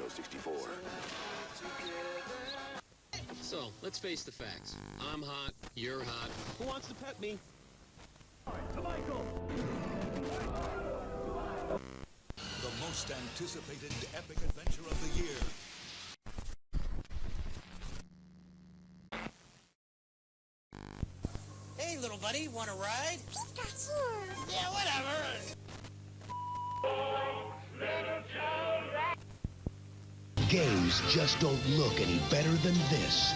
Nintendo 64. So, let's face the facts. I'm hot, you're hot. Who wants to pet me? Michael! The most anticipated epic adventure of the year. Hey, little buddy, want a ride? Pikachu! Yeah, whatever. Games just don't look any better than this.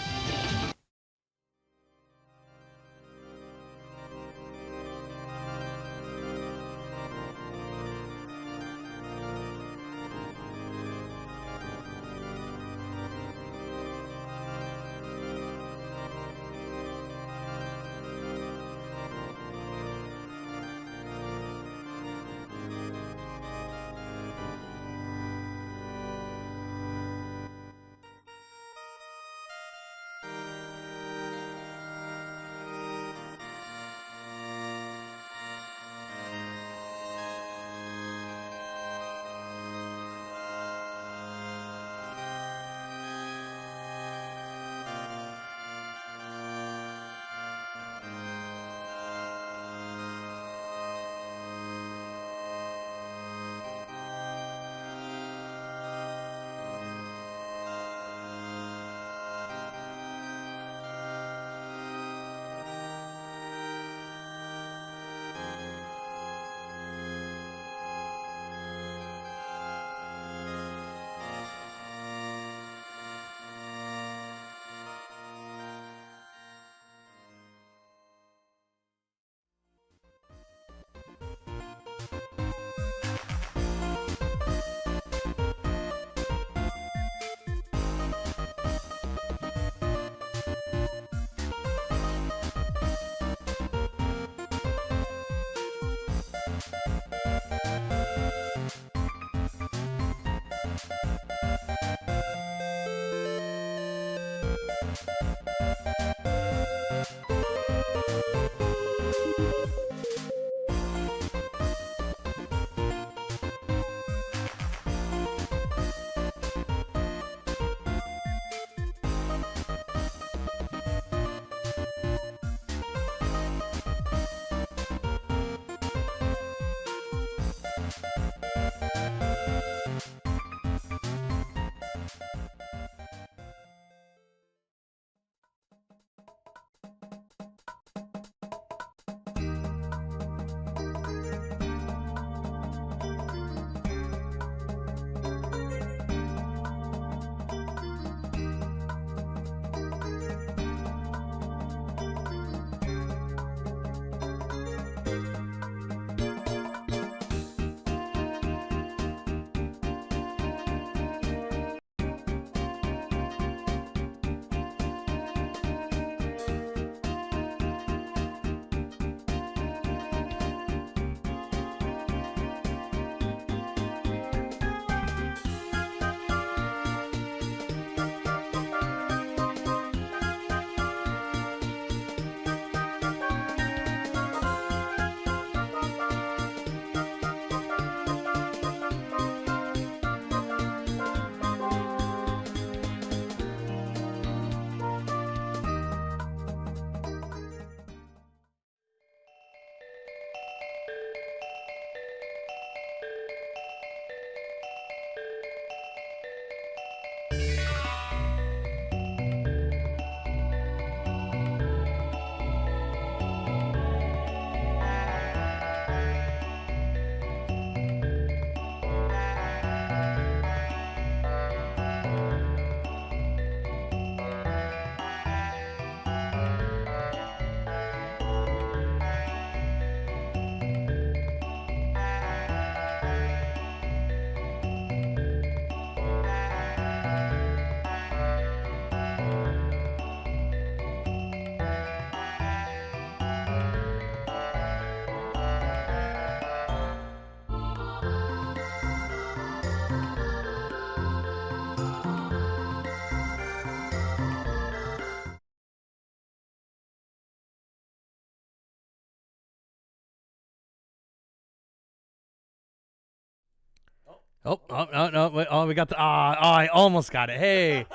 Oh, no. Wait, we got the. I almost got it. Hey.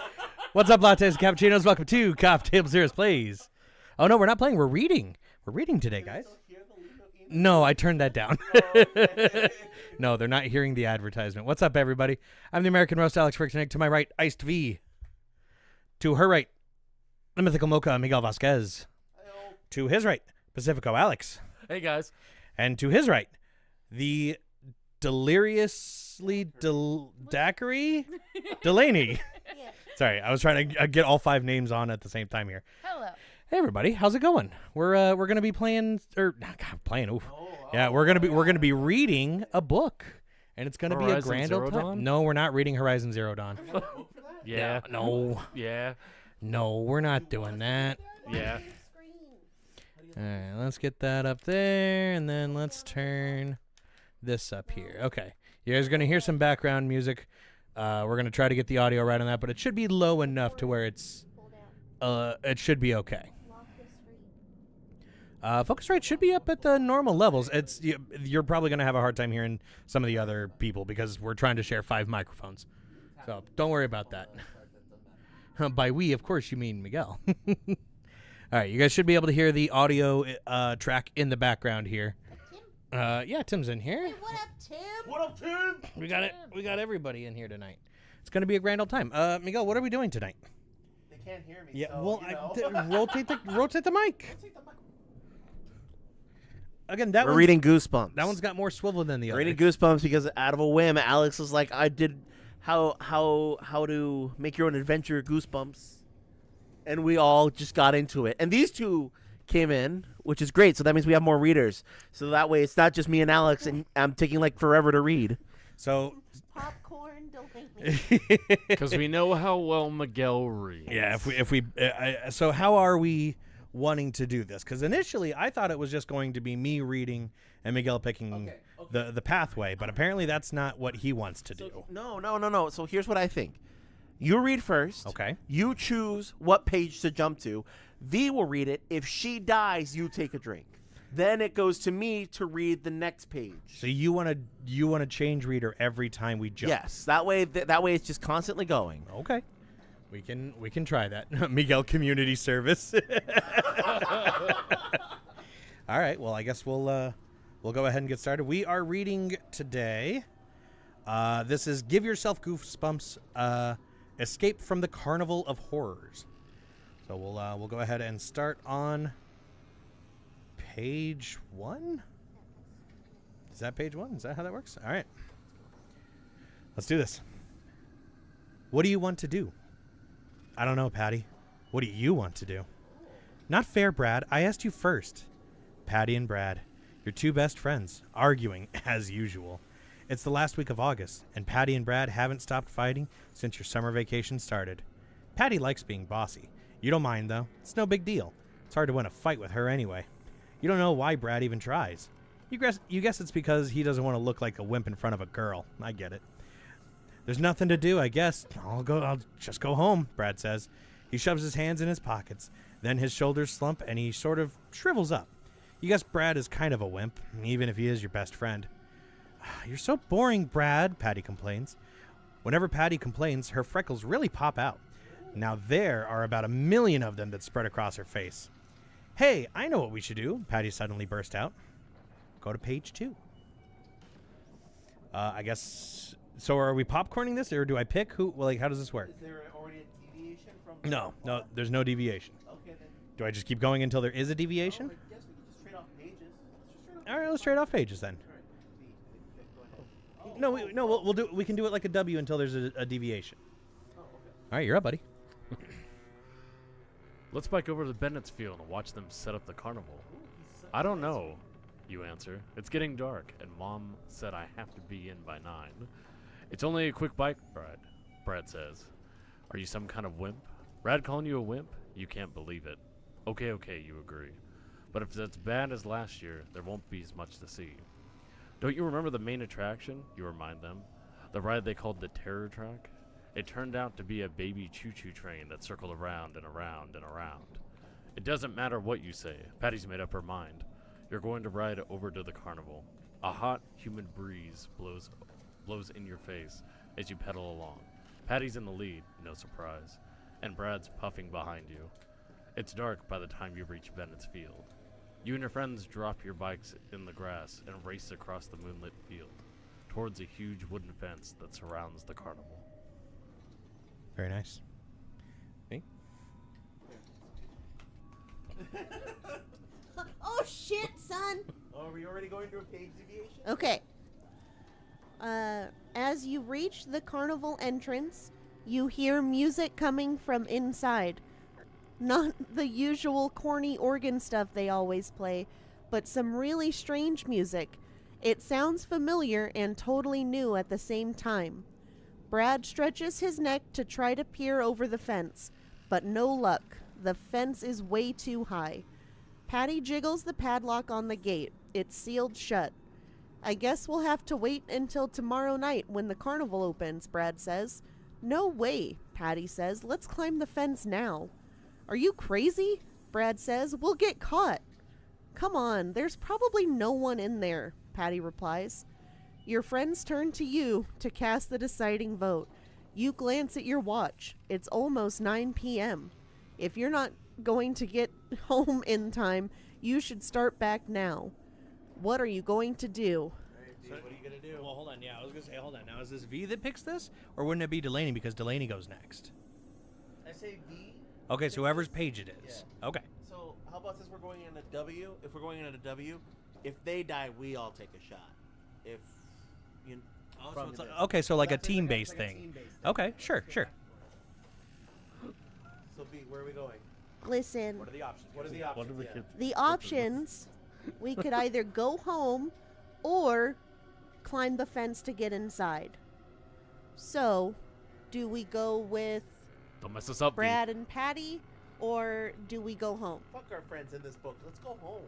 What's up, lattes and cappuccinos? Welcome to Coffee Table Zeros Plays. Oh, no, we're not playing. We're reading. We're reading today, guys. No, I turned that down. No, they're not hearing the advertisement. What's up, everybody? I'm the American Roast, Alex Frickson. To my right, Iced V. To her right, the mythical Mocha, Miguel Vasquez. To his right, Pacifico Alex. Hey, guys. And to his right, the deliriously daiquiri Delaney. Yeah. Sorry, I was trying to get all 5 names on at the same time here. Hello. Hey everybody, how's it going? We're gonna be playing playing. Oof. Yeah, we're gonna be reading a book, and it's gonna be a Horizon grand Zero old time. Dawn? No, we're not reading Horizon Zero Dawn. Yeah. No, Yeah. no, we're not doing that. Yeah. All right, let's get that up there, and then let's turn this up here. Okay, you guys are gonna hear some background music. We're gonna try to get the audio right on that, but it should be low enough to where it should be okay. Focus rate should be up at the normal levels. You're probably gonna have a hard time hearing some of the other people because we're trying to share 5 microphones. So don't worry about that. By we, of course, you mean Miguel. All right, you guys should be able to hear the audio track in the background here. Yeah, Tim's in here. Hey, what up, Tim? What up, Tim? We got it. We got everybody in here tonight. It's gonna be a grand old time. Miguel, what are we doing tonight? They can't hear me. Yeah, so, well, you know. rotate the mic. Again, We're reading Goosebumps. That one's got more swivel than the We're other. reading Goosebumps because out of a whim, Alex was like, "I did how to make your own adventure Goosebumps," and we all just got into it. And these two came in, which is great. So that means we have more readers. So that way, it's not just me and Alex, and I'm taking like forever to read. So Popcorn Delaney. Because we know how well Miguel reads. yeah, if we so how are we wanting to do this? Because initially I thought it was just going to be me reading and Miguel picking the pathway, but apparently that's not what he wants to do. No. So here's what I think. You read first. Okay. You choose what page to jump to. V will read it. If she dies, you take a drink. Then it goes to me to read the next page. So you want to change reader every time we jump? Yes. That way it's just constantly going. Okay. We can try that. Miguel Community Service. All right. Well, I guess we'll go ahead and get started. We are reading today. This is Give Yourself Goosebumps. Escape from the Carnival of Horrors. So we'll go ahead and start on page 1. Is that page 1? Is that how that works? All right. Let's do this. What do you want to do? I don't know, Patty. What do you want to do? Not fair, Brad. I asked you first. Patty and Brad, your 2 best friends, arguing as usual. It's the last week of August, and Patty and Brad haven't stopped fighting since your summer vacation started. Patty likes being bossy. You don't mind, though. It's no big deal. It's hard to win a fight with her anyway. You don't know why Brad even tries. You guess it's because he doesn't want to look like a wimp in front of a girl. I get it. There's nothing to do, I guess. I'll just go home, Brad says. He shoves his hands in his pockets. Then his shoulders slump and he sort of shrivels up. You guess Brad is kind of a wimp, even if he is your best friend. You're so boring, Brad, Patty complains. Whenever Patty complains, her freckles really pop out. Now there are about 1 million of them that spread across her face. Hey, I know what we should do, Patty suddenly burst out. Go to page 2. I guess... So are we popcorning this, or do I pick who? Well, like, how does this work? Is there already a deviation from? No, there's no deviation. Okay, then. Do I just keep going until there is a deviation? I guess we can just trade off pages. All right, let's trade off pages then. Go ahead. No, we'll do. We can do it like a W until there's a deviation. All right, you're up, buddy. Let's bike over to Bennett's Field and watch them set up the carnival. I don't know, you answer. It's getting dark, and Mom said I have to be in by 9. It's only a quick bike ride, Brad says. Are you some kind of wimp? Brad calling you a wimp? You can't believe it. Okay, you agree. But if it's as bad as last year, there won't be as much to see. Don't you remember the main attraction? You remind them. The ride they called the Terror Track? It turned out to be a baby choo-choo train that circled around and around and around. It doesn't matter what you say. Patty's made up her mind. You're going to ride over to the carnival. A hot, humid breeze blows blows in your face as you pedal along. Patty's in the lead, no surprise, and Brad's puffing behind you. It's dark by the time you reach Bennett's field. You and your friends drop your bikes in the grass and race across the moonlit field towards a huge wooden fence that surrounds the carnival. Very nice. Me? Oh shit, son. Oh, are we already going to a page deviation? Okay. As you reach the carnival entrance, you hear music coming from inside. Not the usual corny organ stuff they always play, but some really strange music. It sounds familiar and totally new at the same time. Brad stretches his neck to try to peer over the fence, but no luck. The fence is way too high. Patty jiggles the padlock on the gate. It's sealed shut. I guess we'll have to wait until tomorrow night when the carnival opens, Brad says. No way, Patty says. Let's climb the fence now. Are you crazy? Brad says. We'll get caught. Come on, there's probably no one in there, Patty replies. Your friends turn to you to cast the deciding vote. You glance at your watch. It's almost 9 p.m. If you're not going to get home in time, you should start back now. What are you going to do? So, what are you gonna do? Well, hold on. Yeah, I was gonna say, hold on. Now, is this V that picks this, or wouldn't it be Delaney because Delaney goes next? I say V. Okay, so whoever's page it is. Yeah. Okay. So how about since we're going in a W? If we're going in a W, if they die, we all take a shot. If you. So it's okay, so like a team-based thing. Okay, sure. So V, where are we going? Listen, What are the options? What are the options? What are the Yeah. kids? the options, we could either go home or climb the fence to get inside. So, do we go with Don't mess us up, Brad and Patty, or do we go home? Fuck our friends in this book. Let's go home.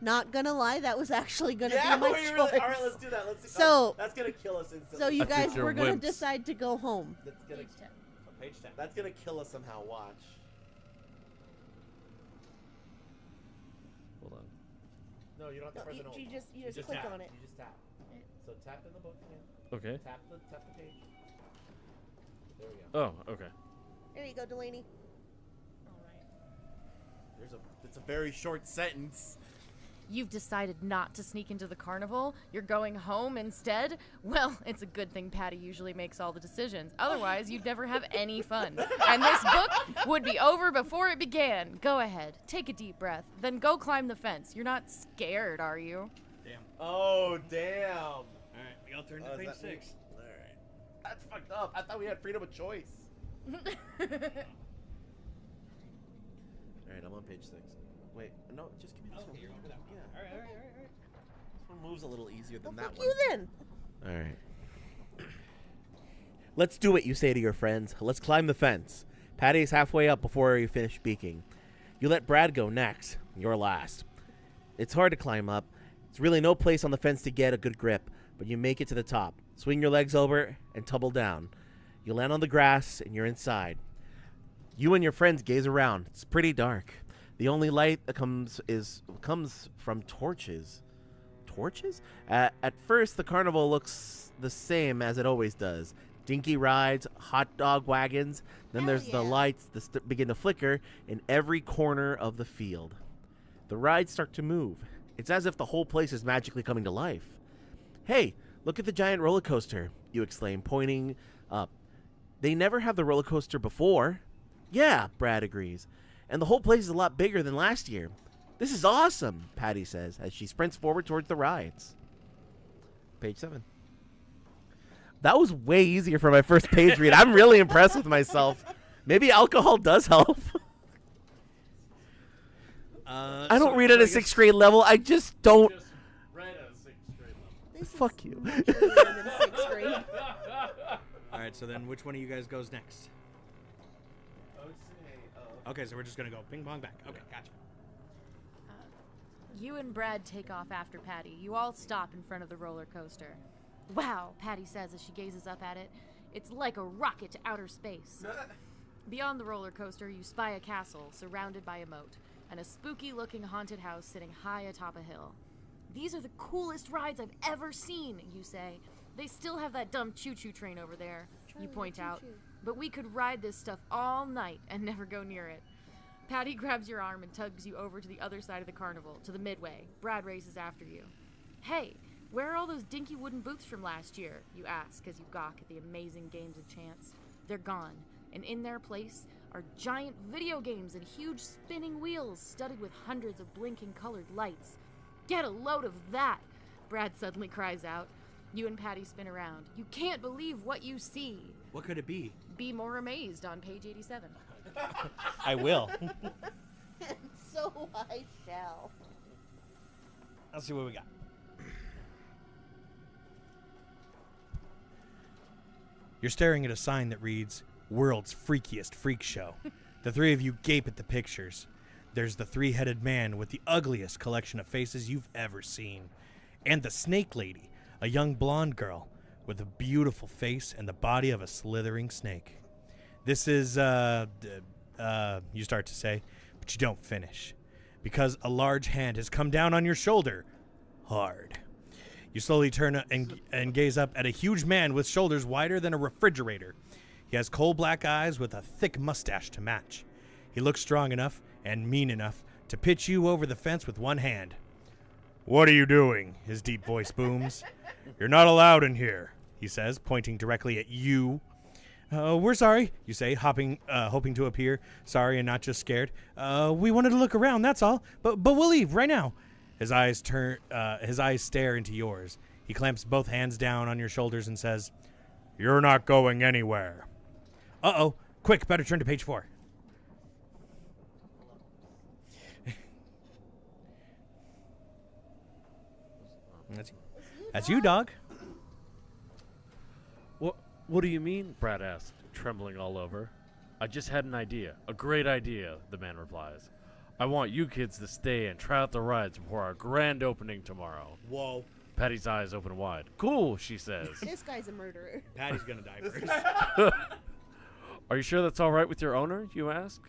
Not gonna lie, that was actually gonna Yeah, be my we choice. really. All right, let's do that. Let's. So- that's gonna kill us instantly. So you I think guys you're were gonna wimps. decide to go home. That's gonna. Page 10. That's gonna kill us somehow. Watch. Hold on. No, you don't have to press it. You just click tap. on it. You just tap. So tap in the book again. Okay. Tap the page. There we go. Oh, okay. There you go, Delaney. It's a very short sentence. You've decided not to sneak into the carnival? You're going home instead? Well, it's a good thing Patty usually makes all the decisions. Otherwise, you'd never have any fun. And this book would be over before it began. Go ahead, take a deep breath, then go climb the fence. You're not scared, are you? Damn. Oh damn! All right, we all turn to Oh, is page that me? 6. All right. That's fucked up. I thought we had freedom of choice. All right, I'm on page 6. Wait, no, just give me this one. Here, over that one. Yeah. All right. This one moves a little easier Well, than that fuck one. you then. All right. Let's do what you say to your friends. Let's climb the fence. Patty's halfway up before you finish speaking. You let Brad go next. You're last. It's hard to climb up. There's really no place on the fence to get a good grip, but you make it to the top. Swing your legs over and tumble down. You land on the grass and you're inside. You and your friends gaze around. It's pretty dark. The only light that comes from torches. Torches? At first, the carnival looks the same as it always does. Dinky rides, hot dog wagons. Then Hell there's the yeah. lights that begin to flicker in every corner of the field. The rides start to move. It's as if the whole place is magically coming to life. Hey, look at the giant roller coaster, you exclaim, pointing up. They never have the roller coaster before. Yeah, Brad agrees. And the whole place is a lot bigger than last year. This is awesome, Patty says as she sprints forward towards the rides. Page 7. That was way easier for my first page read. I'm really impressed with myself. Maybe alcohol does help. I don't read at a 6th grade level. I just don't. Just read a 6th grade level. This is Fuck you. much earlier than 6th grade. All right, so then which one of you guys goes next? I would say, Okay, so we're just going to go ping pong back. Okay, gotcha. You and Brad take off after Patty. You all stop in front of the roller coaster. Wow, Patty says as she gazes up at it. It's like a rocket to outer space. Beyond the roller coaster, you spy a castle surrounded by a moat and a spooky-looking haunted house sitting high atop a hill. These are the coolest rides I've ever seen, you say. They still have that dumb choo-choo train over there, you point out. But we could ride this stuff all night and never go near it. Patty grabs your arm and tugs you over to the other side of the carnival, to the midway. Brad races after you. Hey, where are all those dinky wooden booths from last year? You ask as you gawk at the amazing games of chance. They're gone, and in their place are giant video games and huge spinning wheels studded with hundreds of blinking colored lights. Get a load of that, Brad suddenly cries out. You and Patty spin around. You can't believe what you see. What could it be? Be more amazed on page 87. I will. And so I shall. Let's see what we got. You're staring at a sign that reads, World's Freakiest Freak Show. The three of you gape at the pictures. There's the three-headed man with the ugliest collection of faces you've ever seen. And the snake lady, a young blonde girl with a beautiful face and the body of a slithering snake. This is, you start to say, but you don't finish. Because a large hand has come down on your shoulder. Hard. You slowly turn and gaze up at a huge man with shoulders wider than a refrigerator. He has coal black eyes with a thick mustache to match. He looks strong enough and mean enough to pitch you over the fence with one hand. What are you doing? His deep voice booms. You're not allowed in here, he says, pointing directly at you. We're sorry, you say, hoping to appear sorry and not just scared. We wanted to look around, that's all. But we'll leave right now. His eyes stare into yours. He clamps both hands down on your shoulders and says, You're not going anywhere. Uh-oh. Quick, better turn to page 4. That's you, dog. What do you mean? Brad asked, trembling all over. I just had an idea. A great idea, the man replies. I want you kids to stay and try out the rides before our grand opening tomorrow. Whoa. Patty's eyes open wide. Cool, she says. This guy's a murderer. Patty's gonna die first. Are you sure that's all right with your owner, you ask?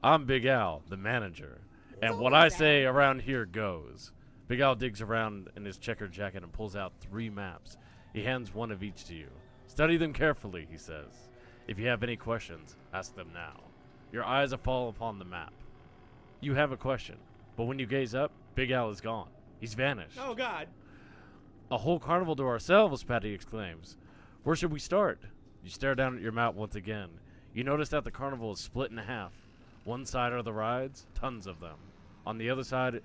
I'm Big Al, the manager. And what I say around here goes. Big Al digs around in his checkered jacket and pulls out 3 maps. He hands one of each to you. Study them carefully, he says. If you have any questions, ask them now. Your eyes fall upon the map. You have a question, but when you gaze up, Big Al is gone. He's vanished. Oh, God. A whole carnival to ourselves, Patty exclaims. Where should we start? You stare down at your map once again. You notice that the carnival is split in half. One side are the rides, tons of them. On the other side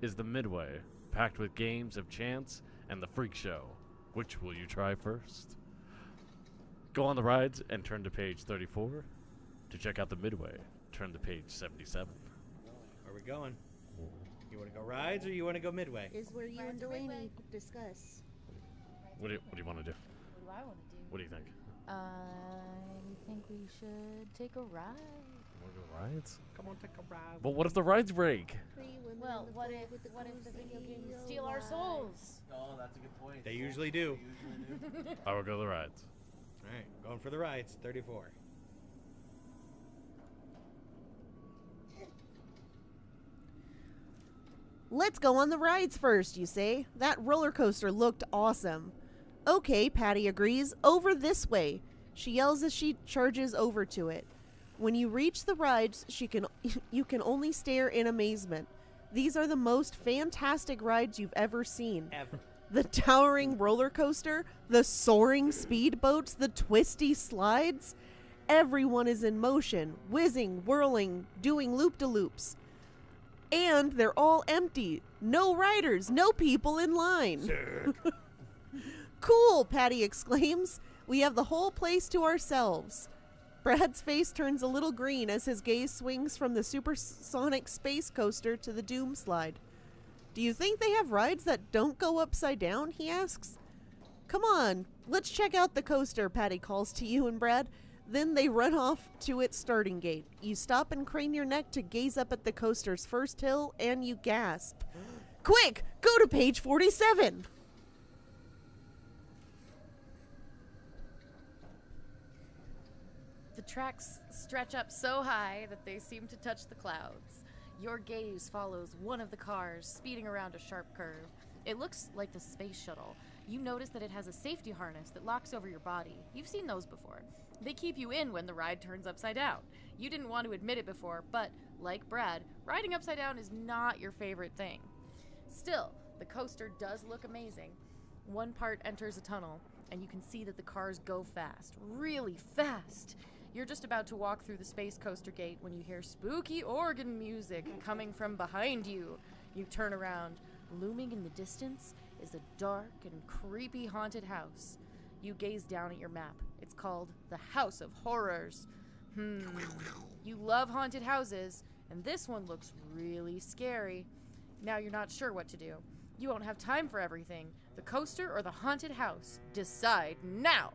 is the midway, packed with games of chance and the freak show. Which will you try first? Go on the rides and turn to page 34. To check out the midway, turn to page 77. Where are we going? You want to go rides or you want to go midway? Is where you and Delaney discuss. What do you want to do? What do I want to do? What do you think? I think we should take a ride. Want to go rides? Come on, take a ride. But what if the rides break? Well, what if the video games steal our souls? Oh, that's a good point. They usually do. I will go to the rides. All right, going for the rides, 34. Let's go on the rides first, you say. That roller coaster looked awesome. Okay, Patty agrees. Over this way. She yells as she charges over to it. When you reach the rides, you can only stare in amazement. These are the most fantastic rides you've ever seen. Ever. The towering roller coaster, the soaring speedboats, the twisty slides. Everyone is in motion, whizzing, whirling, doing loop-de-loops. And they're all empty. No riders, no people in line. Cool, Patty exclaims. We have the whole place to ourselves. Brad's face turns a little green as his gaze swings from the supersonic space coaster to the Doom slide. Do you think they have rides that don't go upside down? He asks. Come on, let's check out the coaster, Patty calls to you and Brad. Then they run off to its starting gate. You stop and crane your neck to gaze up at the coaster's first hill, and you gasp. Quick, go to page 47. The tracks stretch up so high that they seem to touch the clouds. Your gaze follows one of the cars speeding around a sharp curve. It looks like the space shuttle. You notice that it has a safety harness that locks over your body. You've seen those before. They keep you in when the ride turns upside down. You didn't want to admit it before, but, like Brad, riding upside down is not your favorite thing. Still, the coaster does look amazing. One part enters a tunnel, and you can see that the cars go fast. Really fast! You're just about to walk through the space coaster gate when you hear spooky organ music coming from behind you. You turn around. Looming in the distance is a dark and creepy haunted house. You gaze down at your map. It's called the House of Horrors. You love haunted houses, and this one looks really scary. Now you're not sure what to do. You won't have time for everything. The coaster or the haunted house? Decide now!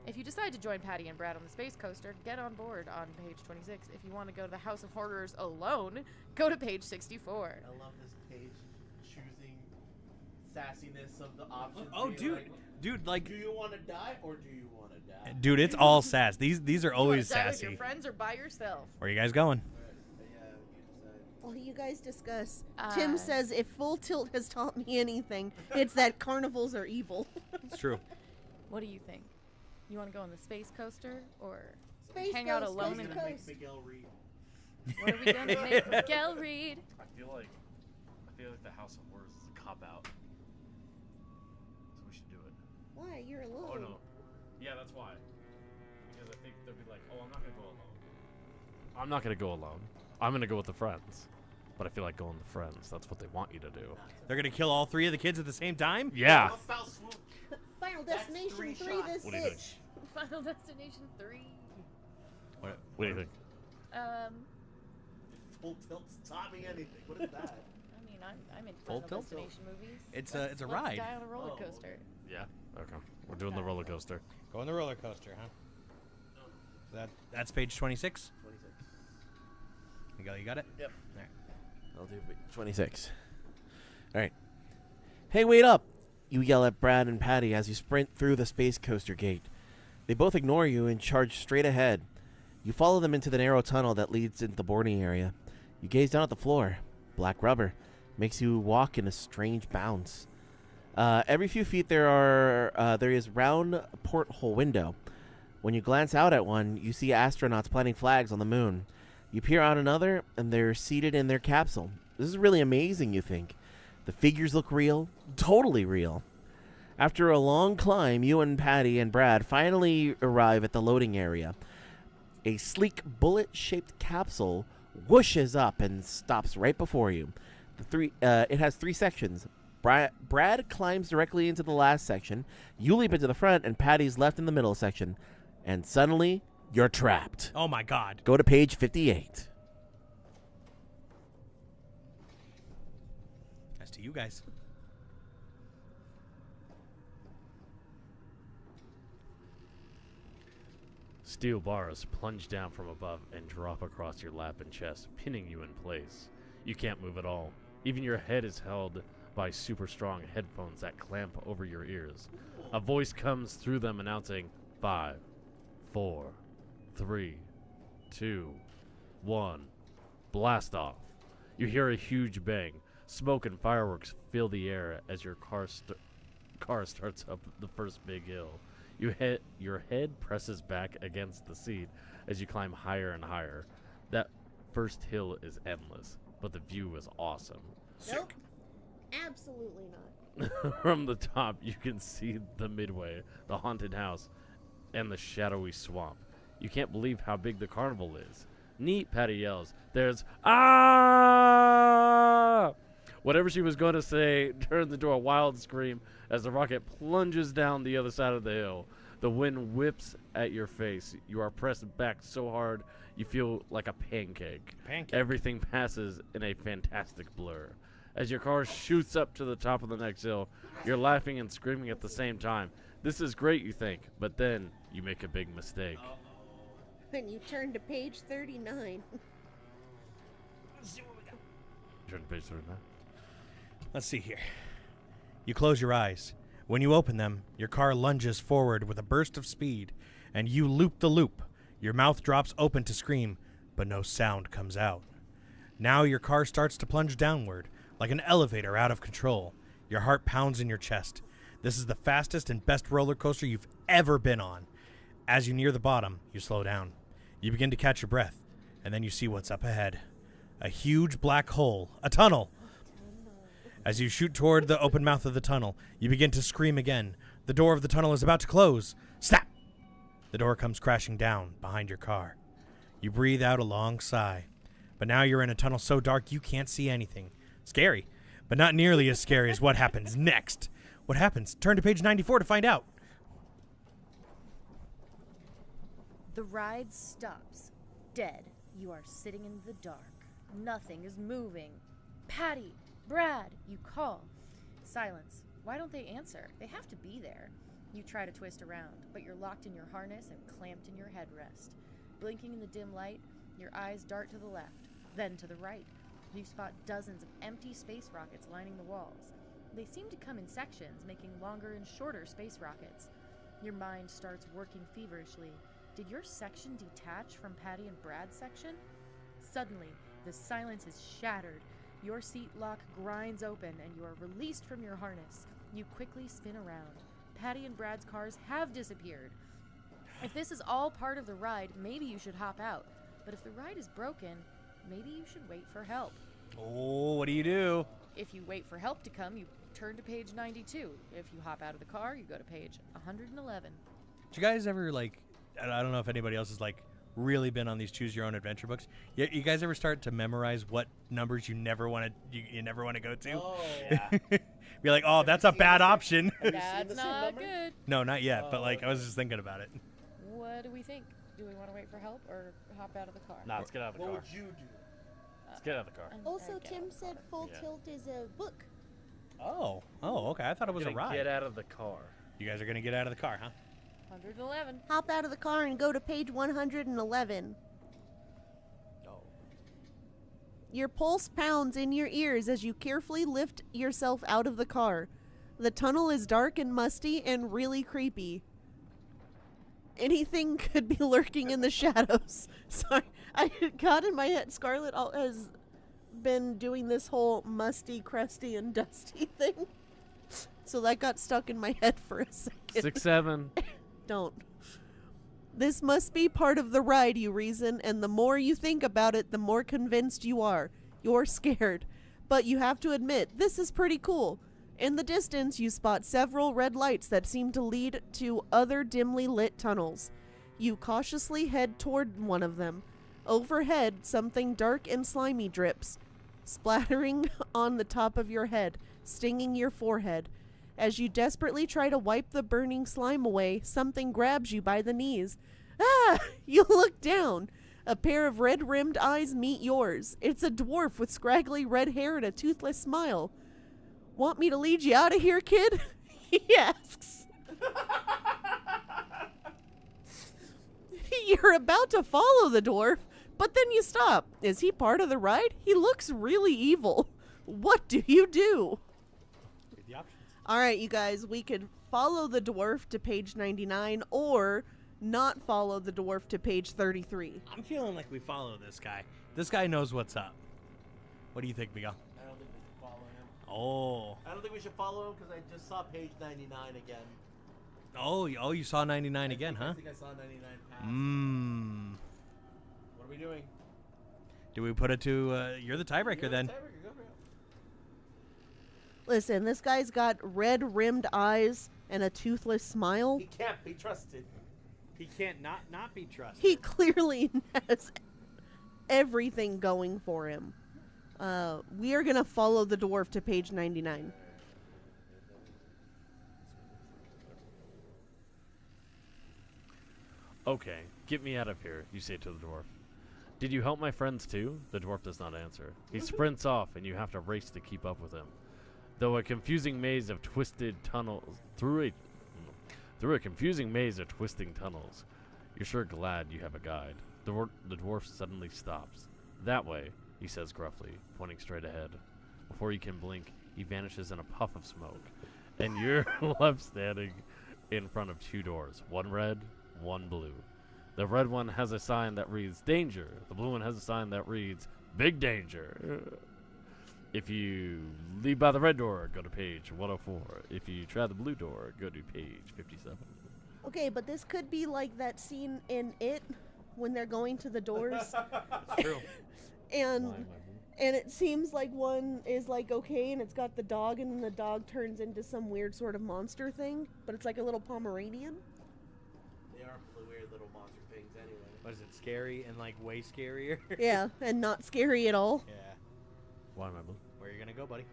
If you decide to join Patty and Brad on the space coaster, get on board on page 26. If you want to go to the House of Horrors alone, go to page 64. I love this page. Choosing sassiness of the options. Oh, being dude, like, do you want to die or do you want to die? dude, it's all sass. These are always You wanna die sassy. with your friends or by yourself? Where are you guys going? Well, you guys discuss. Tim says if Full Tilt has taught me anything, it's that carnivals are evil. It's true. What do you think? You want to go on the space coaster or Space hang out Coast, alone Space in Coast. Miguel read. What are we gonna make Miguel read? I feel like the House of Horrors is a cop out. So we should do it. Why? You're alone. Oh no. Yeah, that's why. Because I think they'll be like, oh, I'm not gonna go alone. I'm not gonna go alone. I'm gonna go with the friends. But I feel like going with friends. That's what they want you to do. They're gonna kill all 3 of the kids at the same time? Yeah. Final Destination 3 this What do you think? bitch. Final Destination 3. What do you think? Full Tilt's taught me anything. What is that? I mean, I'm in Full Final Tilt? Destination movies. It's Let's a ride. die on a roller coaster. Yeah. Okay. We're doing the roller coaster. Go on the roller coaster, huh? So that's page 26. 26. You got it? Yep. All right. I'll do 26. All right. Hey, wait up! You yell at Brad and Patty as you sprint through the space coaster gate. They both ignore you and charge straight ahead. You follow them into the narrow tunnel that leads into the boarding area. You gaze down at the floor. Black rubber makes you walk in a strange bounce. Every few feet there is round porthole window. When you glance out at one, you see astronauts planting flags on the moon. You peer out another, and they're seated in their capsule. This is really amazing, you think. The figures look real, totally real. After a long climb, you and Patty and Brad finally arrive at the loading area. A sleek, bullet-shaped capsule whooshes up and stops right before you. It has 3 sections. Brad climbs directly into the last section. You leap into the front, and Patty's left in the middle section. And suddenly, you're trapped. Oh my god. Go to page 58. That's to you guys. Steel bars plunge down from above and drop across your lap and chest, pinning you in place. You can't move at all. Even your head is held by super strong headphones that clamp over your ears. A voice comes through them announcing 5, 4, 3, 2, 1. Blast off. You hear a huge bang. Smoke and fireworks fill the air as your car starts up the first big hill. Your head presses back against the seat as you climb higher and higher. That first hill is endless, but the view is awesome. Nope. Absolutely not. From the top, you can see the midway, the haunted house, and the shadowy swamp. You can't believe how big the carnival is. Neat, Patty yells. There's ah! Whatever she was going to say turns into a wild scream as the rocket plunges down the other side of the hill. The wind whips at your face. You are pressed back so hard you feel like a pancake. Everything passes in a fantastic blur. As your car shoots up to the top of the next hill, you're laughing and screaming at the same time. This is great, you think, but then you make a big mistake. Then you turn to page 39. Turn to page 39. Let's see here. You close your eyes. When you open them, your car lunges forward with a burst of speed, and you loop the loop. Your mouth drops open to scream, but no sound comes out. Now your car starts to plunge downward, like an elevator out of control. Your heart pounds in your chest. This is the fastest and best roller coaster you've ever been on. As you near the bottom, you slow down. You begin to catch your breath, and then you see what's up ahead. A huge black hole, a tunnel. As you shoot toward the open mouth of the tunnel, you begin to scream again. The door of the tunnel is about to close. Snap! The door comes crashing down behind your car. You breathe out a long sigh. But now you're in a tunnel so dark you can't see anything. Scary, but not nearly as scary as what happens next. What happens? Turn to page 94 to find out. The ride stops. Dead. You are sitting in the dark. Nothing is moving. Patty, Brad, you call. Silence. Why don't they answer? They have to be there. You try to twist around, but you're locked in your harness and clamped in your headrest. Blinking in the dim light, your eyes dart to the left, then to the right. You spot dozens of empty space rockets lining the walls. They seem to come in sections, making longer and shorter space rockets. Your mind starts working feverishly. Did your section detach from Patty and Brad's section? Suddenly, the silence is shattered. Your seat lock grinds open and you are released from your harness. You quickly spin around. Patty and Brad's cars have disappeared. If this is all part of the ride, maybe you should hop out. But if the ride is broken, maybe you should wait for help. Oh, what do you do? If you wait for help to come, you turn to page 92. If you hop out of the car, you go to page 111. Did you guys ever, like, I don't know if anybody else has, like, really been on these choose your own adventure books. You guys ever start to memorize what numbers you never want to you never want to go to? Oh, yeah. Be like, oh, that's a bad option. That's not good. No, not yet, but like I was just thinking about it. What do we think? Do we want to wait for help or hop out of the car? Nah, let's get out of the car. What would you do? Let's get out of the car. Also, Tim said Full Tilt is a book. Oh, okay. I thought it was a ride. Get out of the car. You guys are gonna get out of the car, huh? 111. Hop out of the car and go to page 111. Your pulse pounds in your ears as you carefully lift yourself out of the car. The tunnel is dark and musty and really creepy. Anything could be lurking in the shadows. Sorry, I got in my head. Scarlett has been doing this whole musty, crusty, and dusty thing. So that got stuck in my head for a second. 6-7. Don't. This must be part of the ride, you reason, and the more you think about it, the more convinced you are. You're scared. But you have to admit, this is pretty cool. In the distance, you spot several red lights that seem to lead to other dimly lit tunnels. You cautiously head toward one of them. Overhead, something dark and slimy drips, splattering on the top of your head, stinging your forehead. As you desperately try to wipe the burning slime away, something grabs you by the knees. Ah! You look down. A pair of red-rimmed eyes meet yours. It's a dwarf with scraggly red hair and a toothless smile. Want me to lead you out of here, kid? He asks. You're about to follow the dwarf, but then you stop. Is he part of the ride? He looks really evil. What do you do? The options. All right, you guys, we could follow the dwarf to page 99 or not follow the dwarf to page 33. I'm feeling like we follow this guy. This guy knows what's up. What do you think, Miguel? I don't think we should follow him. Oh. I don't think we should follow him because I just saw page 99 again. Oh, you saw 99 again, huh? I think I saw 99 pass. What are we doing? Do we put it to, you're the tiebreaker then. Tiebreaker, go for it. Listen, this guy's got red-rimmed eyes and a toothless smile. He can't be trusted. He can't not be trusted. He clearly has everything going for him. We are going to follow the dwarf to page 99. Okay, get me out of here, you say to the dwarf. Did you help my friends too? The dwarf does not answer. He sprints off and you have to race to keep up with him. Through a confusing maze of twisting tunnels, you're sure glad you have a guide. The dwarf suddenly stops. That way, he says gruffly, pointing straight ahead. Before you can blink, he vanishes in a puff of smoke. And you're left standing in front of two doors. One red, one blue. The red one has a sign that reads danger. The blue one has a sign that reads big danger. If you leave by the red door, go to page 104. If you try the blue door, go to page 57. Okay, but this could be like that scene in It when they're going to the doors. That's true. and it seems like one is like okay, and it's got the dog, and then the dog turns into some weird sort of monster thing, but it's like a little Pomeranian. They are weird little monster things anyway. What is it? Scary and like way scarier. Yeah, and not scary at all. Yeah. Why am I blue? Where are you gonna go, buddy?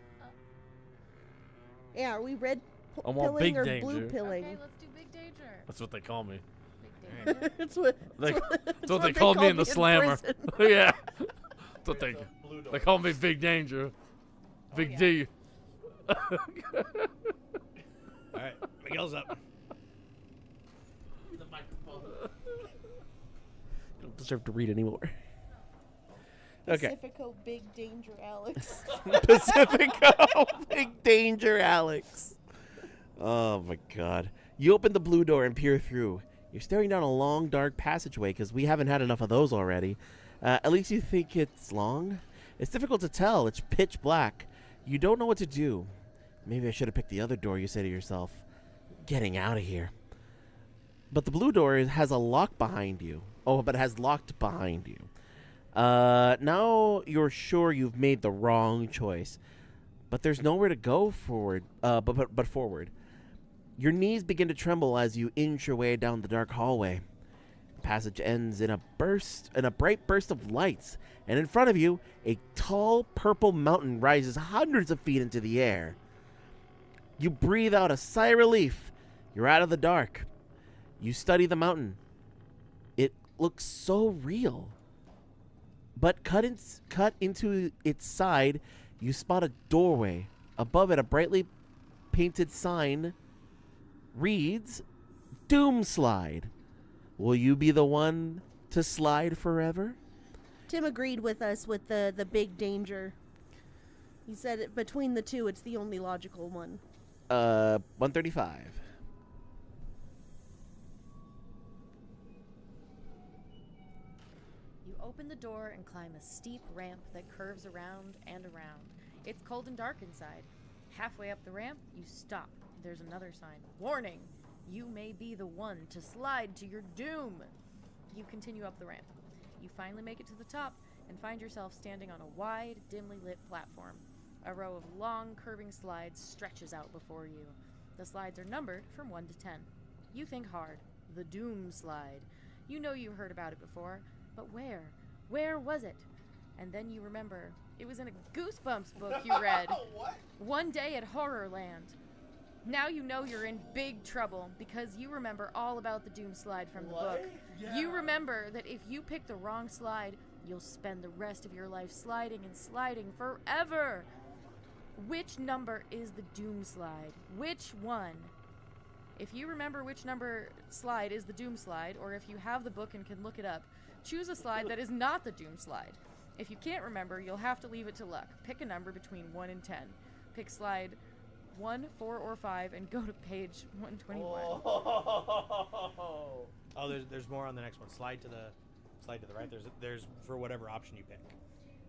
Yeah, are we red I want pilling big or danger. blue pilling? Okay, let's do Big Danger. That's what they call me. Big Danger. It's what, That's what they called me in the slammer. prison. Yeah. That's what Blue door. they call me Big Danger. Big D. All right, Miguel's up. The microphone. You don't deserve to read anymore. Okay. Pacifico Big Danger, Alex. Pacifico, big danger, Alex. Oh my God! You open the blue door and peer through. You're staring down a long, dark passageway because we haven't had enough of those already. At least you think it's long. It's difficult to tell. It's pitch black. You don't know what to do. Maybe I should have picked the other door, you say to yourself. Getting out of here. But the blue door has a lock behind you. Oh, but it has locked behind you. Now you're sure you've made the wrong choice. But there's nowhere to go forward. But forward. Your knees begin to tremble as you inch your way down the dark hallway. The passage ends in a bright burst of lights, and in front of you, a tall purple mountain rises hundreds of feet into the air. You breathe out a sigh of relief. You're out of the dark. You study the mountain. It looks so real. But cut into its side, you spot a doorway. Above it, a brightly painted sign reads, Doom Slide. Will you be the one to slide forever? Tim agreed with us with the Big Danger. He said it, between the two, it's the only logical one. 135. You open the door and climb a steep ramp that curves around and around. It's cold and dark inside. Halfway up the ramp, you stop. There's another sign. Warning! You may be the one to slide to your doom. You continue up the ramp. You finally make it to the top and find yourself standing on a wide, dimly lit platform. A row of long, curving slides stretches out before you. The slides are numbered from 1 to 10. You think hard. The Doom Slide. You know you've heard about it before, but where? Where was it? And then you remember it was in a Goosebumps book you read. What? One Day at Horrorland. Now you know you're in big trouble because you remember all about the Doom Slide from the book. Yeah. You remember that if you pick the wrong slide, you'll spend the rest of your life sliding and sliding forever. Which number is the Doom Slide? Which one? If you remember which number slide is the Doom Slide, or if you have the book and can look it up, choose a slide that is not the Doom Slide. If you can't remember, you'll have to leave it to luck. Pick a number between 1 and 10. Pick slide 1, 4, or 5 and go to page 121. Oh, there's more on the next one. Slide to the right. There's for whatever option you pick.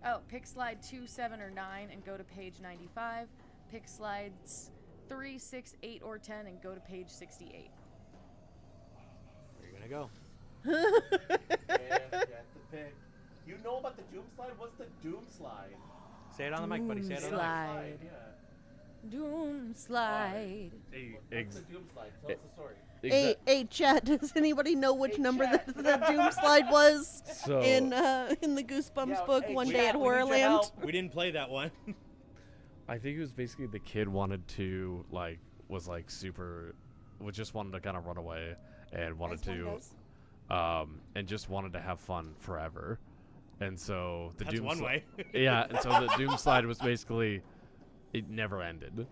Oh, pick slide 2, 7, or 9 and go to page 95. Pick slides 3, 6, 8, or 10 and go to page 68. Where are you gonna go? You know about the Doom Slide? What's the Doom Slide? Say it on the mic, buddy. Say it on the mic. Slide. Doom Slide. What's the Doom Slide? Tell us the story. Hey, chat, does anybody know which number the Doom Slide was So- in the Goosebumps book, One Day at Horrorland? We didn't play that one. I think it was basically the kid wanted to just wanted to kind of run away and wanted As one to does. and just wanted to have fun forever. And so the That's Doom one way. Yeah, and so the Doom Slide was basically it never ended.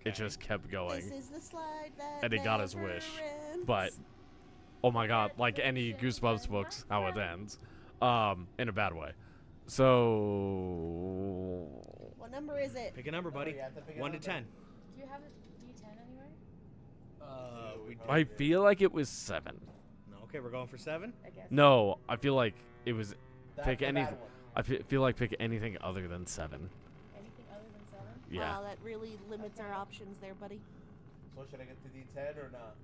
It just kept going. This is the slide that And he got his never wish. ends. But oh my god, like any Goosebumps books, how it ends. In a bad way. So What number is it? Pick a number, buddy. 1 to 10. Do you have a D10 anywhere? I feel like it was 7. No, okay, we're going for 7. I guess. No, I feel like it was pick anything. I feel like pick anything other than 7. Anything other Yeah. Wow, that really limits our options there, buddy. So should I get to D10 or not?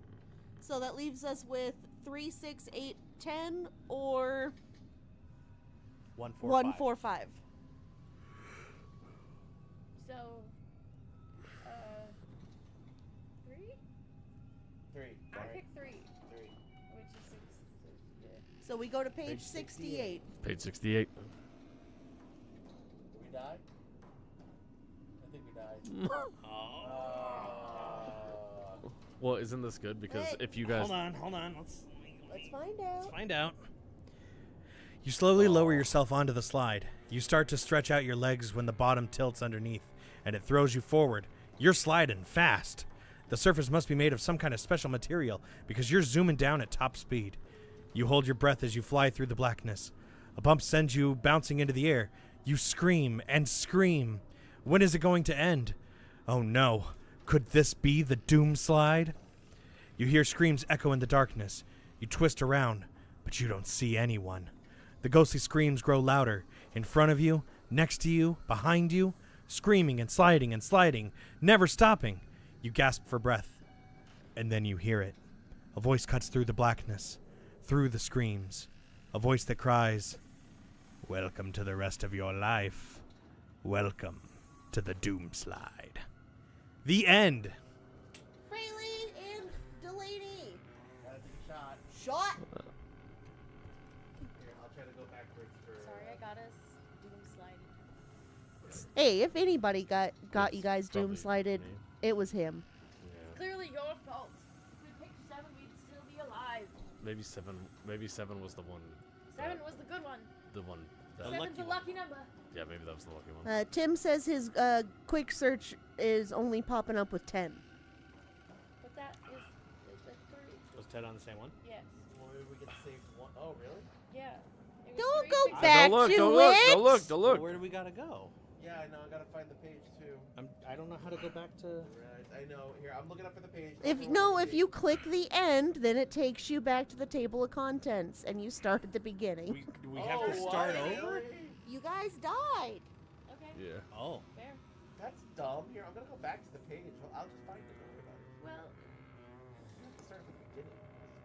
So that leaves us with 3, 6, 8, 10, or 1, 4, 1, 5. 4, 5. So, 3? 3. I Alright. picked 3, 3. which is 6. So we go to page 68. Page 68. Did we die? I think we died. Well, isn't this good? Because Hey, if you guys... Hold on. Let's find out. find out. You slowly lower yourself onto the slide. You start to stretch out your legs when the bottom tilts underneath, and it throws you forward. You're sliding fast. The surface must be made of some kind of special material because you're zooming down at top speed. You hold your breath as you fly through the blackness. A bump sends you bouncing into the air. You scream and scream. When is it going to end? Oh no. Could this be the doom slide? You hear screams echo in the darkness. You twist around, but you don't see anyone. The ghostly screams grow louder. In front of you, next to you, behind you, screaming and sliding, never stopping. You gasp for breath, and then you hear it. A voice cuts through the blackness, through the screams. A voice that cries, "Welcome to the rest of your life. Welcome to the doom slide." The end. Fraley and Delaney. Gotta take a shot. Shot. Here, I'll try to go backwards for... Sorry, I got us doom sliding. Hey, if anybody got you guys doom Probably slided, me. it was him. Yeah. Clearly your fault. If we picked 7, we'd still be alive. Maybe 7 was the one. 7 was the good one. The one. That, 7's a lucky number. yeah, maybe that was the lucky one. Tim says his quick search is only popping up with 10. But that is the 3. Was Ted on the same one? Yes. Well, maybe we get saved one. Oh, really? Yeah. It was Don't 3, go 6, back don't look, to don't look, it. don't look, don't look. Where do we gotta go? Yeah, I know. I gotta find the page, too. I don't know how to go back to. Right, I know. Here, I'm looking up for the page. If you click the end, then it takes you back to the table of contents, and you start at the beginning. We have to start over. You guys died. Okay. Yeah. Oh. Fair. That's dumb. Here, I'm gonna go back to the page. I'll just find it. Don't worry about it. Well, You have to start from the beginning.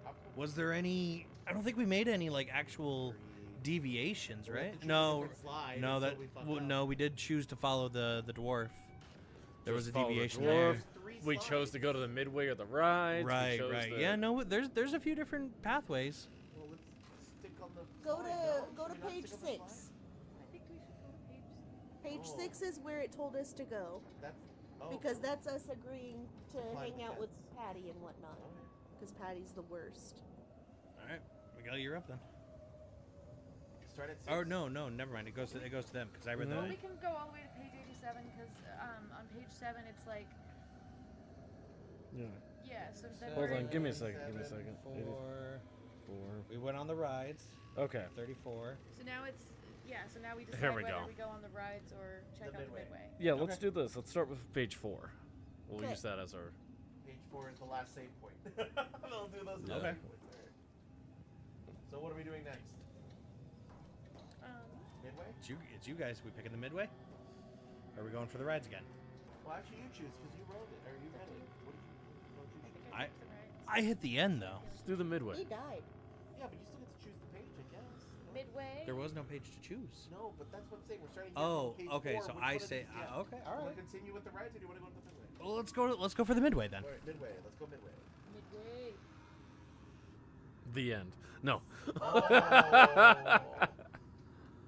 Popcorn. Was there any? I don't think we made any like actual deviations, We have right? to choose a No. different slide No, until that we fuck well, up. no, we did choose to follow the dwarf. There was a Just follow the deviation dwarf. there. We chose to go to the midway or the rides. we Right, chose right. the- Yeah, no, there's a few different pathways. Well, let's stick on the Go slide, to no? go to Should we not page stick on the 6. slide? I think we should go to page. Page Oh. 6 is where it told us to go, That's because that's us agreeing to Fine, hang out yeah. with Patty and whatnot. Because Patty's the worst. All right, Miguel, you're up then. Start at 6. Oh no, never mind. It goes to them because I read Well, that. we can go all the way to page 87 because on page 7 it's like Yeah. yeah. So then Hold we're on, in- give me a second. Give me a second. 4. 4. We went on the rides. Okay. 34. So now it's yeah. So now we decide Here we whether go. we go on the rides or check The out midway. the midway. Yeah, let's Okay. do this. Let's start with page 4. We'll Okay. use that as our. Page 4 is the last save point. I'll do those. as Yeah. save Okay. points. All right. So what are we doing next? Midway? It's you guys. We picking the midway. Or are we going for the rides again? Well, actually, you choose because you wrote it. Or you read it. What did you? What did you choose? I hit the end though. Let's do the midway. He died. Yeah, but you still get to choose the page, I guess. No? Midway. There was no page to choose. No, but that's what I'm saying. We're starting. Here Oh, from page okay. 4. So Which I one of say, these- yeah. okay, all Do you right. want to continue with the rides, or do you want to go to the midway? Well, let's go for the midway then. All right, midway. Let's go midway. Midway. The end. No. Oh.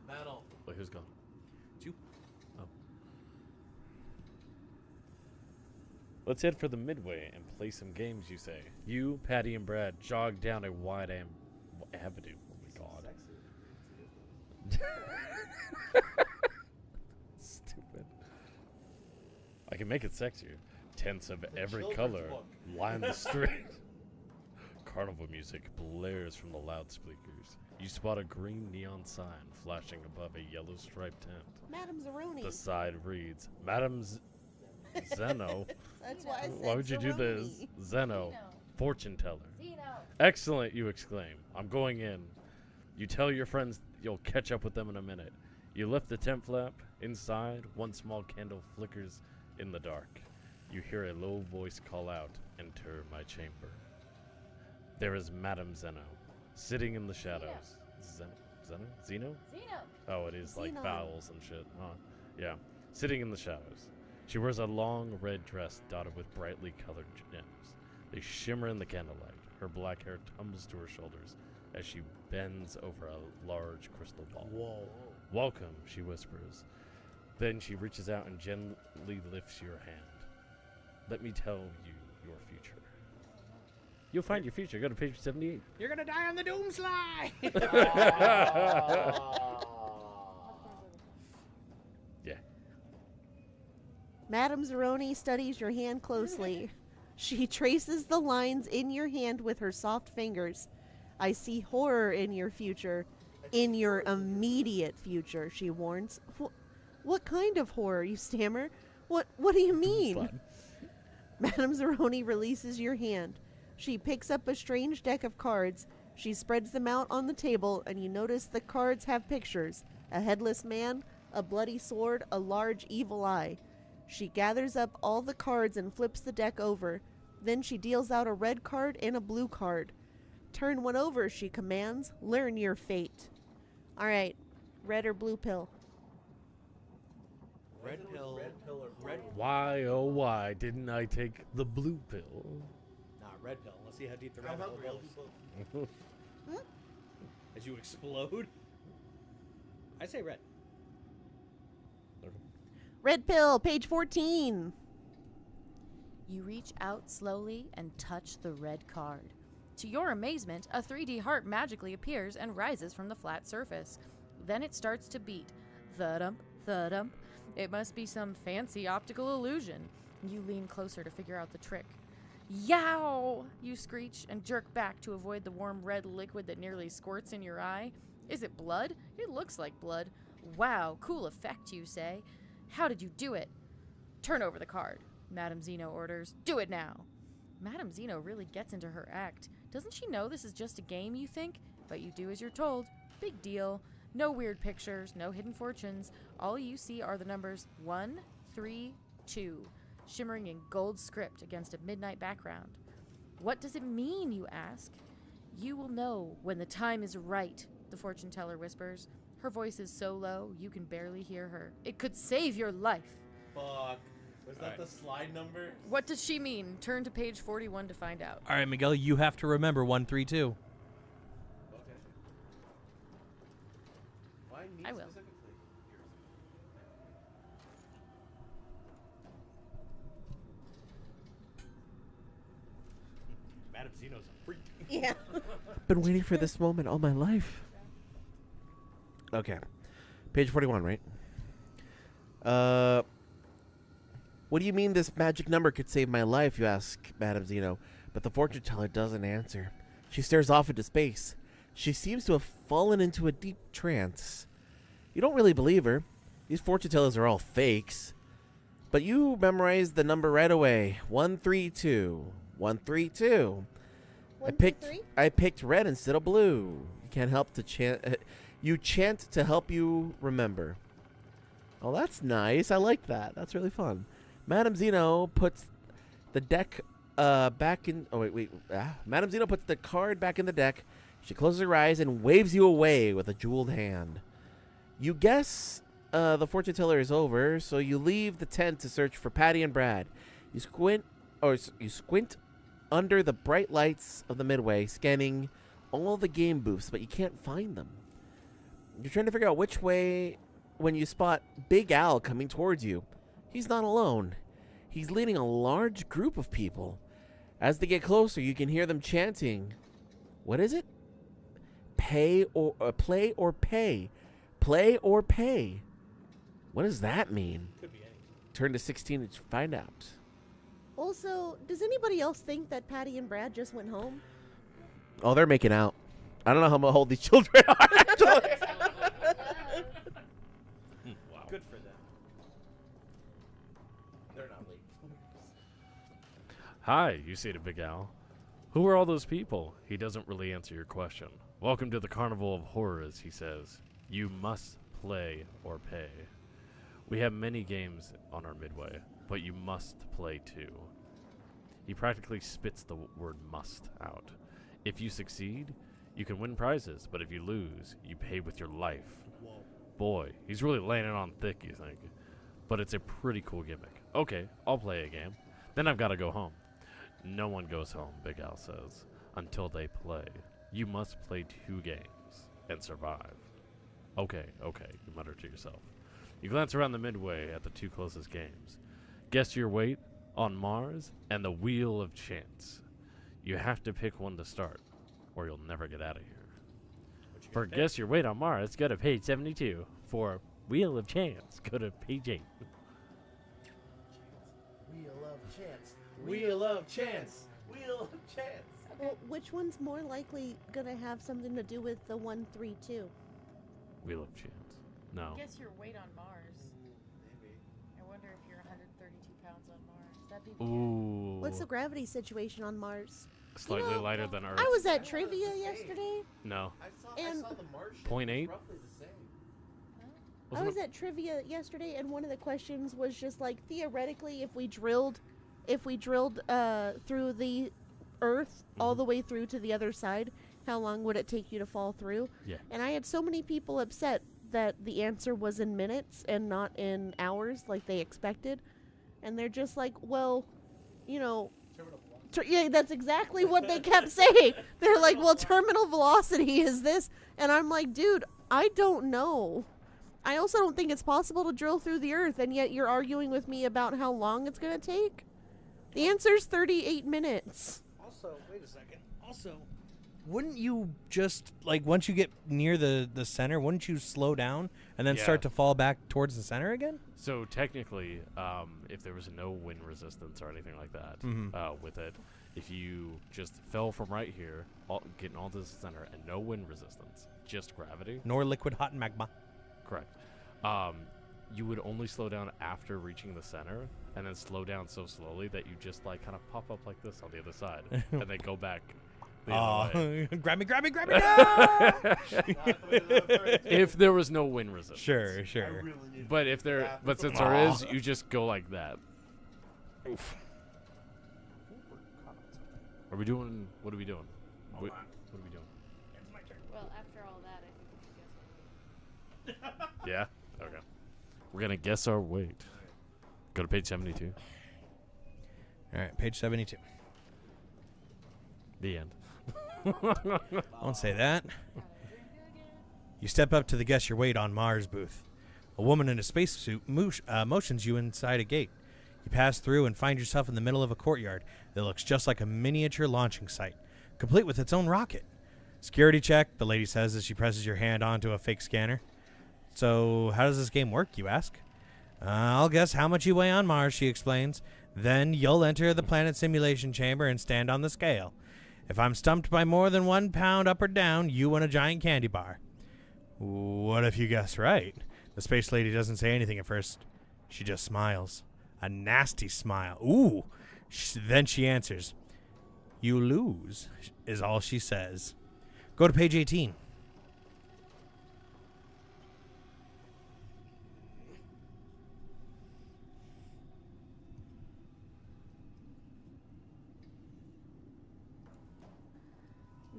Metal. Wait, who's gone? It's you. Oh. Let's head for the midway and play some games, you say. You, Patty, and Brad jog down a wide avenue. Oh my god. Stupid. I can make it sexier. Tents of every children's color book. line the street. Carnival music blares from the loudspeakers. You spot a green neon sign flashing above a yellow striped tent. Madam Zeroni. The side reads, Madam Zeno. That's why I said Why would you do this? Zeroni. Zeno, fortune teller. Zeno. Excellent, you exclaim. I'm going in. You tell your friends you'll catch up with them in a minute. You lift the tent flap. Inside, one small candle flickers In the dark, you hear a low voice call out, "Enter my chamber." There is Madame Zeno, sitting in the shadows. Zeno? Zeno. Oh, it is like Xenon. vowels and shit, huh? Yeah, sitting in the shadows. She wears a long red dress dotted with brightly colored gems. They shimmer in the candlelight. Her black hair tumbles to her shoulders as she bends over a large crystal ball. Whoa. "Welcome," she whispers. Then she reaches out and gently lifts your hand. "Let me tell you your future." You'll find your future. Go to page 78. You're gonna die on the doom slide. Yeah. Madame Zeroni studies your hand closely. She traces the lines in your hand with her soft fingers. I see horror in your future. In your immediate future, she warns. What kind of horror, you stammer? What do you mean? Madame Zeroni releases your hand. She picks up a strange deck of cards. She spreads them out on the table, and you notice the cards have pictures. A headless man, a bloody sword, a large evil eye. She gathers up all the cards and flips the deck over. Then she deals out a red card and a blue card. Turn one over, she commands. Learn your fate. All right, red or blue pill? Red pill. Red. Why, oh why, didn't I take the blue pill? Nah, red pill. Let's see how deep the red pill goes. As you explode. I say red. Red pill, page 14. You reach out slowly and touch the red card. To your amazement, a 3D heart magically appears and rises from the flat surface. Then it starts to beat. Thudump, thudump. It must be some fancy optical illusion. You lean closer to figure out the trick. Yow! You screech and jerk back to avoid the warm red liquid that nearly squirts in your eye. Is it blood? It looks like blood. Wow, cool effect, you say. How did you do it? Turn over the card, Madame Zeno orders. Do it now. Madame Zeno really gets into her act. Doesn't she know this is just a game, you think? But you do as you're told. Big deal. No weird pictures, no hidden fortunes. All you see are the numbers 1, 3, 2, shimmering in gold script against a midnight background. What does it mean, you ask? You will know when the time is right, the fortune teller whispers. Her voice is so low, you can barely hear her. It could save your life. Fuck. Was that the slide number? What does she mean? Turn to page 41 to find out. All right, Miguel, you have to remember 132. Okay. Why me I will. specifically? Madame Zeno's a freak. Yeah. Been waiting for this moment all my life. Okay. Page 41, right? What do you mean this magic number could save my life, you ask Madame Zeno. But the fortune teller doesn't answer. She stares off into space. She seems to have fallen into a deep trance. You don't really believe her. These fortune tellers are all fakes. But you memorized the number right away. 132. 132. I picked red instead of blue. You can't help to chant. You chant to help you remember. Oh, that's nice. I like that. That's really fun. Madame Zeno puts the deck back in. Oh wait. Madame Zeno puts the card back in the deck. She closes her eyes and waves you away with a jeweled hand. You guess the fortune teller is over, so you leave the tent to search for Patty and Brad. You squint under the bright lights of the Midway, scanning all the game booths, but you can't find them. You're trying to figure out which way when you spot Big Al coming towards you. He's not alone. He's leading a large group of people. As they get closer, you can hear them chanting. What is it? Play or pay. Play or pay. What does that mean? Could be anything. Turn to 16 to find out. Also, does anybody else think that Patty and Brad just went home? Oh, they're making out. I don't know how old these children are, actually. Wow. Good for them. They're not late. Hi, you say to Big Al. Who are all those people? He doesn't really answer your question. Welcome to the Carnival of Horrors, he says. You must play or pay. We have many games on our Midway. but you must play 2. He practically spits the word must out. If you succeed, you can win prizes, but if you lose, you pay with your life. Whoa. Boy, he's really laying it on thick, you think. But it's a pretty cool gimmick. Okay, I'll play a game. Then I've got to go home. No one goes home, Big Al says, until they play. You must play 2 games and survive. Okay, you mutter to yourself. You glance around the midway at the 2 closest games. Guess your weight on Mars and the Wheel of Chance. You have to pick one to start, or you'll never get out of here. For Guess Your Weight on Mars, go to page 72. For Wheel of Chance, go to page 8. Wheel of chance. Wheel of chance. Wheel of chance. Well, which one's more likely gonna have something to do with the 132? Wheel of Chance. No. Guess your weight on Mars. I wonder if you're 132 pounds on Mars. That'd be weird. Ooh. What's the gravity situation on Mars? Slightly lighter than Earth. I was at trivia yesterday. No. I saw the Martian. 0.8? Roughly the same. I was at trivia yesterday, and one of the questions was just like, theoretically, if we drilled through the Earth all the way through to the other side, how long would it take you to fall through? Yeah. And I had so many people upset that the answer was in minutes and not in hours like they expected. And they're just like, well, you know, yeah, that's exactly what they kept saying. They're like, well, terminal velocity is this. And I'm like, dude, I don't know. I also don't think it's possible to drill through the Earth, and yet you're arguing with me about how long it's going to take? The answer's 38 minutes. Also, wait a second. Also, wouldn't you just, like, once you get near the center, wouldn't you slow down and then start to fall back towards the center again? So technically, if there was no wind resistance or anything like that with it, if you just fell from right here, getting all to the center, and no wind resistance, just gravity. Nor liquid hot magma. Correct. You would only slow down after reaching the center, and then slow down so slowly that you just like kind of pop up like this on the other side, and then go back the other way. Grab me, no! If there was no wind resistance. Sure. But since there is, you just go like that. Oof. What are we doing? What are we doing? Well, after all that, I think we should guess. Yeah? Okay. We're going to guess our weight. Go to page 72. All right, page 72. The end. I won't say that. You step up to the Guess Your Weight on Mars booth. A woman in a spacesuit motions you inside a gate. You pass through and find yourself in the middle of a courtyard that looks just like a miniature launching site, complete with its own rocket. Security check, the lady says as she presses your hand onto a fake scanner. So, how does this game work, you ask? I'll guess how much you weigh on Mars, she explains. Then you'll enter the planet simulation chamber and stand on the scale. If I'm stumped by more than 1 pound up or down, you win a giant candy bar. What if you guess right? The space lady doesn't say anything at first. She just smiles. A nasty smile. Ooh. Then she answers. You lose, is all she says. Go to page 18.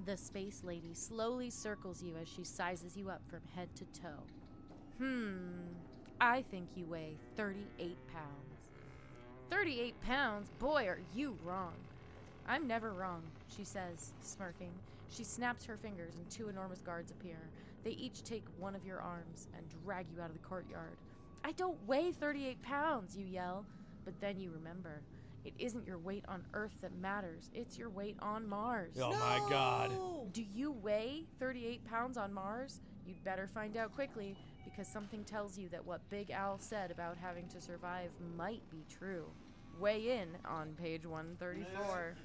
The space lady slowly circles you as she sizes you up from head to toe. I think you weigh 38 pounds. 38 pounds? Boy, are you wrong. I'm never wrong, she says, smirking. She snaps her fingers and 2 enormous guards appear. They each take one of your arms and drag you out of the courtyard. I don't weigh 38 pounds, you yell. But then you remember. It isn't your weight on Earth that matters. It's your weight on Mars. Oh, my God. Do you weigh 38 pounds on Mars? You'd better find out quickly, because something tells you that what Big Al said about having to survive might be true. Weigh in on page 134.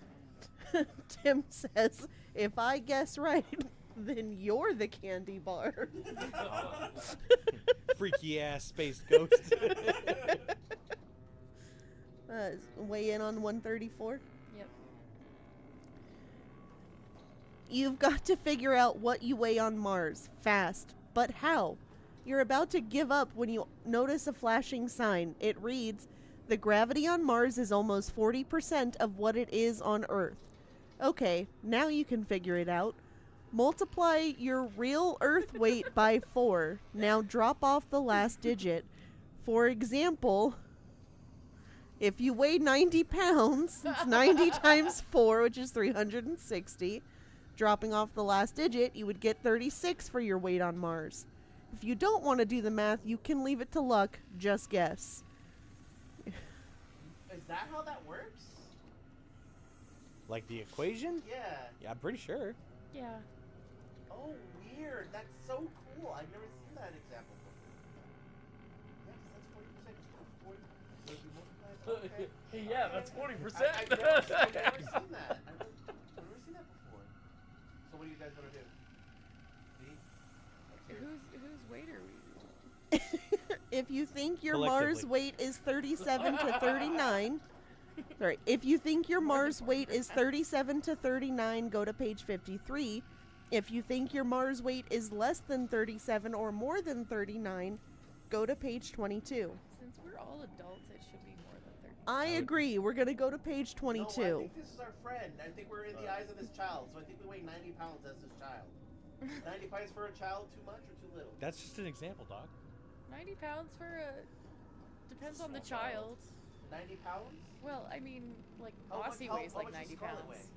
Tim says, if I guess right, then you're the candy bar. Freaky ass space ghost. Weigh in on 134. Yep. You've got to figure out what you weigh on Mars, fast. But how? You're about to give up when you notice a flashing sign. It reads, The gravity on Mars is almost 40% of what it is on Earth. Okay, now you can figure it out. Multiply your real Earth weight by 4. Now drop off the last digit. For example, if you weigh 90 pounds, it's 90 times 4, which is 360. Dropping off the last digit, you would get 36 for your weight on Mars. If you don't want to do the math, you can leave it to luck. Just guess. Is that how that works? Like the equation? Yeah. Yeah, I'm pretty sure. Yeah. Oh, weird. That's so cool. I've never seen that example before. Yeah, because that's 40%. So if you multiply it. Okay. Yeah, that's 40%. I've never seen that. I've never seen that before. So what do you guys want to do? Whose weight are we? If you think your Mars weight is 37 to 39, sorry, if you think your Mars weight is 37 to 39, go to page 53. If you think your Mars weight is less than 37 or more than 39, go to page 22. Since we're all adults, it should be more than 30. I agree. We're going to go to page 22. No, I think this is our friend. I think we're in the eyes of this child. So I think we weigh 90 pounds as this child. 90 pounds for a child, too much or too little? That's just an example, dog. 90 pounds for a... Depends on the child. 90 pounds? Well, I mean, like, How much- Aussie how- weighs how like much does 90 Scarlet pounds. weigh?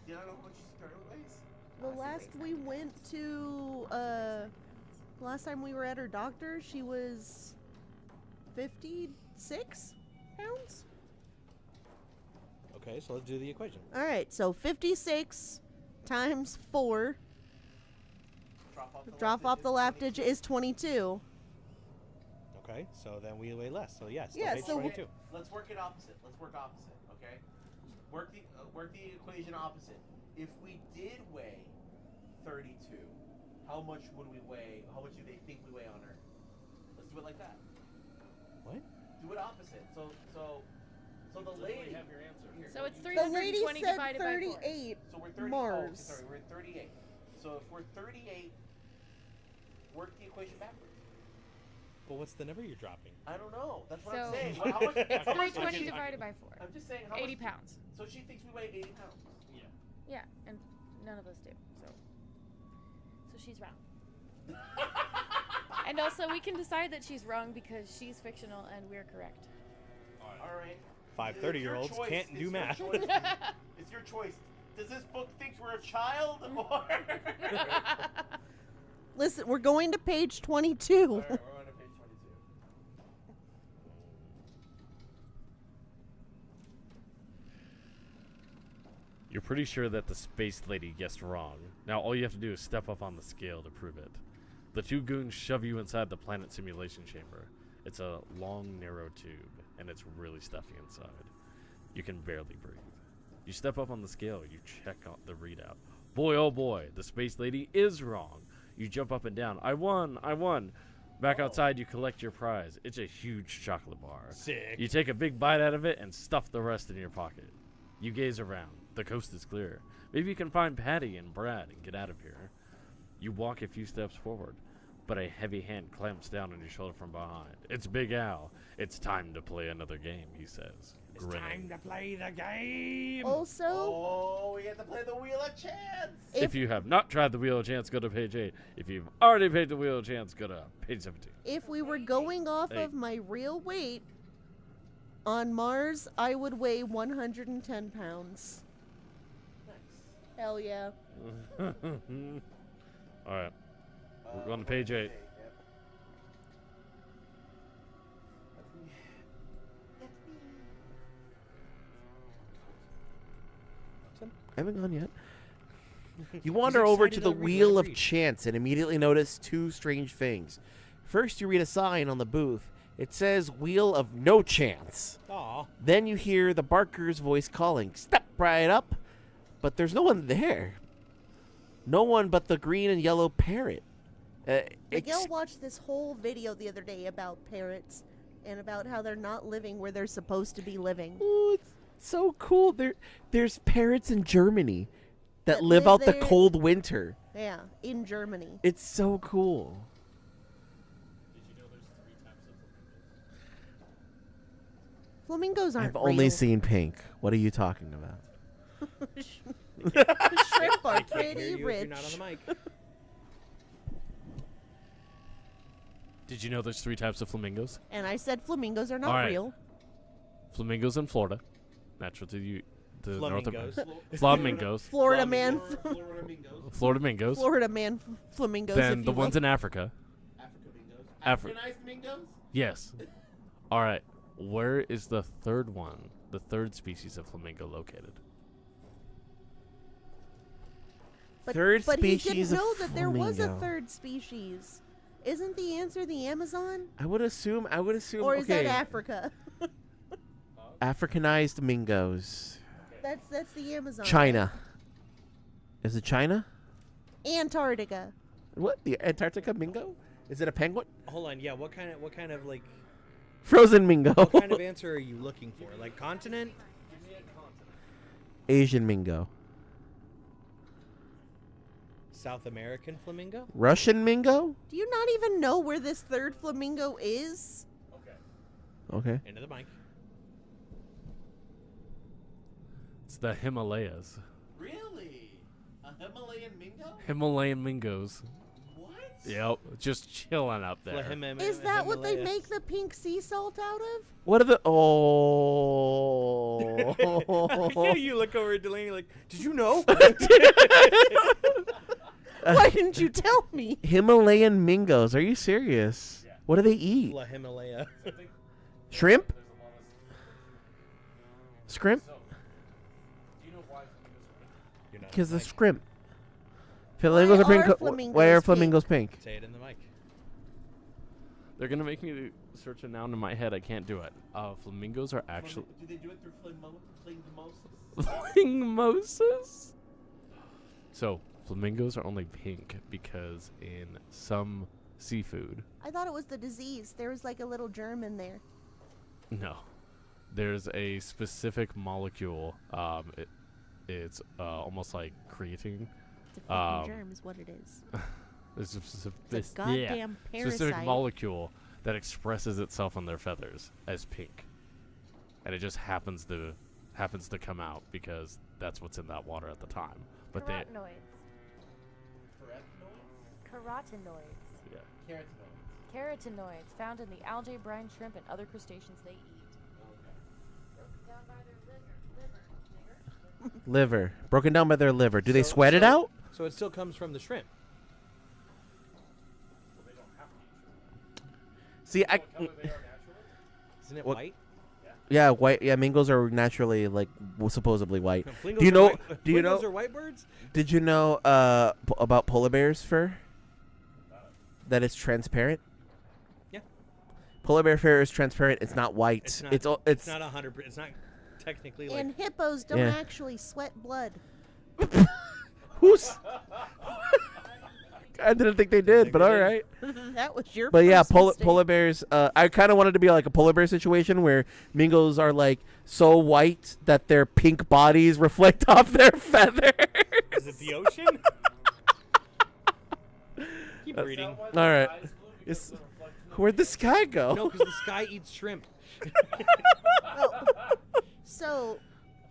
Do you not know how much Scarlet weighs? The last we went to, last time we were at her doctor, she was 56 pounds? Okay, so let's do the equation. All right, so 56 times 4. Drop off the last digit is 22. Okay, so then we weigh less. So yes, Yeah, page so 22. Let's work it opposite. Let's work opposite, okay? Work the equation opposite. If we did weigh 32, how much would we weigh? How much do they think we weigh on Earth? Let's do it like that. What? Do it opposite. So the lady. have your answer. Here, So it's The lady 320 said divided by 4. 38 So we're 30. Mars. Oh, sorry, we're at 38. So if we're 38, work the equation backwards. But what's the number you're dropping? I don't know. That's what So- I'm saying. How much? It's how much 320 does she- divided by 4. I'm just saying how 80 much. pounds. So she thinks we weigh 80 pounds. Yeah, and none of us do. So she's wrong. And also, we can decide that she's wrong because she's fictional and we're correct. All right. 530-year-olds can't do math. It's your choice. Does this book think we're a child or? Listen, we're going to page 22. We're on to page 22. You're pretty sure that the space lady guessed wrong. Now all you have to do is step up on the scale to prove it. The two goons shove you inside the planet simulation chamber. It's a long, narrow tube, and it's really stuffy inside. You can barely breathe. You step up on the scale, you check out the readout. Boy, oh boy, the space lady is wrong. You jump up and down. I won, I won. Back outside, you collect your prize. It's a huge chocolate bar. Sick. You take a big bite out of it and stuff the rest in your pocket. You gaze around. The coast is clear. Maybe you can find Patty and Brad and get out of here. You walk a few steps forward, but a heavy hand clamps down on your shoulder from behind. It's Big Al. It's time to play another game, he says, grinning. Time to play the game. Also, Oh, we have to play the Wheel of Chance. If you have not tried the Wheel of Chance, go to page 8. If you've already played the Wheel of Chance, go to page 17. if we were going off Hey. of my real weight, on Mars, I would weigh 110 pounds. Hell yeah. All right. We're going to page 8. I haven't gone yet. You wander over to excited the that we're Wheel gonna of read. Chance and immediately notice two strange things. First, you read a sign on the booth. It says Wheel of No Chance. Aw. Then you hear the Barker's voice calling, "Step right up!" But there's no one there. No one but the green and yellow parrot. Miguel watched this whole video the other day about parrots and about how they're not living where they're supposed to be living. Oh, it's so cool. There's parrots in Germany that That live live out the there. cold winter. Yeah, in Germany. It's so cool. Flamingos aren't I've only real. seen pink. What are you talking about? Shrimp are I can't hear pretty you if rich. you're not on the mic. Did you know there's 3 types of flamingos? And I said flamingos are not All right. real. Flamingos in Florida, natural to the North Flamingos. America. Flamingos. Florida man, Florida mingos. Florida man flamingos. Then if the you ones will. in Africa. Africa. Yes. All right. Where is the third one? The third species of flamingo located? But, Third but he species didn't of know that there was a flamingo. third species. Isn't the answer the Amazon? I would assume. Or is okay. that Africa? Africanized mingos. That's the Amazon. China. Is it China? Antarctica. What? The Antarctica mingo? Is it a penguin? Hold on. Yeah. What kind of like Frozen mingo. what kind of answer are you looking for? Like continent? Asian mingo. South American flamingo? Russian mingo? Do you not even know where this third flamingo is? Okay. Into the mic. It's the Himalayas. Really? A Himalayan mingo? Himalayan mingos. What? Yep. Just chilling up there. Is that what they make the pink sea salt out of? What are the? Oh. You look over at Delaney like, did you know? Why didn't you tell me? Himalayan mingos. Are you serious? Yeah. What do they eat? La Himalaya. Shrimp? Scrimp? Because the scrimp. Flamingos are pink. Why are flamingos pink? Say it in the mic. They're gonna make me search a noun in my head. I can't do it. Flamingos are actually. Do they do it through Flingmoses? So, flamingos are only pink because in some seafood, I thought it was the disease. There was like a little germ in there. no, there's a specific molecule. It's almost like creatine. It's a fucking germ is what it is. There's a It's a goddamn specific parasite. molecule that expresses itself on their feathers as pink, and it just happens to come out because that's what's in that water at the time. But they, Carotenoids. yeah. Carotenoids found in the algae, brine shrimp, and other crustaceans they eat. Liver. Broken down by their liver. Do they sweat it out? So it still comes from the shrimp. See, Isn't it What- white? yeah, white. Yeah, mingos are naturally like supposedly white. Flingos Do you are know? white- Do you Flingos know? are white birds? Did you know about polar bears' fur? That it's transparent. Yeah. Polar bear fur is transparent. It's not white. It's not. It's not 100. It's not technically like. And hippos don't Yeah. actually sweat blood. who's. I didn't think they did, but all right. That was your But yeah, first mistake. polar bears. I kind of wanted to be like a polar bear situation where mingos are like so white that their pink bodies reflect off their feathers. Is it the ocean? Keep reading. All right. Where'd the sky go? No, because the sky eats shrimp. So,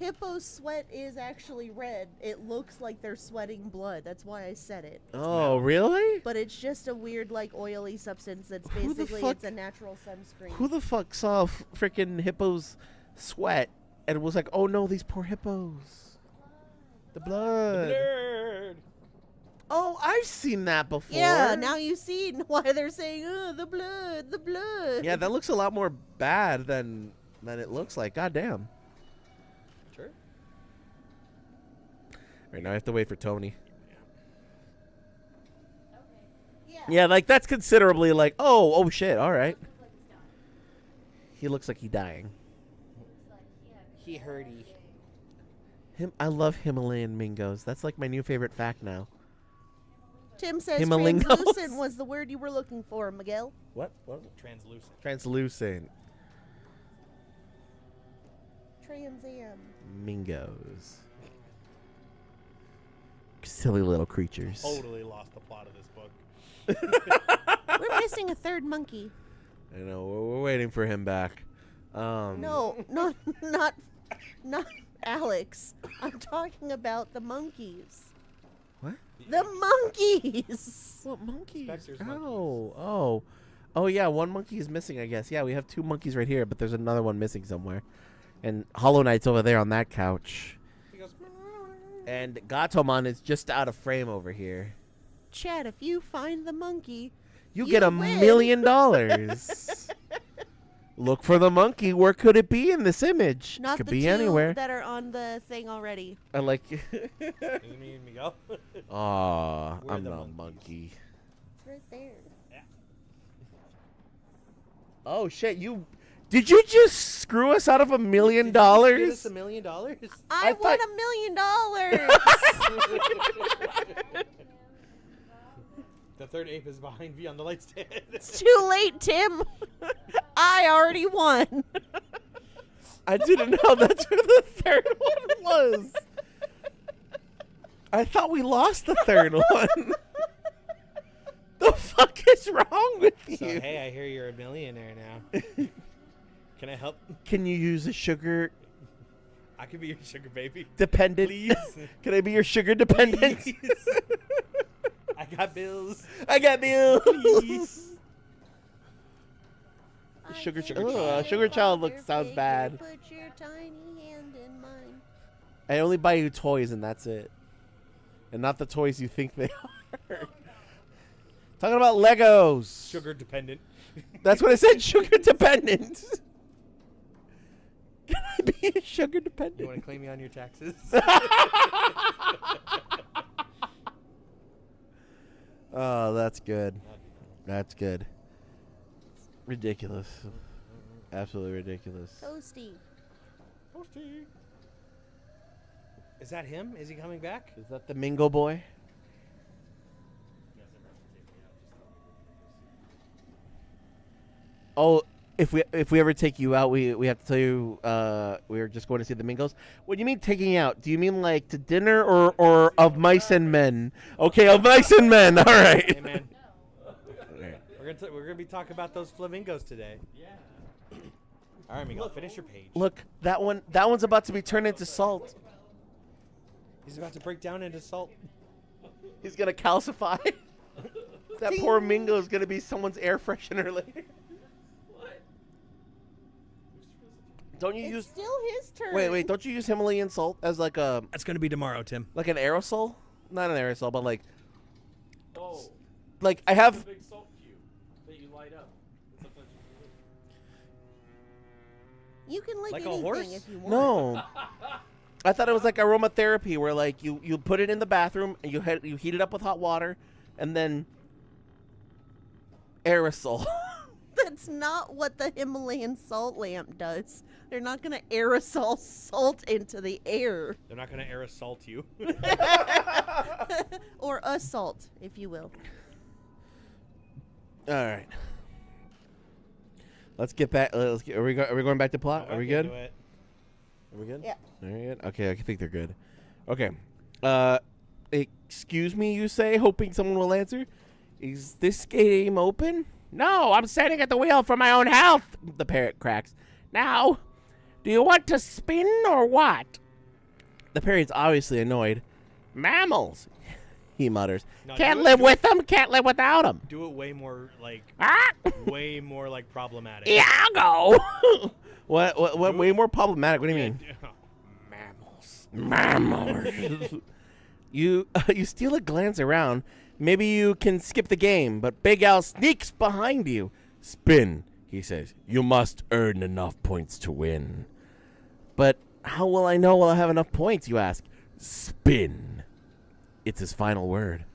hippo's sweat is actually red. It looks like they're sweating blood. That's why I said it. Oh, really? But it's just a weird, like, oily substance that's Who the basically fuck- it's a natural sunscreen. Who the fuck saw freaking hippos sweat and was like, "Oh no, these poor hippos, the blood." Nerd. Oh, I've seen that before. Yeah, now you see why they're saying, "Oh, the blood, the blood." Yeah, that looks a lot more bad than it looks like. God damn. Sure. Right now I have to wait for Tony. Yeah, like that's considerably like, oh shit, all right. He looks like he's dying. He hurty. I love Himalayan mingos. That's like my new favorite fact now. Tim says Himalingos. translucent was the word you were looking for, Miguel. What? Translucent. Translucent Transam. mingos. Silly little creatures. Totally lost the plot of this book. We're missing a third monkey. I know. We're waiting for him back. No, not Alex. I'm talking about the monkeys. What? The monkeys. What monkeys? Spectre's Oh, yeah. One monkey is missing, I guess. Yeah, we have 2 monkeys right here, but there's another one missing somewhere. And Hollow Knight's over there on that couch. And Gatomon is just out of frame over here. Chad, if you find the monkey, You get $1 win. million. Look for the monkey. Where could it be in this image? Not Could the be two anywhere. that are on the thing already. I like. Me and Miguel. Aw, We're I'm the the monkeys. monkey. It's right there. Oh shit! Did you just screw us out of $1 million? Did you just get us $1 million? I won $1 million. The third ape is behind V on the light stand. It's too late, Tim. I already won. I didn't know that's where the third one was. I thought we lost the third one. The fuck is wrong with you? So, hey, I hear you're a millionaire now. Can I help? Can you use a sugar I could be your sugar baby. dependent? Please. Can I be your sugar dependent? Please. I got bills. I got bills. Please. Sugar child sounds bad. Put your tiny hand in mine. I only buy you toys and that's it. And not the toys you think they are. Talking about Legos. Sugar dependent. That's what I said, sugar dependent. Can I be a sugar You dependent? want to claim me on your taxes? Oh, that's good. That's good. Ridiculous. Absolutely ridiculous. Toasty. Toasty. Is that him? Is he coming back? Is that the Mingo boy? Oh, if we ever take you out, we have to tell you we're just going to see the Mingos. What do you mean taking you out? Do you mean like to dinner or of mice and men? Okay, of mice and men. All right. Hey, man. We're gonna be talking about those flamingos today. Yeah. All right, Miguel, finish your page. Look, that one's about to be turned into salt. He's about to break down into salt. He's gonna calcify. That poor Mingo is gonna be someone's air freshener later. Don't you It's use? still his turn. Wait! Don't you use Himalayan salt as like a That's gonna be tomorrow, Tim. like an aerosol? Not an aerosol, but like Oh, like I have. the big salt cube that you light up. You can lick Like a anything horse? if you want. No. I thought it was like aromatherapy where like you put it in the bathroom and you heat it up with hot water and then aerosol. That's not what the Himalayan salt lamp does. They're not going to aerosol salt into the air. They're not gonna aerosol you. Or assault, if you will. All right. Let's get back. Are we going back to plot? Are we good? Are we good? Yeah. Are we good? Okay, I think they're good. Okay. Excuse me, you say, hoping someone will answer. Is this game open? No, I'm standing at the wheel for my own health, the parrot cracks. Now, do you want to spin or what? The parrot's obviously annoyed. Mammals, he mutters. No, Can't live with them, can't live without them. Do it way more like Ah! way more like problematic. Yeah, I'll go. What way more problematic? What do you mean? Mammals. You steal a glance around. Maybe you can skip the game, but Big Al sneaks behind you. Spin, he says. You must earn enough points to win. But how will I know I'll have enough points, you ask? Spin. It's his final word.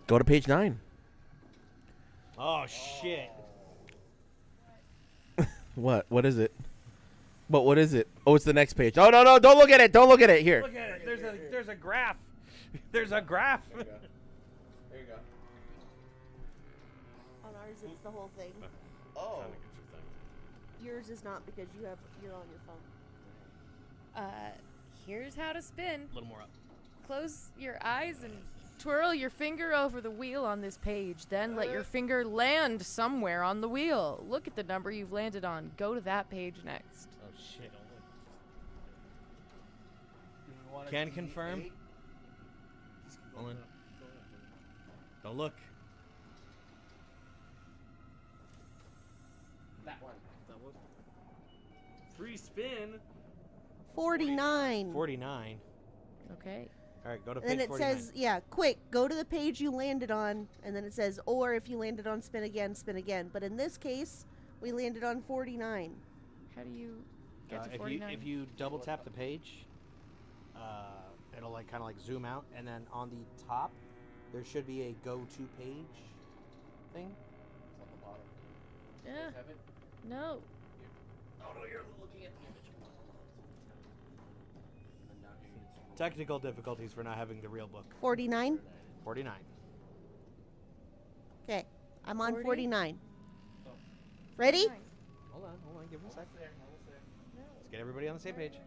Go to page 9. Oh shit. What? What is it? What is it? Oh, it's the next page. Oh, no, don't look at it. Don't look at it. Here. Look at it. There's a graph. There's a graph. There you go. On ours, it's the whole thing. Oh. Yours is not because you're on your phone. Here's how to spin. A little more up. Close your eyes and Twirl your finger over the wheel on this page, then let your finger land somewhere on the wheel. Look at the number you've landed on. Go to that page next. Oh shit. Can confirm. Hold on. Don't look. That one. Free spin. 49. 49. Okay. All right, go to And then page it 49. says, yeah, quick, go to the page you landed on, and then it says, or if you landed on spin again, spin again. But in this case, we landed on 49. How do you get to if 49? you double tap the page, it'll like kind of like zoom out, and then on the top there should be a go to page thing. It's on the bottom. Yeah. Have it? No. Oh no, you're looking at the image. Technical difficulties for not having the real book. 49? 49. Okay, I'm on 40? 49. Ready? Hold on, give me a sec. Let's get everybody on the same page. It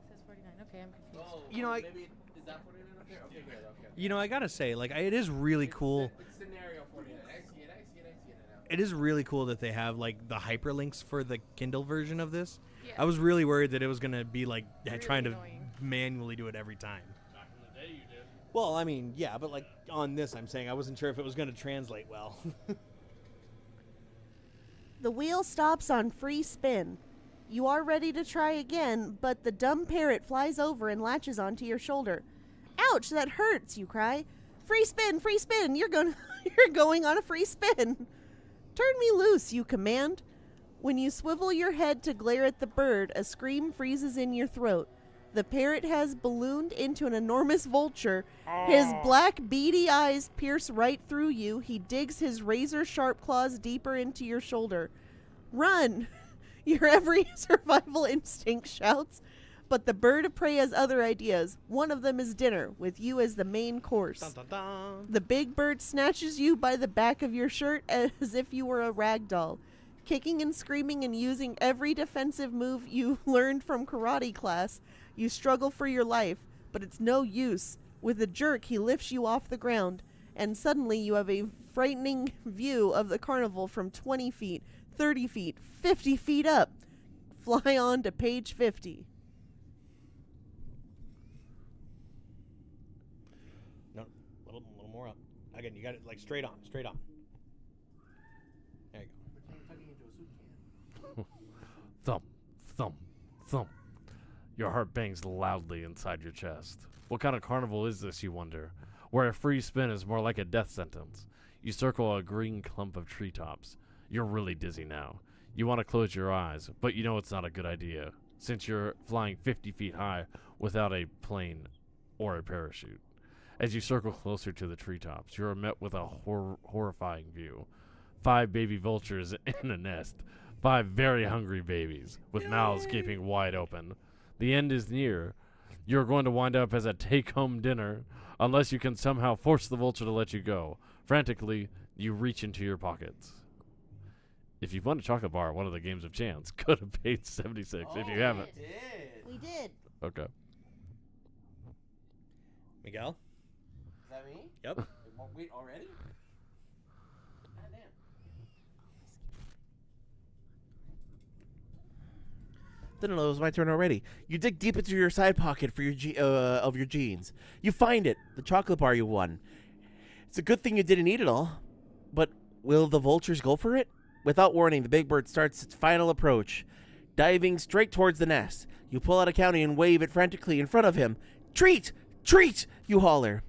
says 49. Okay, I'm confused. Oh, You know, I- maybe is that 49 up there? Okay, good. Okay. You know, I gotta say, like, it is really cool. It's scenario 49. I see it now. It is really cool that they have like the hyperlinks for the Kindle version of this. Yeah. I was really worried that it was gonna be like Really trying to annoying. manually do it every time. Back in the day, you did. Well, I mean, yeah, but like on this, I'm saying I wasn't sure if it was gonna translate well. The wheel stops on free spin. You are ready to try again, but the dumb parrot flies over and latches onto your shoulder. Ouch, that hurts, you cry. Free spin, you're going on a free spin. Turn me loose, you command. When you swivel your head to glare at the bird, a scream freezes in your throat. The parrot has ballooned into an enormous vulture. His black, beady eyes pierce right through you. He digs his razor-sharp claws deeper into your shoulder. Run! Your every survival instinct shouts. But the bird of prey has other ideas. One of them is dinner, with you as the main course. Dun, dun, dun. The big bird snatches you by the back of your shirt as if you were a rag doll. Kicking and screaming and using every defensive move you learned from karate class, you struggle for your life, but it's no use. With a jerk, he lifts you off the ground, and suddenly you have a frightening view of the carnival from 20 feet, 30 feet, 50 feet up. Fly on to page 50. No, little more up. Again, you got it like straight on. There you go. Thump, thump, thump. Your heart bangs loudly inside your chest. What kind of carnival is this, you wonder? Where a free spin is more like a death sentence. You circle a green clump of treetops. You're really dizzy now. You want to close your eyes, but you know it's not a good idea, since you're flying 50 feet high without a plane or a parachute. As you circle closer to the treetops, you are met with a horrifying view. 5 baby vultures in a nest. 5 very hungry babies, with mouths gaping wide open. The end is near. You're going to wind up as a take-home dinner, unless you can somehow force the vulture to let you go. Frantically, you reach into your pockets. If you've won a chocolate bar, one of the games of chance, go to page 76 if you haven't. We did. Okay. Miguel? Is that me? Yep. Wait, already? No, it was my turn already. You dig deep into your side pocket for your of your jeans. You find it, the chocolate bar you won. It's a good thing you didn't eat it all. But will the vultures go for it? Without warning, the big bird starts its final approach, diving straight towards the nest. You pull out a county and wave it frantically in front of him. Treat! Treat! You holler.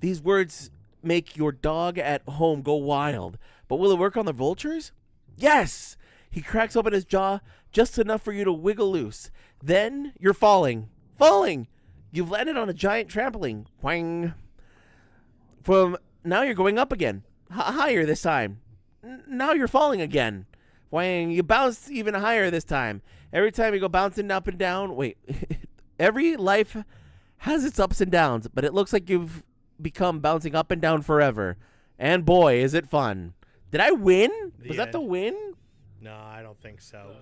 These words make your dog at home go wild. But will it work on the vultures? Yes! He cracks open his jaw just enough for you to wiggle loose. Then you're falling. Falling! You've landed on a giant trampoline. Whang! From now you're going up again. Higher this time. Now you're falling again. Whang! You bounce even higher this time. Every time you go bouncing up and down. Wait. Every life has its ups and downs, but it looks like you've become bouncing up and down forever. And boy, is it fun. Did I win? Was that the win? No, I don't think so.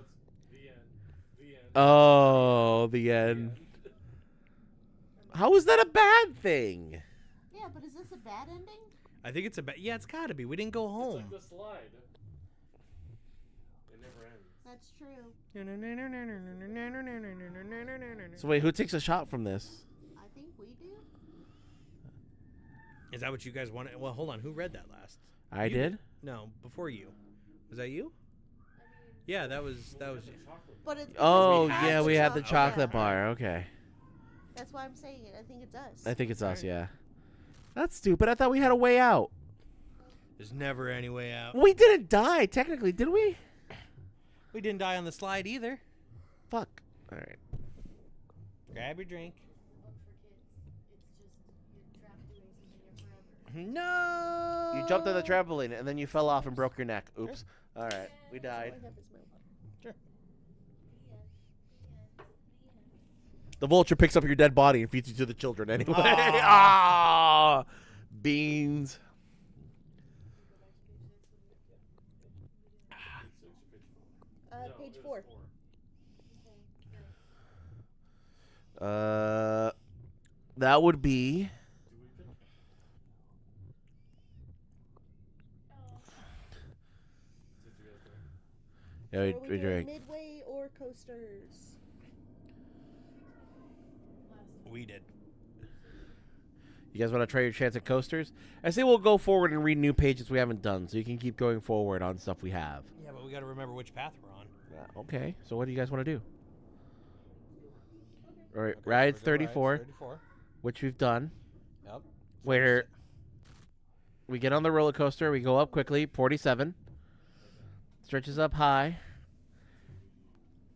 Oh, the end. How is that a bad thing? Yeah, but is this a bad ending? I think it's yeah, it's gotta be. We didn't go home. It's like the slide. It never ends. That's true. So wait, who takes a shot from this? I think we do. Is that what you guys wanted? Well, hold on. Who read that last? I You did. No, before you. Was that you? Yeah, that was. But it's Oh because yeah, we had the chocolate bar. bar. Okay. That's why I'm saying it. I think it's us. I think it's us. Yeah. That's stupid. I thought we had a way out. There's never any way out. We didn't die technically, did we? We didn't die on the slide either. Fuck. All right. Grab your drink. No. You jumped on the trampoline and then you fell off and broke your neck. Oops. All right. We died. Sure. The vulture picks up your dead body and feeds you to the children anyway. Ah, beans. Page 4. That would be. Yeah, Are we we doing drank. midway or coasters? We did. You guys want to try your chance at coasters? I say we'll go forward and read new pages we haven't done, so you can keep going forward on stuff we have. Yeah, but we got to remember which path we're on. Okay, so what do you guys want to do? All right, Okay, rides so we're gonna 34, ride 34. which we've done. Yep. Where we get on the roller coaster, we go up quickly, 47. Stretches up high.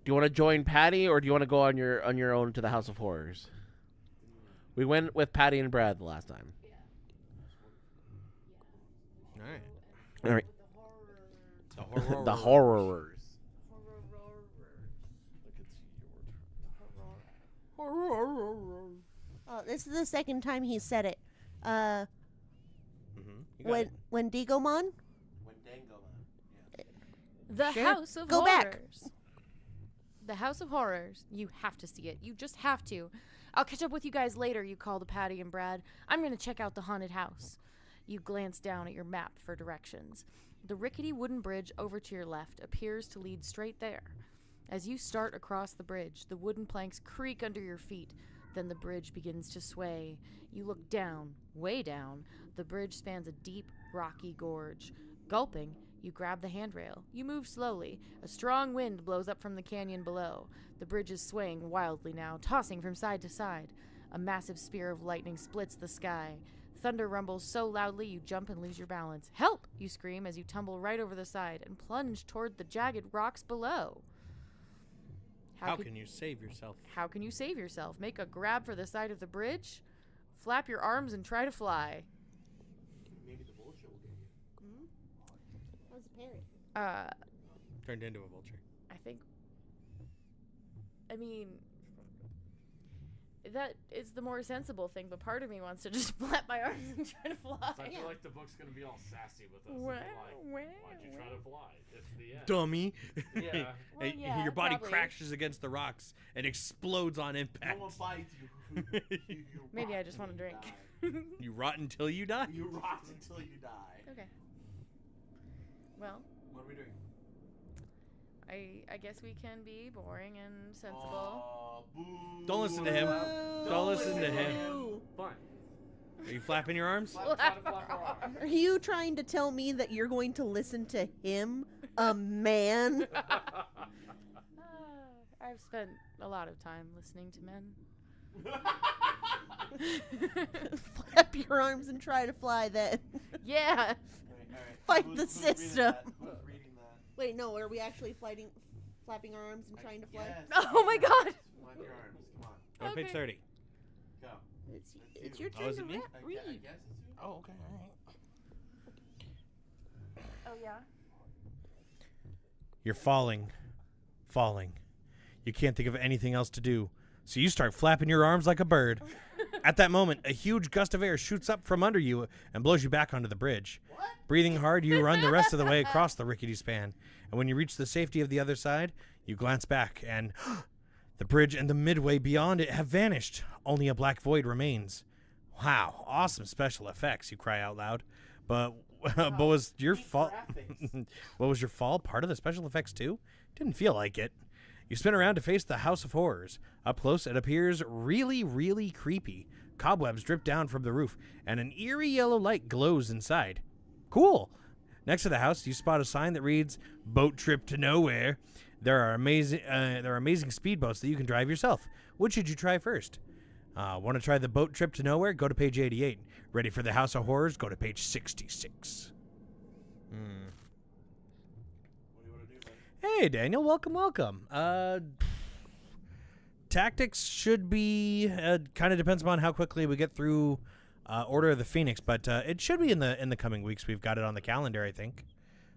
Do you want to join Patty, or do you want to go on your own to the House of Horrors? We went with Patty and Brad the last time. All right. All right. The horror. The horrors. Oh, this is the second time he said it. You got it. When Digomon? The Sure. House of Go Horrors. back. The House of Horrors. You have to see it. You just have to. I'll catch up with you guys later, you call to Patty and Brad. I'm going to check out the haunted house. You glance down at your map for directions. The rickety wooden bridge over to your left appears to lead straight there. As you start across the bridge, the wooden planks creak under your feet. Then the bridge begins to sway. You look down, way down. The bridge spans a deep, rocky gorge. Gulping, you grab the handrail. You move slowly. A strong wind blows up from the canyon below. The bridge is swaying wildly now, tossing from side to side. A massive spear of lightning splits the sky. Thunder rumbles so loudly you jump and lose your balance. Help! You scream as you tumble right over the side and plunge toward the jagged rocks below. How can you save yourself? How can you save yourself? Make a grab for the side of the bridge? Flap your arms and try to fly. Maybe the vulture will get you. That was a parrot. Turned into a vulture. I mean, that is the more sensible thing, but part of me wants to just flap my arms and try to fly. So I feel like the book's gonna be all sassy with us. Well, and be like, why'd you try to fly? It's the end. Dummy. Yeah. Well, And yeah, your body probably. crashes against the rocks and explodes on impact. No one bites you. Maybe I just want a drink. You rot until you die. You rot until you die. Okay. Well, What are we doing? I guess we can be boring and sensible. Don't listen to him. Don't listen to him. Fine. Are you flapping your arms? Try to flap our arms. Are you trying to tell me that you're going to listen to him, a man? I've spent a lot of time listening to men. Flap your arms and try to fly then. Yeah. Fight the system. Wait, no, are we actually flapping our arms and trying to fly? Oh my god. Flap your arms. Come on. Go to page Okay. 30. Go. It's your Oh, turn is to it me? read. I guess it's you. Oh, okay. All right. Oh yeah. You're falling. You can't think of anything else to do, so you start flapping your arms like a bird. At that moment, a huge gust of air shoots up from under you and blows you back onto the bridge. Breathing hard, you run the rest of the way across the rickety span, and when you reach the safety of the other side, you glance back, and The bridge and the midway beyond it have vanished. Only a black void remains. Wow, awesome special effects, you cry out loud. But was your fall what was your fall part of the special effects too? Didn't feel like it. You spin around to face the House of Horrors. Up close, it appears really, really creepy. Cobwebs drip down from the roof, and an eerie yellow light glows inside. Cool. Next to the house, you spot a sign that reads, "Boat trip to nowhere." There are amazing speedboats that you can drive yourself. Which should you try first? Want to try the boat trip to nowhere? Go to page 88. Ready for the House of Horrors? Go to page 66. Hey, Daniel. Welcome. Tactics should be kind of depends upon how quickly we get through Order of the Phoenix, but it should be in the coming weeks. We've got it on the calendar, I think.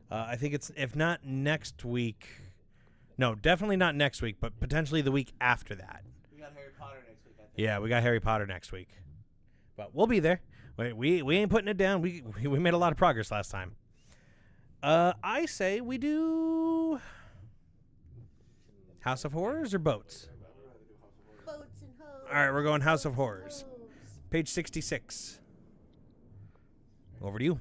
I think it's, if not next week, no, definitely not next week, but potentially the week after that. We got Harry Potter next week, I think. Yeah, we got Harry Potter next week, but we'll be there. We ain't putting it down. We made a lot of progress last time. I say we do House of Horrors or boats. Boats and hoes. All right, we're going House of Horrors. Page 66. Over to you.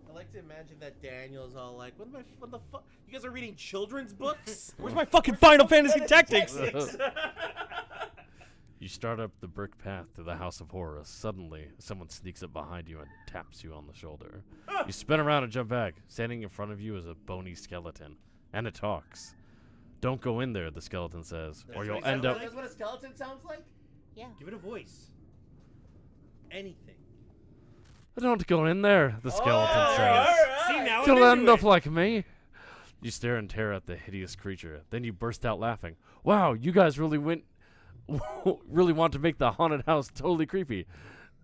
I like to imagine that Daniel's all like, what the fuck? You guys are reading children's books? Where's my fucking Final Fantasy Tactics? You start up the brick path to the House of Horrors. Suddenly, someone sneaks up behind you and taps you on the shoulder. You spin around and jump back. Standing in front of you is a bony skeleton, and it talks. "Don't go in there," the skeleton says, "or you'll end up..." That's what a skeleton sounds like? Yeah. Give it a voice. Anything. "Don't go in there," the skeleton says. Right. See, now "You'll I'm end into up it. like me." You stare and tear at the hideous creature. Then you burst out laughing. "Wow, you guys really want to make the haunted house totally creepy.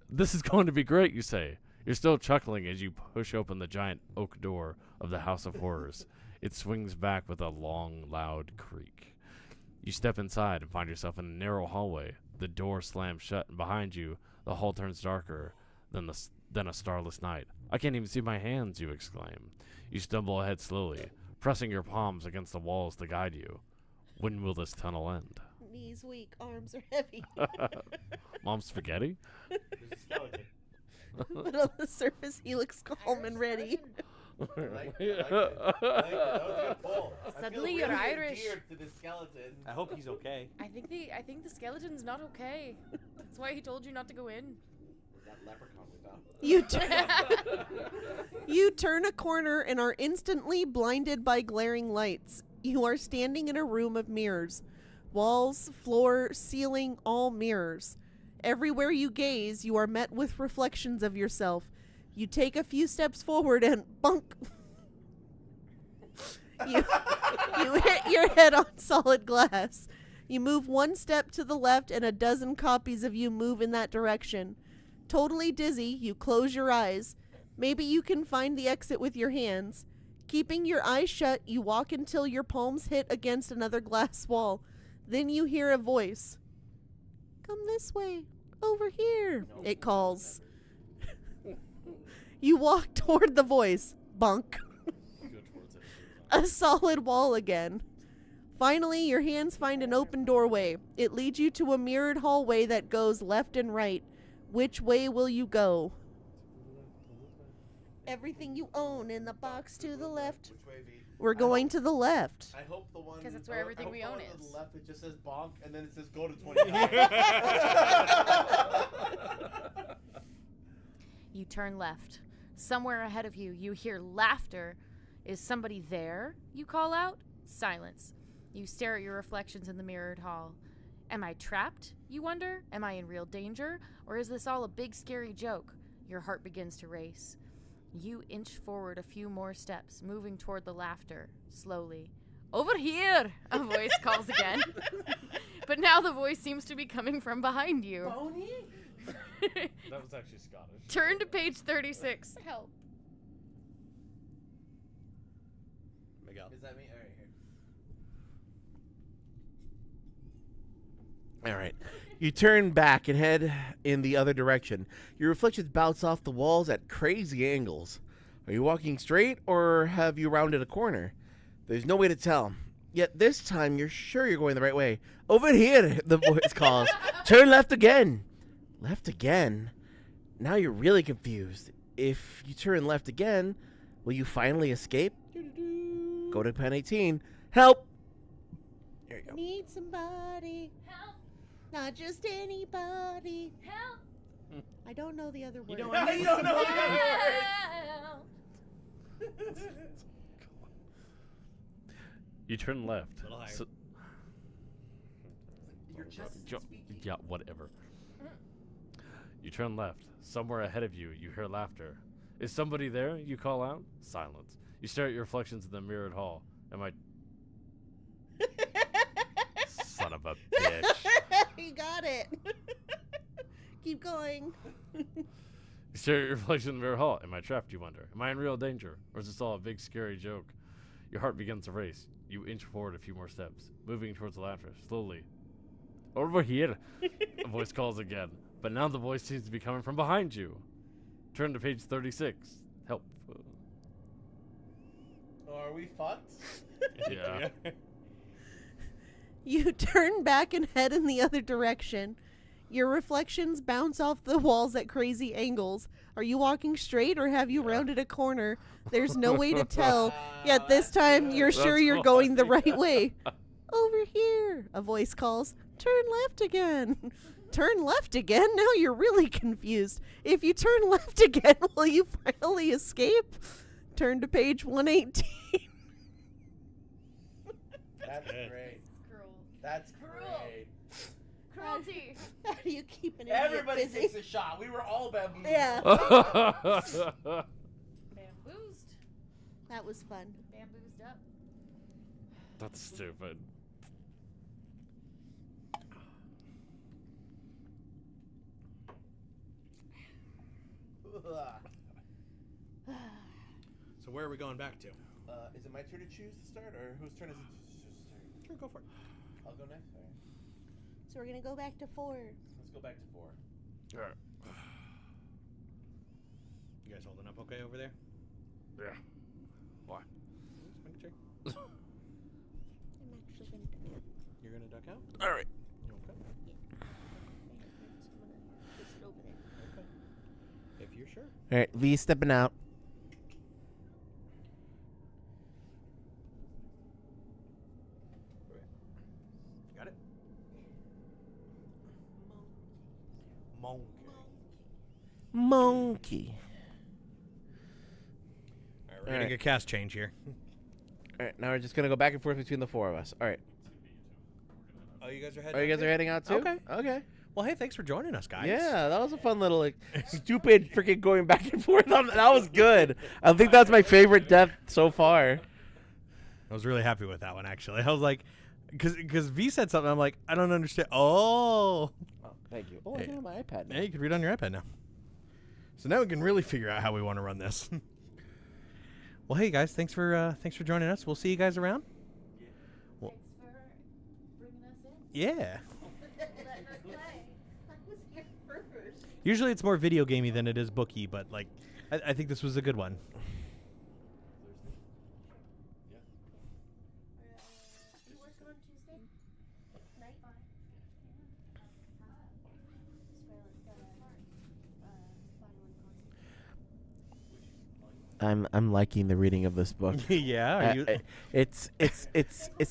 This is going to be great," you say. You're still chuckling as you push open the giant oak door of the House of Horrors. It swings back with a long, loud creak. You step inside and find yourself in a narrow hallway. The door slams shut, and behind you, the hall turns darker than a starless night. "I can't even see my hands," you exclaim. You stumble ahead slowly, pressing your palms against the walls to guide you. When will this tunnel end? Knees weak, arms are heavy. Mom spaghetti? There's a skeleton. But on the surface, he looks calm and ready. I like it. That was a good pull. I feel Suddenly you're really Irish. endeared to this skeleton. I hope he's okay. I think the skeleton's not okay. That's why he told you not to go in. That leprechaun we found. You turn a corner and are instantly blinded by glaring lights. You are standing in a room of mirrors. Walls, floor, ceiling, all mirrors. Everywhere you gaze, you are met with reflections of yourself. You take a few steps forward and bunk. You hit your head on solid glass. You move one step to the left and a dozen copies of you move in that direction. Totally dizzy, you close your eyes. Maybe you can find the exit with your hands. Keeping your eyes shut, you walk until your palms hit against another glass wall. Then you hear a voice. "Come this way. Over here," it calls. You walk toward the voice. Bunk. A solid wall again. Finally, your hands find an open doorway. It leads you to a mirrored hallway that goes left and right. Which way will you go? Everything you own in the box to the left. Which way be? We're going to the left. I hope the one. 'Cause that's where I everything hope we the own one to is. the left, it just says bonk, and then it says go to 25. You turn left. Somewhere ahead of you, you hear laughter. "Is somebody there?" you call out. Silence. You stare at your reflections in the mirrored hall. Am I trapped, you wonder? Am I in real danger? Or is this all a big scary joke? Your heart begins to race. You inch forward a few more steps, moving toward the laughter, slowly. "Over here," a voice calls again. But now the voice seems to be coming from behind you. That was actually Scottish. Turn to page 36. Help. Miguel. Is that me? All right, here. All right. You turn back and head in the other direction. Your reflections bounce off the walls at crazy angles. Are you walking straight or have you rounded a corner? There's no way to tell. Yet this time you're sure you're going the right way. Over here, the voice calls. Turn left again. Left again? Now you're really confused. If you turn left again, will you finally escape? Go to pen 18. Help! There you go. Need somebody. Help! Not just anybody. Help! I don't know the other word. You don't know the other word. Help! You turn left. A little higher. Your chest is speaking. Yeah, whatever. You turn left. Somewhere ahead of you, you hear laughter. Is somebody there? You call out. Silence. You stare at your reflections in the mirrored hall. Am I... Son of a bitch. You got it. Keep going. You stare at your reflection in the mirror hall. Am I trapped, you wonder? Am I in real danger? Or is this all a big, scary joke? Your heart begins to race. You inch forward a few more steps, moving towards the laughter, slowly. Over here, a voice calls again. But now the voice seems to be coming from behind you. Turn to page 36. Help. Are we fucked? Yeah. You turn back and head in the other direction. Your reflections bounce off the walls at crazy angles. Are you walking straight or have you rounded a corner? There's no way to tell. Yet this time you're sure you're going the right way. Over here, a voice calls. Turn left again. Turn left again? Now you're really confused. If you turn left again, will you finally escape? Turn to page 118. That's great. Cruel. That's Cruel. great. Cruelty. How do you keep an idiot Everybody busy? takes a shot. We were all bamboozled. Yeah, Bamboozed. that was fun. Bamboozed up. That's stupid. So where are we going back to? Is it my turn to choose to start, or whose turn is it to start? Sure, go for it. I'll go next. All right. So we're gonna go back to 4. Let's go back to 4. Alright. You guys holding up okay over there? Yeah. Why? Just making sure. I'm actually gonna duck out. You're gonna duck out? Alright. You okay? Just over there. Okay. If you're sure. All right, V stepping out. Got it? Monkey. Monkey. All right, we're getting a cast change here. All right, now we're just gonna go back and forth between the 4 of us. All right. Oh, you guys are heading Oh, you guys are heading out too? Okay. Okay. Well, hey, thanks for joining us, guys. Yeah, that was a fun little like stupid freaking going back and forth. That was good. I think that's my favorite death so far. I was really happy with that one, actually. I was like, because V said something, I'm like, I don't understand. Oh. Thank you. Oh, I Hey. got my iPad now. Yeah, you can read on your iPad now. So now we can really figure out how we want to run this. Well, hey guys, thanks for joining us. We'll see you guys around. Well, Thanks for bringing us in. yeah. Letting us play. I was here first. Usually it's more video gamey than it is booky, but like, I think this was a good one. You working on Tuesday? Night? I'm liking the reading of this book. Yeah. Are you, It's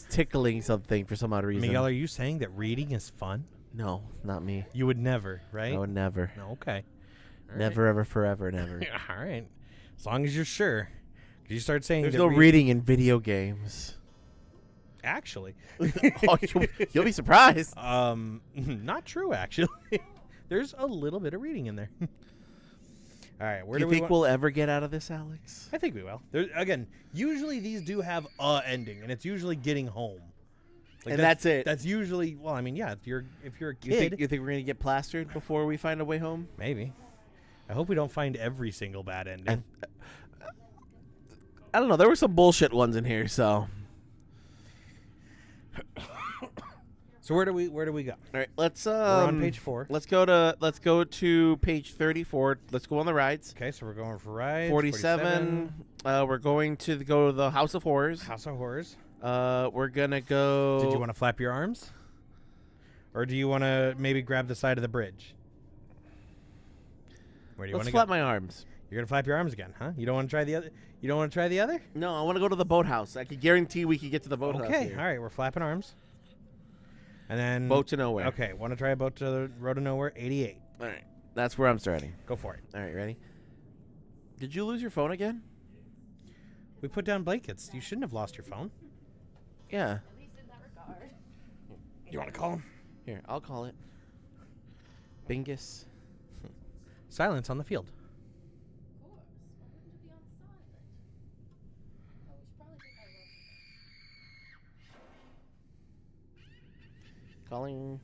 tickling something for some odd reason. Miguel, are you saying that reading is fun? No, not me. You would never, right? I would never. No, okay. All Never, ever, forever, never. right. All right. As long as you're sure. 'Cause you start saying There's that no reading in video games. Actually. Oh, you'll be surprised. Not true, actually. There's a little bit of reading in there. All right. Where Do do you we think wa- we'll ever get out of this, Alex? I think we will. There, again, usually these do have a ending, and it's usually getting home. Like And that's it. That's usually, well, I mean, yeah, if you're a You kid, think we're gonna get plastered before we find a way home? maybe. I hope we don't find every single bad ending. I don't know. There were some bullshit ones in here, so. So So where do we go? All right, let's We're on page 4. Let's go to page 34. Let's go on the rides. Okay, so we're going for rides. 47. We're going to go to the House of Horrors. House of Horrors. We're gonna go. Did you want to flap your arms, or do you want to maybe grab the side of the bridge? Where do you want Let's to go? flap my arms. You're gonna flap your arms again, huh? You don't want to try the other? You don't want to try the other? No, I want to go to the boathouse. I can guarantee we can get to the boathouse. Okay, here. all right. We're flapping arms. And then Boat to nowhere. Okay, want to try a boat to the road to nowhere? 88. All right, that's where I'm starting. Go for it. All right, ready? Did you lose your phone again? We put down blankets. You shouldn't have lost your phone. Yeah. At least in that regard. You want to call him? Here, I'll call it. Bingus. Silence on the field. Of course. Why wouldn't it be on silent? Oh, we should probably take our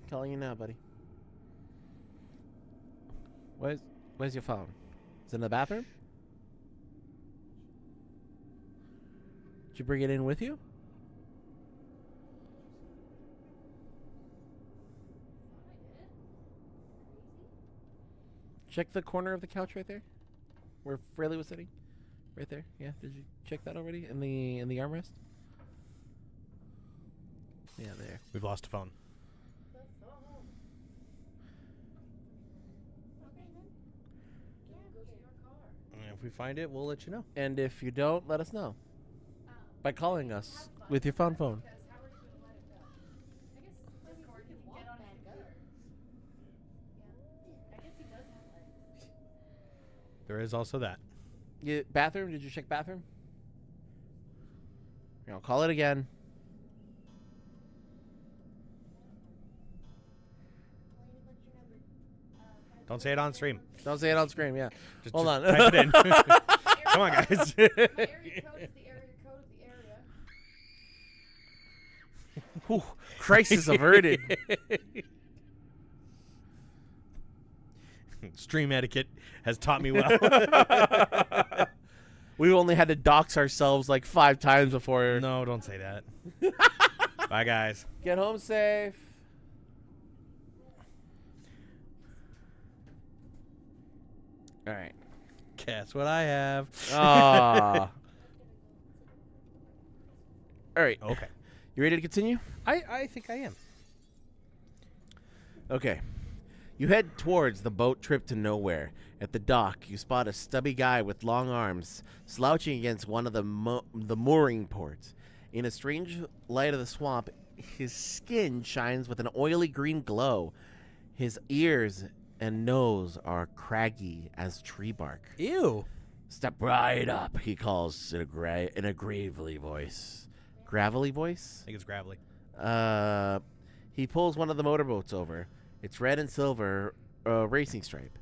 Calling you now, buddy. Where's your phone? Is it in the bathroom? Did you bring it in with you? Check the corner of the couch right there, where Fraley was sitting. Right there. Yeah. Did you check that already in the armrest? Yeah, there. We've lost a phone. And if we find it, we'll let you know. And if you don't, let us know by calling us with your phone. There is also that. Bathroom? Did you check bathroom? Here, I'll call it again. Don't say it on stream. Don't say it on screen. Yeah. Just Hold on. Type it in. Come on, guys. The area code is the area code of the area. Whew, crisis averted. Stream etiquette has taught me well. We've only had to dox ourselves like 5 times before. No, don't say that. Bye, guys. Get home safe. All right. Guess what I have. Ah. All right. Okay. You ready to continue? I think I am. Okay. You head towards the boat trip to nowhere. At the dock, you spot a stubby guy with long arms slouching against one of the mooring ports. In a strange light of the swamp, his skin shines with an oily green glow. His ears and nose are craggy as tree bark. Ew. Step right up, he calls in a gravely voice. Gravelly voice? I think it's gravelly. He pulls one of the motorboats over. It's red and silver, racing stripe.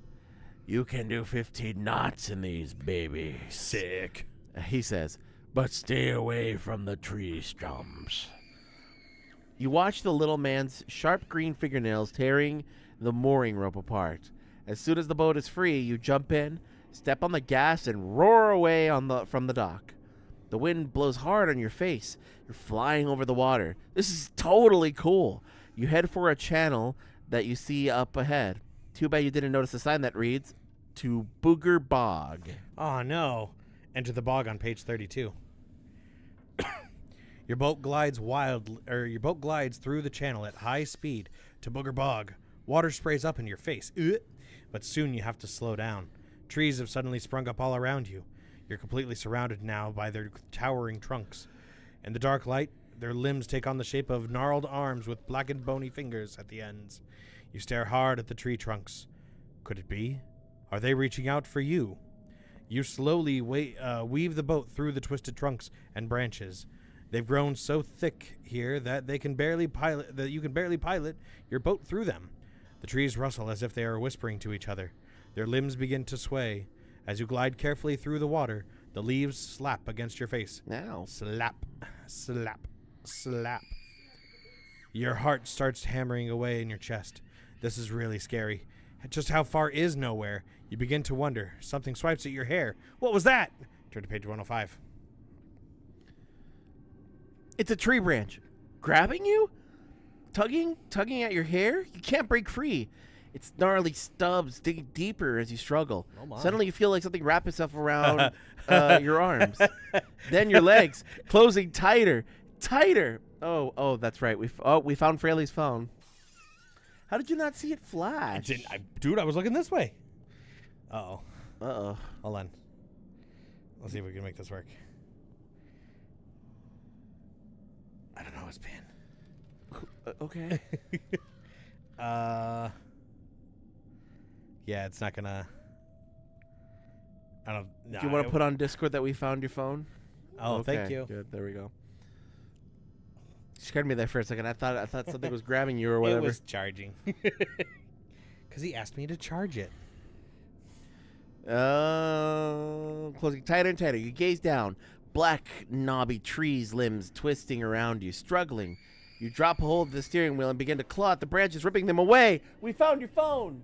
You can do 15 knots in these, baby. Sick. He says, but stay away from the tree stumps. You watch the little man's sharp green fingernails tearing the mooring rope apart. As soon as the boat is free, you jump in, step on the gas, and roar away from the dock. The wind blows hard on your face. You're flying over the water. This is totally cool. You head for a channel that you see up ahead. Too bad you didn't notice a sign that reads, "To Booger Bog." Oh, no. Enter the bog on page 32. Your boat glides through the channel at high speed to Booger Bog. Water sprays up in your face. Ugh. But soon you have to slow down. Trees have suddenly sprung up all around you. You're completely surrounded now by their towering trunks. In the dark light, their limbs take on the shape of gnarled arms with blackened bony fingers at the ends. You stare hard at the tree trunks. Could it be? Are they reaching out for you? You slowly weave the boat through the twisted trunks and branches. They've grown so thick here that you can barely pilot your boat through them. The trees rustle as if they are whispering to each other. Their limbs begin to sway. As you glide carefully through the water, the leaves slap against your face. Now. Slap, slap, slap. Your heart starts hammering away in your chest. This is really scary. Just how far is nowhere? You begin to wonder. Something swipes at your hair. What was that? Turn to page 105. It's a tree branch. Grabbing you? tugging at your hair. You can't break free. Its gnarly stubs dig deeper as you struggle. Oh my. Suddenly you feel like something wrap itself around your arms. Then your legs closing tighter. Oh, that's right. We found Fraley's phone. How did you not see it flash? Dude, I was looking this way. Uh-oh. Uh-oh. Hold on. Let's see if we can make this work. I don't know his pin. Okay. Yeah, it's not gonna. I don't. Do you want to put on Discord that we found your phone? Oh, okay, thank you. Good. There we go. Scared me there for a second. I thought something was grabbing you or whatever. It was charging. Because he asked me to charge it. Closing tighter and tighter. You gaze down. Black, knobby trees limbs twisting around you, struggling. You drop hold of the steering wheel and begin to claw at the branches, ripping them away. We found your phone.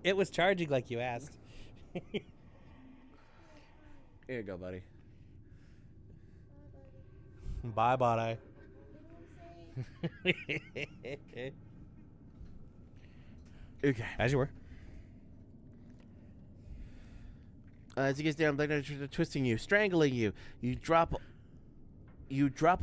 It was charging like you asked. Here you go, buddy. Bye, buddy. Okay. As you were. As you get down, they're twisting you, strangling you. You drop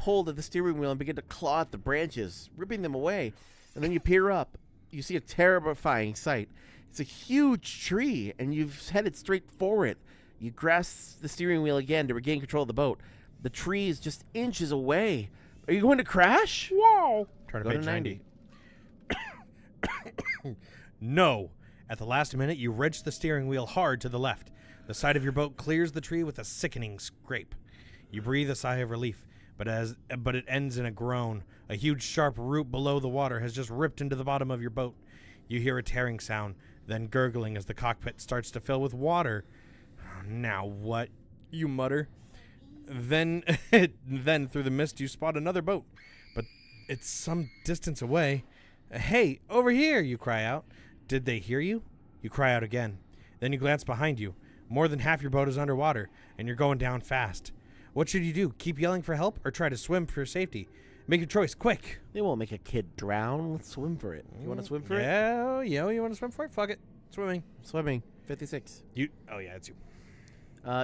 hold of the steering wheel and begin to claw at the branches, ripping them away. And then you peer up. You see a terrifying sight. It's a huge tree, and you've headed straight for it. You grasp the steering wheel again to regain control of the boat. The tree is just inches away. Are you going to crash? Whoa! Turn to Go page to 90. No. At the last minute, you wrench the steering wheel hard to the left. The side of your boat clears the tree with a sickening scrape. You breathe a sigh of relief, but it ends in a groan. A huge sharp root below the water has just ripped into the bottom of your boat. You hear a tearing sound, then gurgling as the cockpit starts to fill with water. Now what? You mutter. Then through the mist you spot another boat, but it's some distance away. Hey, over here, you cry out. Did they hear you? You cry out again. Then you glance behind you. More than half your boat is underwater, and you're going down fast. What should you do? Keep yelling for help or try to swim for safety? Make your choice, quick. They won't make a kid drown. Let's swim for it. You want to swim for it? Yeah, you want to swim for it? Fuck it. Swimming. 56. Oh, yeah, it's you.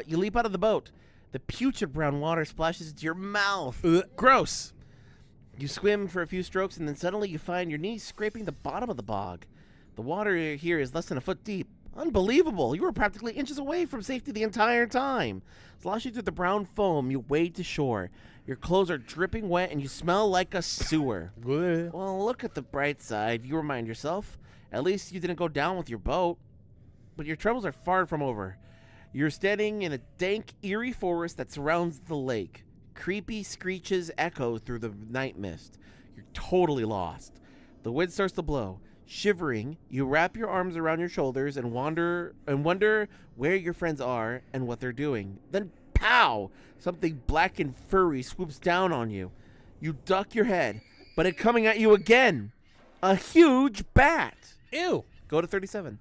You leap out of the boat. The putrid brown water splashes into your mouth. Gross. You swim for a few strokes, and then suddenly you find your knees scraping the bottom of the bog. The water here is less than a foot deep. Unbelievable. You were practically inches away from safety the entire time. Sloshing through the brown foam, you wade to shore. Your clothes are dripping wet, and you smell like a sewer. Well, look at the bright side. You remind yourself. At least you didn't go down with your boat. But your troubles are far from over. You're standing in a dank, eerie forest that surrounds the lake. Creepy screeches echo through the night mist. You're totally lost. The wind starts to blow. Shivering, you wrap your arms around your shoulders and wonder where your friends are and what they're doing. Then, pow! Something black and furry swoops down on you. You duck your head, but it's coming at you again. A huge bat. Ew. Go to 37.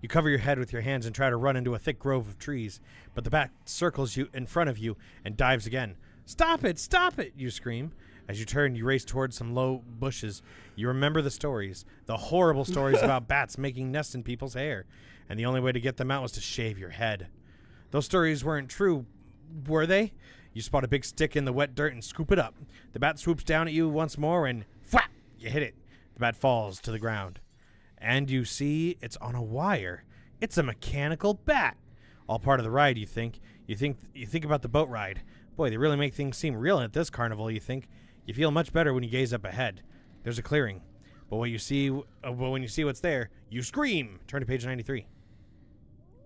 You cover your head with your hands and try to run into a thick grove of trees, but the bat circles you in front of you and dives again. Stop it! Stop it! You scream. As you turn, you race towards some low bushes. You remember the stories, the horrible stories about bats making nests in people's hair, and the only way to get them out was to shave your head. Those stories weren't true, were they? You spot a big stick in the wet dirt and scoop it up. The bat swoops down at you once more and flap! You hit it. The bat falls to the ground. And you see it's on a wire. It's a mechanical bat. All part of the ride, you think. You think about the boat ride. Boy, they really make things seem real at this carnival, you think. You feel much better when you gaze up ahead. There's a clearing. But when you see what's there, you scream. Turn to page 93.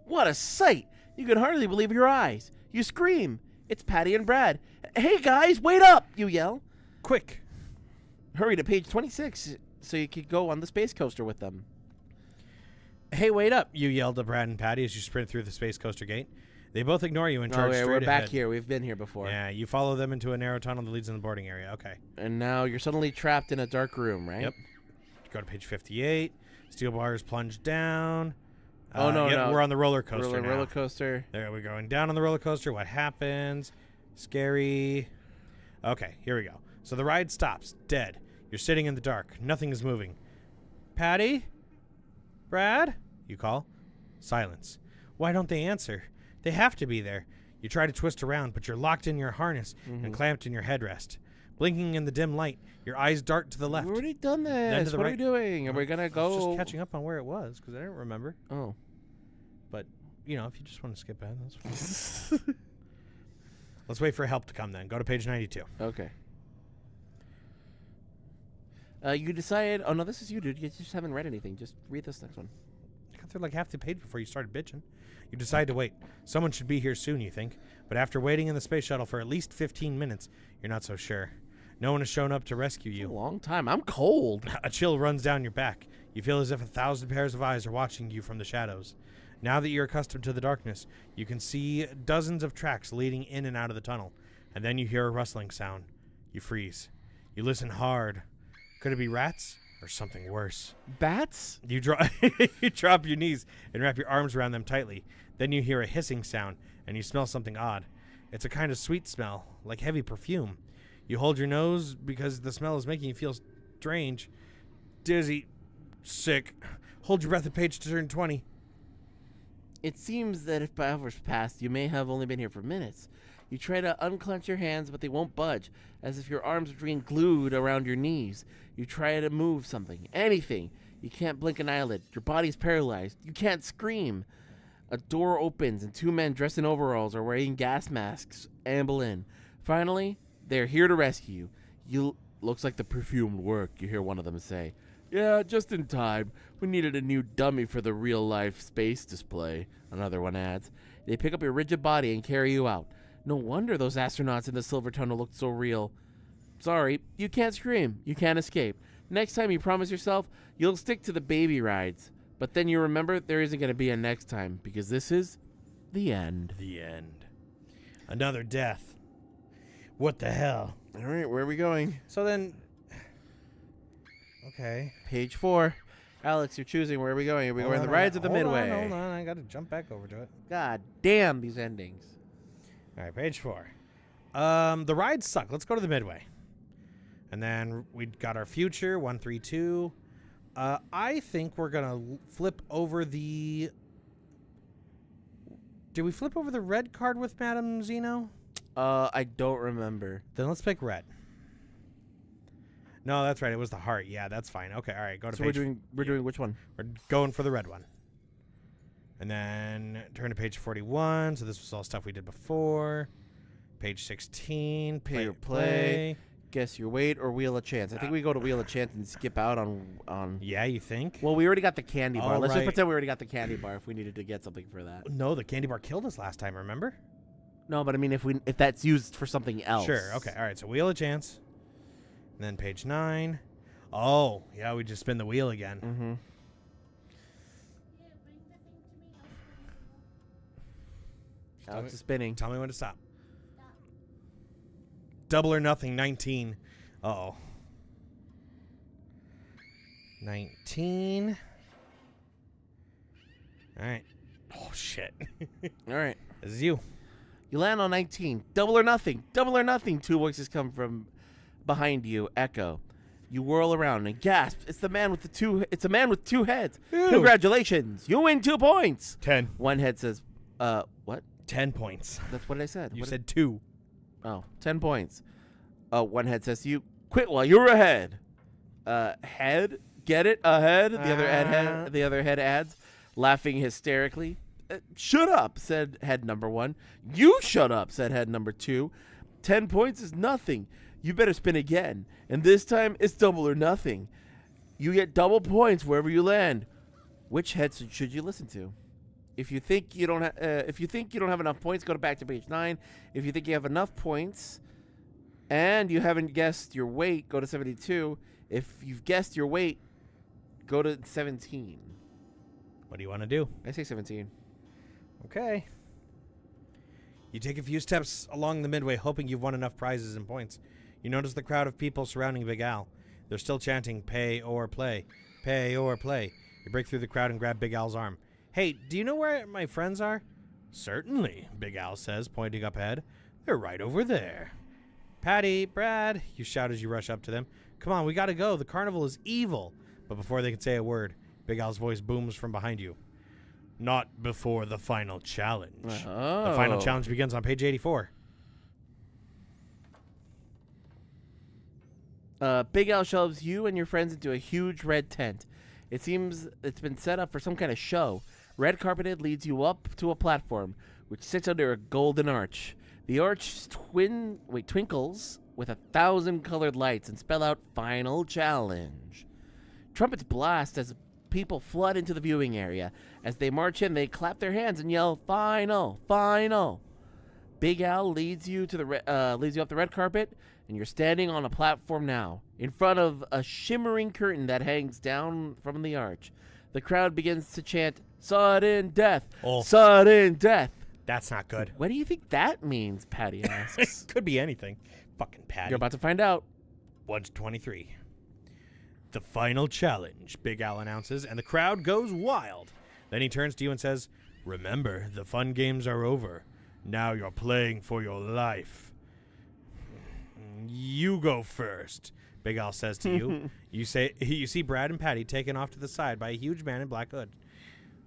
What a sight! You can hardly believe your eyes. You scream. It's Patty and Brad. Hey guys, wait up! You yell. Quick. Hurry to page 26 so you could go on the space coaster with them. Hey, wait up! You yell to Brad and Patty as you sprint through the space coaster gate. They both ignore you and charge straight we're ahead. back here. We've been here before. Yeah, you follow them into a narrow tunnel that leads in the boarding area. Okay. And now you're suddenly trapped in a dark room, right? Yep. Go to page 58. Steel bars plunge down. No. We're on the roller coaster now. Roller coaster. There we're going down on the roller coaster. What happens? Scary. Okay, here we go. So the ride stops, dead. You're sitting in the dark. Nothing is moving. Patty? Brad? You call. Silence. Why don't they answer? They have to be there. You try to twist around, but you're locked in your harness and clamped in your headrest. Blinking in the dim light, your eyes dart to the left. We've already done Then this. to the What are right. we doing? Are we going to go? Just catching up on where it was, because I didn't remember. Oh. But, you know, if you just want to skip ahead, that's fine. Let's wait for help to come then. Go to page 92. Okay. You decided... Oh, no, this is you, dude. You just haven't read anything. Just read this next one. I got through like half the page before you started bitching. You decide to wait. Someone should be here soon, you think. But after waiting in the space shuttle for at least 15 minutes, you're not so sure. No one has shown up to rescue you. A long time. I'm cold. A chill runs down your back. You feel as if 1,000 pairs of eyes are watching you from the shadows. Now that you're accustomed to the darkness, you can see dozens of tracks leading in and out of the tunnel. And then you hear a rustling sound. You freeze. You listen hard. Could it be rats or something worse? Bats? You drop your knees and wrap your arms around them tightly. Then you hear a hissing sound, and you smell something odd. It's a kind of sweet smell, like heavy perfume. You hold your nose because the smell is making you feel strange, dizzy, sick. Hold your breath at page turn 20. It seems that if hours passed, you may have only been here for minutes. You try to unclench your hands, but they won't budge, as if your arms are being glued around your knees. You try to move something, anything. You can't blink an eyelid. Your body's paralyzed. You can't scream. A door opens, and two men dressed in overalls are wearing gas masks amble in. Finally, they're here to rescue you. Looks like the perfumed work, you hear one of them say. Yeah, just in time. We needed a new dummy for the real-life space display, another one adds. They pick up your rigid body and carry you out. No wonder those astronauts in the silver tunnel looked so real. Sorry, you can't scream. You can't escape. Next time you promise yourself you'll stick to the baby rides. But then you remember there isn't going to be a next time, because this is the end. The end. Another death. What the hell? All right, where are we going? So then... Okay. Page 4. Alex, you're choosing. Where are we going? Are we going the rides or the midway? Hold on. I got to jump back over to it. God damn these endings. All right, page 4. The rides suck. Let's go to the midway. And then we got our future, 132. I think we're going to flip over the... Did we flip over the red card with Madame Zeno? I don't remember. Then let's pick red. No, that's right. It was the heart. Yeah, that's fine. Okay, all right. Go to So page... we're doing which one? We're going for the red one. And then turn to page 41. So this was all stuff we did before. Page 16. Pay or play. Guess your weight or Wheel of Chance. I think we go to Wheel of Chance and skip out on... Yeah, you think? Well, we already got the candy bar. Oh, Let's just right. pretend we already got the candy bar if we needed to get something for that. No, the candy bar killed us last time, remember? No, but I mean if that's used for something else. Sure. Okay. All right. So Wheel of Chance. And then page 9. Oh, yeah, we just spin the wheel again. Mm-hmm. Alex is spinning. Tell me when to stop. Double or Nothing, 19. Uh-oh. 19. All right. Oh, shit. All right. This is you. You land on 19. Double or nothing. Double or nothing. Two voices come from behind you. Echo. You whirl around and gasp. It's a man with two heads. Ew. Congratulations. You win 2 points. 10. One head says, what? 10 points. That's what I said. You What said 2. Oh, 10 points. One head says to you, quit while you're ahead. Head? Get it? Ahead? The other head adds, laughing hysterically. Shut up, said head number 1. You shut up, said head number 2. 10 points is nothing. You better spin again. And this time, it's double or nothing. You get double points wherever you land. Which head should you listen to? If you think you don't have enough points, go back to page 9. If you think you have enough points and you haven't guessed your weight, go to 72. If you've guessed your weight, go to 17. What do you want to do? I say 17. Okay. You take a few steps along the midway, hoping you've won enough prizes and points. You notice the crowd of people surrounding Big Al. They're still chanting, pay or play. Pay or play. You break through the crowd and grab Big Al's arm. Hey, do you know where my friends are? Certainly, Big Al says, pointing up ahead. They're right over there. Patty, Brad, you shout as you rush up to them. Come on, we gotta go. The carnival is evil. But before they can say a word, Big Al's voice booms from behind you. Not before the final challenge. Oh. The final challenge begins on page 84. Big Al shoves you and your friends into a huge red tent. It seems it's been set up for some kind of show. Red carpeted leads you up to a platform, which sits under a golden arch. The arch twinkles with 1,000 colored lights and spell out Final Challenge. Trumpets blast as people flood into the viewing area. As they march in, they clap their hands and yell, Final! Final! Big Al leads you to leads you up the red carpet, and you're standing on a platform now, in front of a shimmering curtain that hangs down from the arch. The crowd begins to chant, Sudden death! Oh. Sudden death! That's not good. What do you think that means? Patty asks. Could be anything. Fucking Patty. You're about to find out. 1:23. The final challenge, Big Al announces, and the crowd goes wild. Then he turns to you and says, Remember, the fun games are over. Now you're playing for your life. You go first, Big Al says to you. You see Brad and Patty taken off to the side by a huge man in black hood.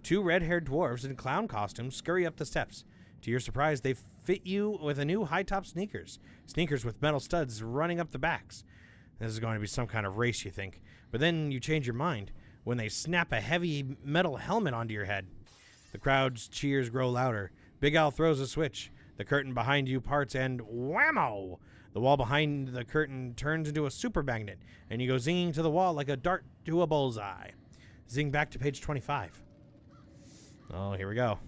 Two red-haired dwarves in clown costumes scurry up the steps. To your surprise, they fit you with a new high-top sneakers. Sneakers with metal studs running up the backs. This is going to be some kind of race, you think. But then you change your mind when they snap a heavy metal helmet onto your head. The crowd's cheers grow louder. Big Al throws a switch. The curtain behind you parts and whammo! The wall behind the curtain turns into a super magnet, and you go zinging to the wall like a dart to a bullseye. Zing back to page 25. Oh, here we go.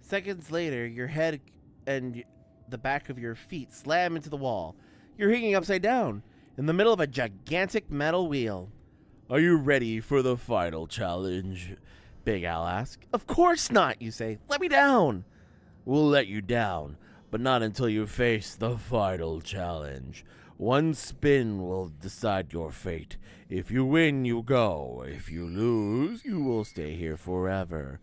Seconds later, your head and the back of your feet slam into the wall. You're hanging upside down in the middle of a gigantic metal wheel. Are you ready for the final challenge? Big Al asks. Of course not, you say. Let me down. We'll let you down, but not until you face the final challenge. One spin will decide your fate. If you win, you go. If you lose, you will stay here forever.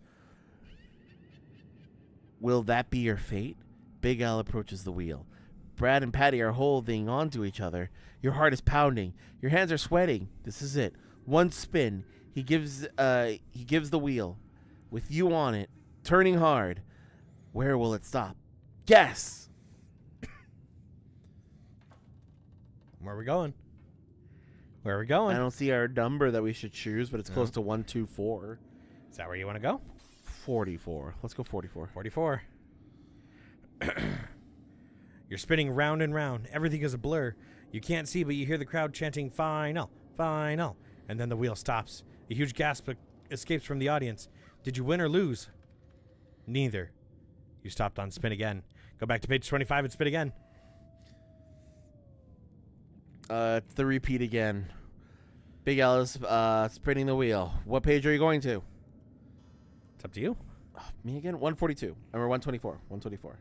Will that be your fate? Big Al approaches the wheel. Brad and Patty are holding on to each other. Your heart is pounding. Your hands are sweating. This is it. One spin. He gives the wheel, with you on it, turning hard. Where will it stop? Guess. Where are we going? Where are we going? I don't see our number that we should choose, but it's close to 124. Is that where you want to go? 44. Let's go 44. 44. You're spinning round and round. Everything is a blur. You can't see, but you hear the crowd chanting, Final, final. And then the wheel stops. A huge gasp escapes from the audience. Did you win or lose? Neither. You stopped on spin again. Go back to page 25 and spin again. It's the repeat again. Big Al is spinning the wheel. What page are you going to? It's up to you. Me again? 142. Or 124. 124.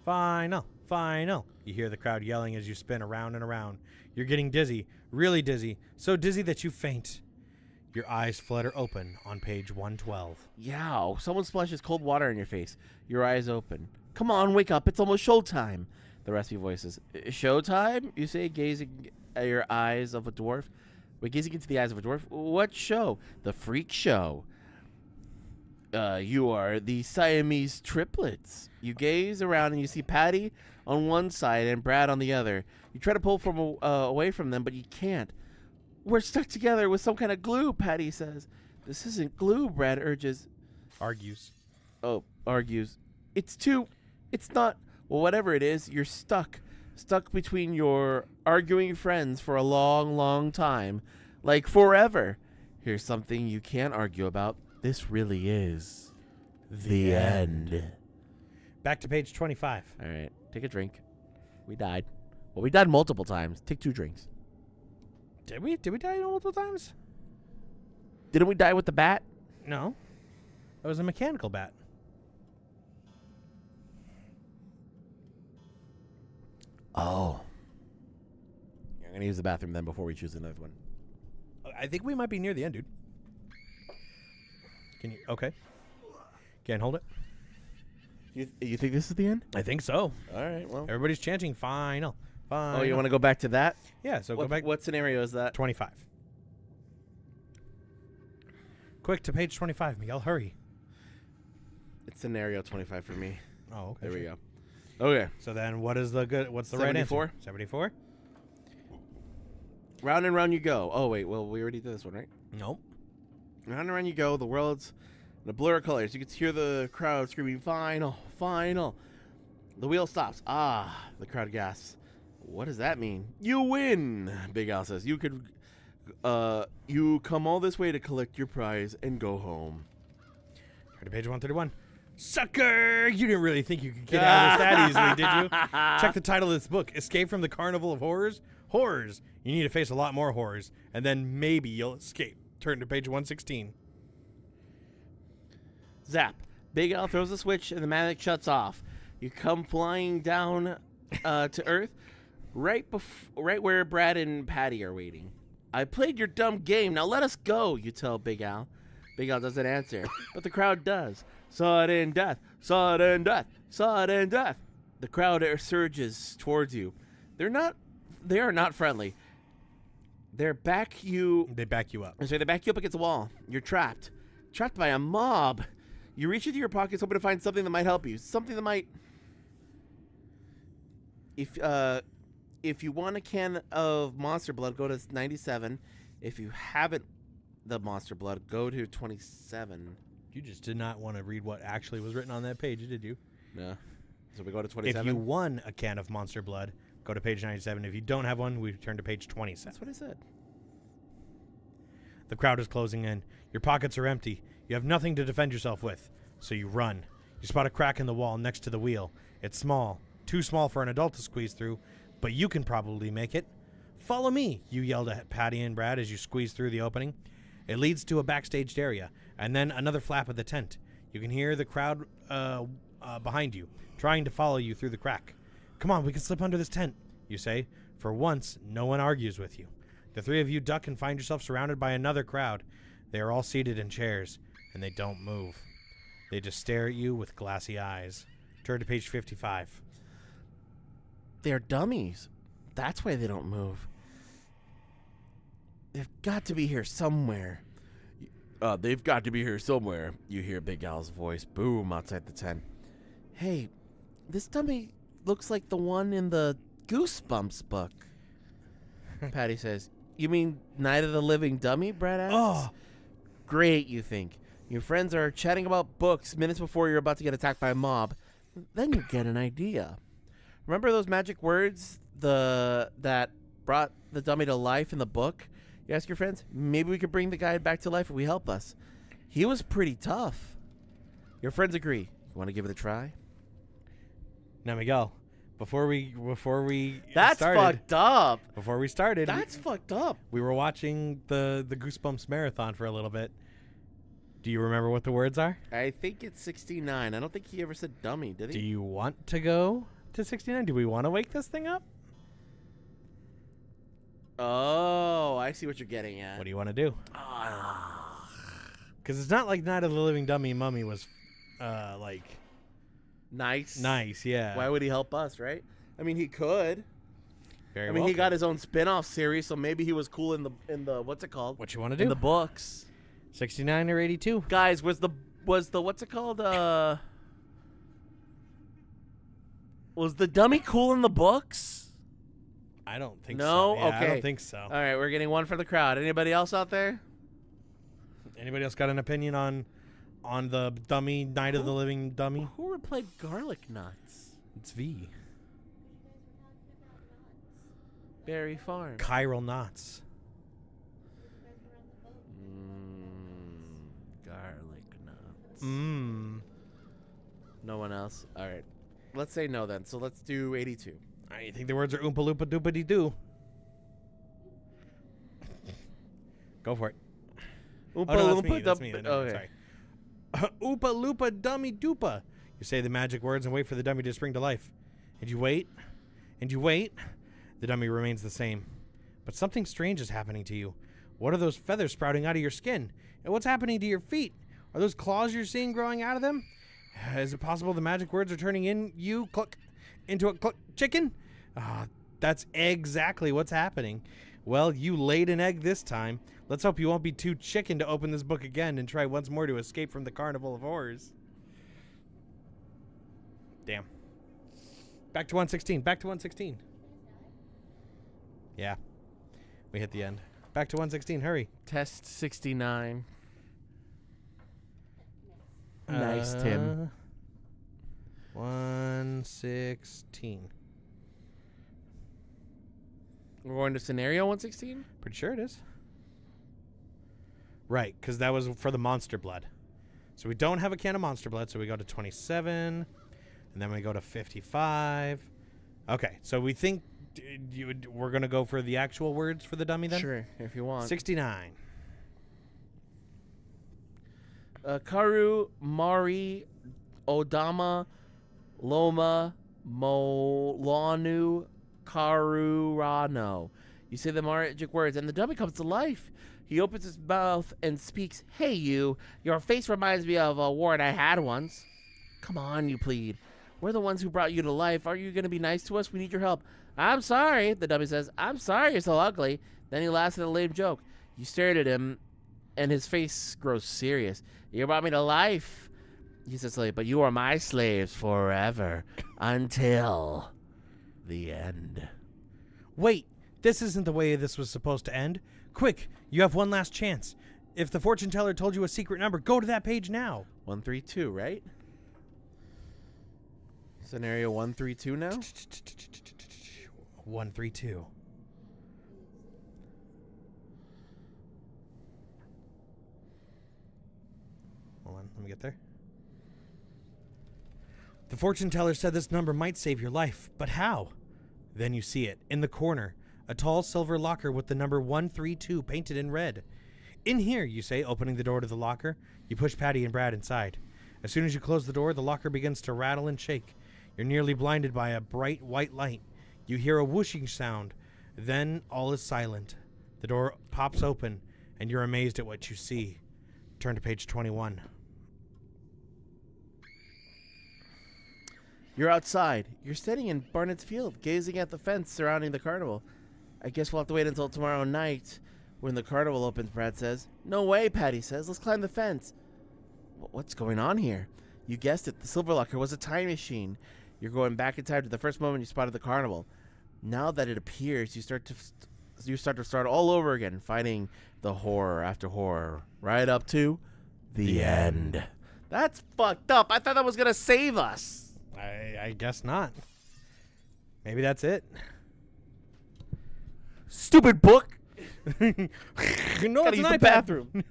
Final, final. You hear the crowd yelling as you spin around and around. You're getting dizzy, really dizzy, so dizzy that you faint. Your eyes flutter open on page 112. Yow, someone splashes cold water in your face. Your eyes open. Come on, wake up. It's almost showtime. The raspy voices. Showtime? You say, gazing at your eyes of a dwarf. Wait, gazing into the eyes of a dwarf? What show? The freak show. You are the Siamese triplets. You gaze around and you see Patty on one side and Brad on the other. You try to pull from away from them, but you can't. We're stuck together with some kind of glue, Patty says. This isn't glue, Brad urges. Argues. Oh, argues. It's not. Well, whatever it is, you're stuck. Stuck between your arguing friends for a long, long time. Like forever. Here's something you can't argue about. This really is the end. Back to page 25. All right. Take a drink. We died. Well, we died multiple times. Take 2 drinks. Did we? Did we die multiple times? Didn't we die with the bat? No. It was a mechanical bat. Oh. I'm going to use the bathroom then before we choose another one. I think we might be near the end, dude. Can you? Okay. Can't hold it. You think this is the end? I think so. All right. Well. Everybody's chanting final. Final. Oh, you want to go back to that? Yeah, so go back. What scenario is that? 25. Quick to page 25, Miguel. Hurry. It's scenario 25 for me. Oh, okay. There we go. Okay. So then what's the right answer? 74? Round and round you go. Oh, wait. Well, we already did this one, right? Nope. Round and round you go. The world's in a blur of colors. You can hear the crowd screaming, final, final. The wheel stops. Ah, the crowd gasps. What does that mean? You win, Big Al says. You come all this way to collect your prize and go home. Turn to page 131. Sucker! You didn't really think you could get out of this that easily, did you? Check the title of this book. Escape from the Carnival of Horrors? Horrors. You need to face a lot more horrors, and then maybe you'll escape. Turn to page 116. Zap. Big Al throws a switch, and the magic shuts off. You come flying down to Earth, right where Brad and Patty are waiting. I played your dumb game. Now let us go, you tell Big Al. Big Al doesn't answer, but the crowd does. Sudden death, sudden death, sudden death. The crowd surges towards you. They are not friendly. They back you They back you up. So they back you up against the wall. You're trapped by a mob. You reach into your pockets hoping to find something that might help you. Something that might. If you want a can of Monster Blood, go to 97. If you haven't the Monster Blood, go to 27. You just did not want to read what actually was written on that page, did you? Yeah. So we go to 27. If you won a can of Monster Blood, go to page 97. If you don't have one, we turn to page 27. That's what I said. The crowd is closing in. Your pockets are empty. You have nothing to defend yourself with, so you run. You spot a crack in the wall next to the wheel. It's small, too small for an adult to squeeze through, but you can probably make it. Follow me, you yelled at Patty and Brad as you squeeze through the opening. It leads to a backstage area, and then another flap of the tent. You can hear the crowd behind you, trying to follow you through the crack. Come on, we can slip under this tent, you say. For once, no one argues with you. The three of you duck and find yourself surrounded by another crowd. They are all seated in chairs, and they don't move. They just stare at you with glassy eyes. Turn to page 55. They're dummies. That's why they don't move. They've got to be here somewhere. They've got to be here somewhere. You hear Big Al's voice boom outside the tent. Hey, this dummy looks like the one in the Goosebumps book. Patty says, you mean Night of the Living Dummy, Brad asks? Oh. Great, you think. Your friends are chatting about books minutes before you're about to get attacked by a mob. Then you get an idea. Remember those magic words that brought the dummy to life in the book? You ask your friends, maybe we could bring the guy back to life if we help us. He was pretty tough. Your friends agree. You want to give it a try? Now, Miguel, before we That's started, fucked up. Before we started, That's fucked up. we were watching the Goosebumps marathon for a little bit. Do you remember what the words are? I think it's 69. I don't think he ever said dummy, did he? Do you want to go to 69? Do we want to wake this thing up? Oh, I see what you're getting at. What do you want to do? Because it's not like Night of the Living Dummy Mummy was, like... Nice. Nice, yeah. Why would he help us, right? I mean, he could. Very I mean, well he got could. his own spin-off series, so maybe he was cool in the what's it called? What you want to do? In the books. 69 or 82? Guys, was the what's it called? Was the dummy cool in the books? I don't think No? so. Yeah, Okay. I don't think so. All right, we're getting one for the crowd. Anybody else out there? Anybody else got an opinion on the dummy, Night of the Living Dummy? Who replayed Garlic Nuts? It's V. Berry Farm. Chiral Knots. Garlic Nuts. No one else? All right. Let's say no then. So let's do 82. I think the words are Oompa Loompa Doopity Doo. Go for it. Oompa Oh, no, Loompa that's me. Dump- No, okay. sorry. Oompa Loompa Dummy Doopa. You say the magic words and wait for the dummy to spring to life. And you wait. And you wait. The dummy remains the same. But something strange is happening to you. What are those feathers sprouting out of your skin? And what's happening to your feet? Are those claws you're seeing growing out of them? Is it possible the magic words are turning you into a chicken? That's exactly what's happening. Well, you laid an egg this time. Let's hope you won't be too chicken to open this book again and try once more to escape from the Carnival of Horrors. Damn. Back to 116. Back to 116. Yeah. We hit the end. Back to 116. Hurry. Test 69. Nice, Tim. 116. We're going to scenario 116? Pretty sure it is. Right, because that was for the monster blood. So we don't have a can of monster blood, so we go to 27, and then we go to 55. Okay, so we think we're going to go for the actual words for the dummy then? Sure, if you want. 69. Karu, Mari, Odama, Loma, Molanu, Karurano. You say the magic words, and the dummy comes to life. He opens his mouth and speaks, "Hey, you. Your face reminds me of a ward I had once." "Come on," you plead. "We're the ones who brought you to life. Are you going to be nice to us? We need your help." "I'm sorry," the dummy says. "I'm sorry you're so ugly." Then he laughs at a lame joke. You stared at him, and his face grows serious. "You brought me to life," he says slowly, "but you are my slaves forever until the end." Wait, this isn't the way this was supposed to end. Quick, you have one last chance. If the fortune teller told you a secret number, go to that page now. 132, right? Scenario 132 now? 132. Hold on, let me get there. The fortune teller said this number might save your life, but how? Then you see it, in the corner, a tall silver locker with the number 132 painted in red. "In here," you say, opening the door to the locker. You push Patty and Brad inside. As soon as you close the door, the locker begins to rattle and shake. You're nearly blinded by a bright white light. You hear a whooshing sound. Then all is silent. The door pops open, and you're amazed at what you see. Turn to page 21. You're outside. You're standing in Barnett's Field, gazing at the fence surrounding the carnival. "I guess we'll have to wait until tomorrow night when the carnival opens," Brad says. "No way," Patty says. "Let's climb the fence." What's going on here? You guessed it. The silver locker was a time machine. You're going back in time to the first moment you spotted the carnival. Now that it appears, you start to start all over again, fighting the horror after horror, right up to the end. That's fucked up. I thought that was gonna save us. I guess not. Maybe that's it. Stupid book. No, Gotta it's use an the iPad. bathroom.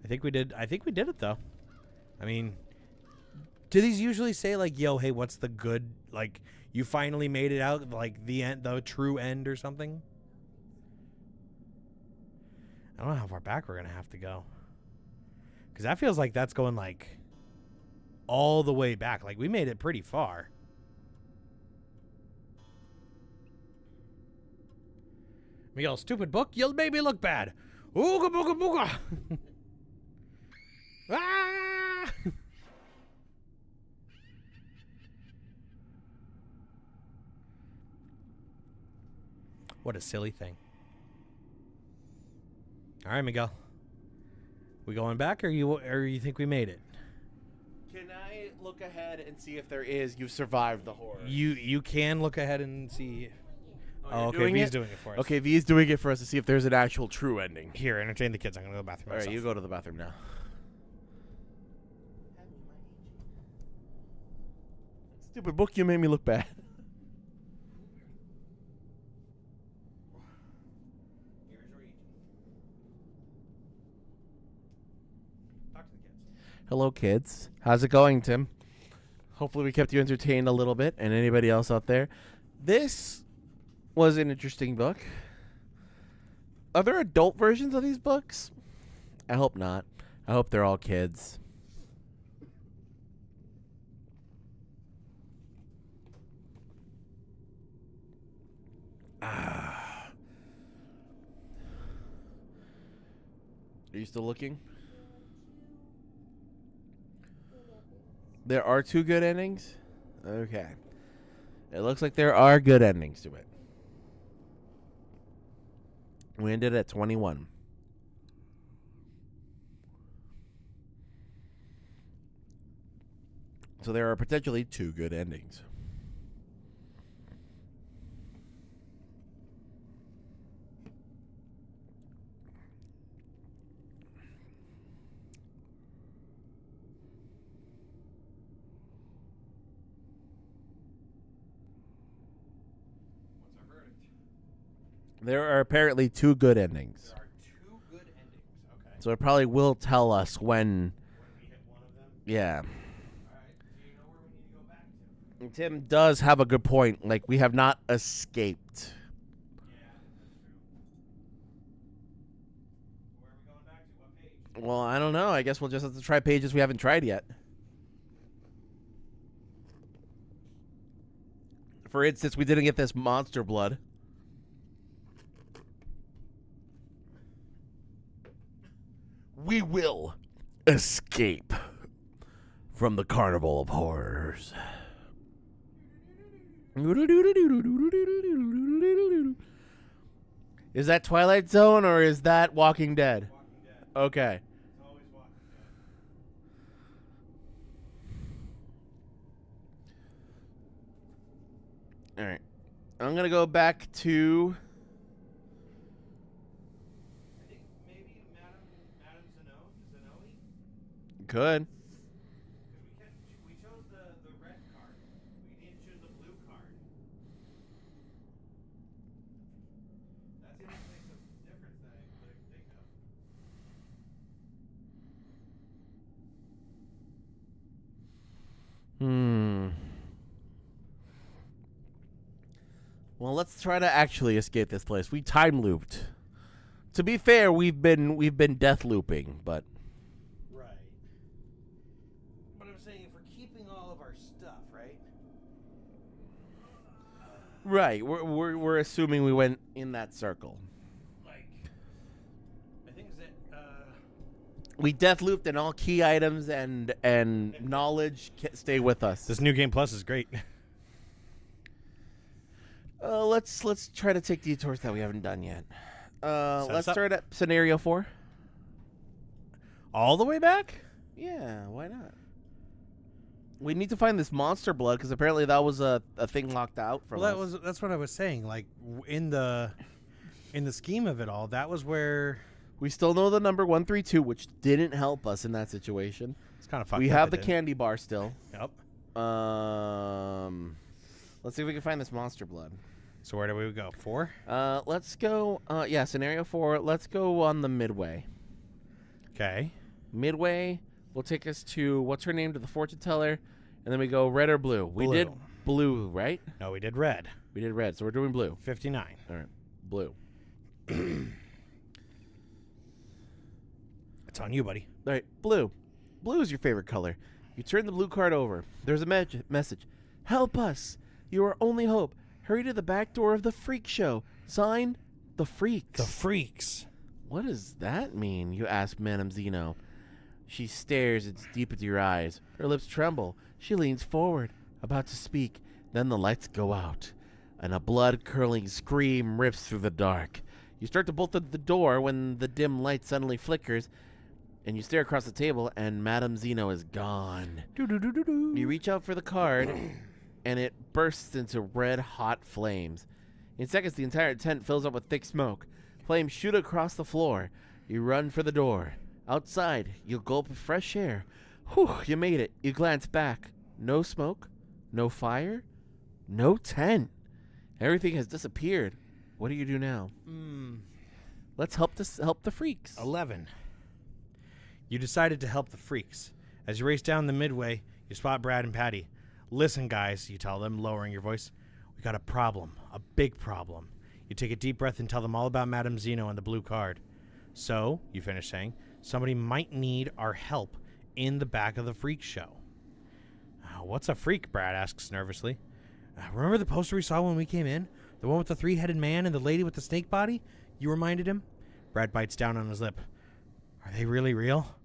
I think we did it though. I mean, do these usually say like, "Yo, hey, what's the good, like, you finally made it out, like the end, the true end," or something? I don't know how far back we're gonna have to go, because that feels like that's going like all the way back. Like we made it pretty far. Miguel, stupid book, you'll make me look bad. Ooga booga booga. Ah! What a silly thing. All right, Miguel. We going back, or you think we made it? Can I look ahead and see if there is? You've survived the horror. You can look ahead and see. Oh, okay. Doing V's it? doing it for us. Okay, V's doing it for us to see if there's an actual true ending. Here, entertain the kids. I'm gonna go to the bathroom. All right, myself. you go to the bathroom now. Stupid book, you made me look bad. Hello, kids. How's it going, Tim? Hopefully we kept you entertained a little bit, and anybody else out there. This was an interesting book. Are there adult versions of these books? I hope not. I hope they're all kids. Are you still looking? There are 2 good endings? Okay. It looks like there are good endings to it. We ended at 21. So there are potentially 2 good endings. There are apparently 2 good endings. There are 2 good endings. Okay. So it probably will tell us when. We hit one of them. Yeah. All right. Do you know where we need to go back to? And Tim does have a good point. Like, we have not escaped. Yeah, that's true. Where are we going back to? What page? Well, I don't know. I guess we'll just have to try pages we haven't tried yet. For instance, we didn't get this monster blood. We will escape from the Carnival of Horrors. Is that Twilight Zone or is that Walking Dead? Walking Dead. Okay. It's always Walking Dead. All right. I'm going to go back to... I think maybe Madame Zenoe? Could. Because we chose the red card. We didn't choose the blue card. That seems to make some difference that I couldn't think of. Well, let's try to actually escape this place. We time looped. To be fair, we've been death looping, but Right. But I'm saying if we're keeping all of our stuff, right? right, we're assuming we went in that circle. Like, I think that We death looped, and all key items and knowledge stay with us. this new game plus is great. Let's try to take detours that we haven't done yet. Set Let's us up. start at scenario 4. All the way back? Yeah, why not? We need to find this monster blood because apparently that was a thing locked out from us. That's what I was saying. Like in the scheme of it all, that was where We still know the number 132, which didn't help us in that situation. it's kind of fucked. We up have it the did. candy bar still. Yep. Let's see if we can find this monster blood. So where do we go? 4? Let's go. Scenario 4. Let's go on the midway. Okay. Midway will take us to what's her name, to the fortune teller, and then we go red or blue. We did blue, right? No, we did red. We did red, so we're doing blue. 59. All right, blue. It's on you, buddy. All right, blue. Blue is your favorite color. You turn the blue card over. There's a message. Help us. You are our only hope. Hurry to the back door of the freak show. Signed, the Freaks. The Freaks. What does that mean? You ask Madame Zeno. She stares deep into your eyes. Her lips tremble. She leans forward, about to speak. Then the lights go out, and a blood-curdling scream rips through the dark. You start to bolt at the door when the dim light suddenly flickers, and you stare across the table, and Madame Zeno is gone. You reach out for the card, and it bursts into red-hot flames. In seconds, the entire tent fills up with thick smoke. Flames shoot across the floor. You run for the door. Outside, you gulp fresh air. Whew, you made it. You glance back. No smoke, no fire, no tent. Everything has disappeared. What do you do now? Let's help the freaks. 11. You decided to help the freaks. As you race down the midway, you spot Brad and Patty. Listen, guys, you tell them, lowering your voice. We got a problem. A big problem. You take a deep breath and tell them all about Madame Zeno and the blue card. So, you finish saying, somebody might need our help in the back of the freak show. What's a freak? Brad asks nervously. Remember the poster we saw when we came in? The one with the 3-headed man and the lady with the snake body? You reminded him? Brad bites down on his lip. Are they really real?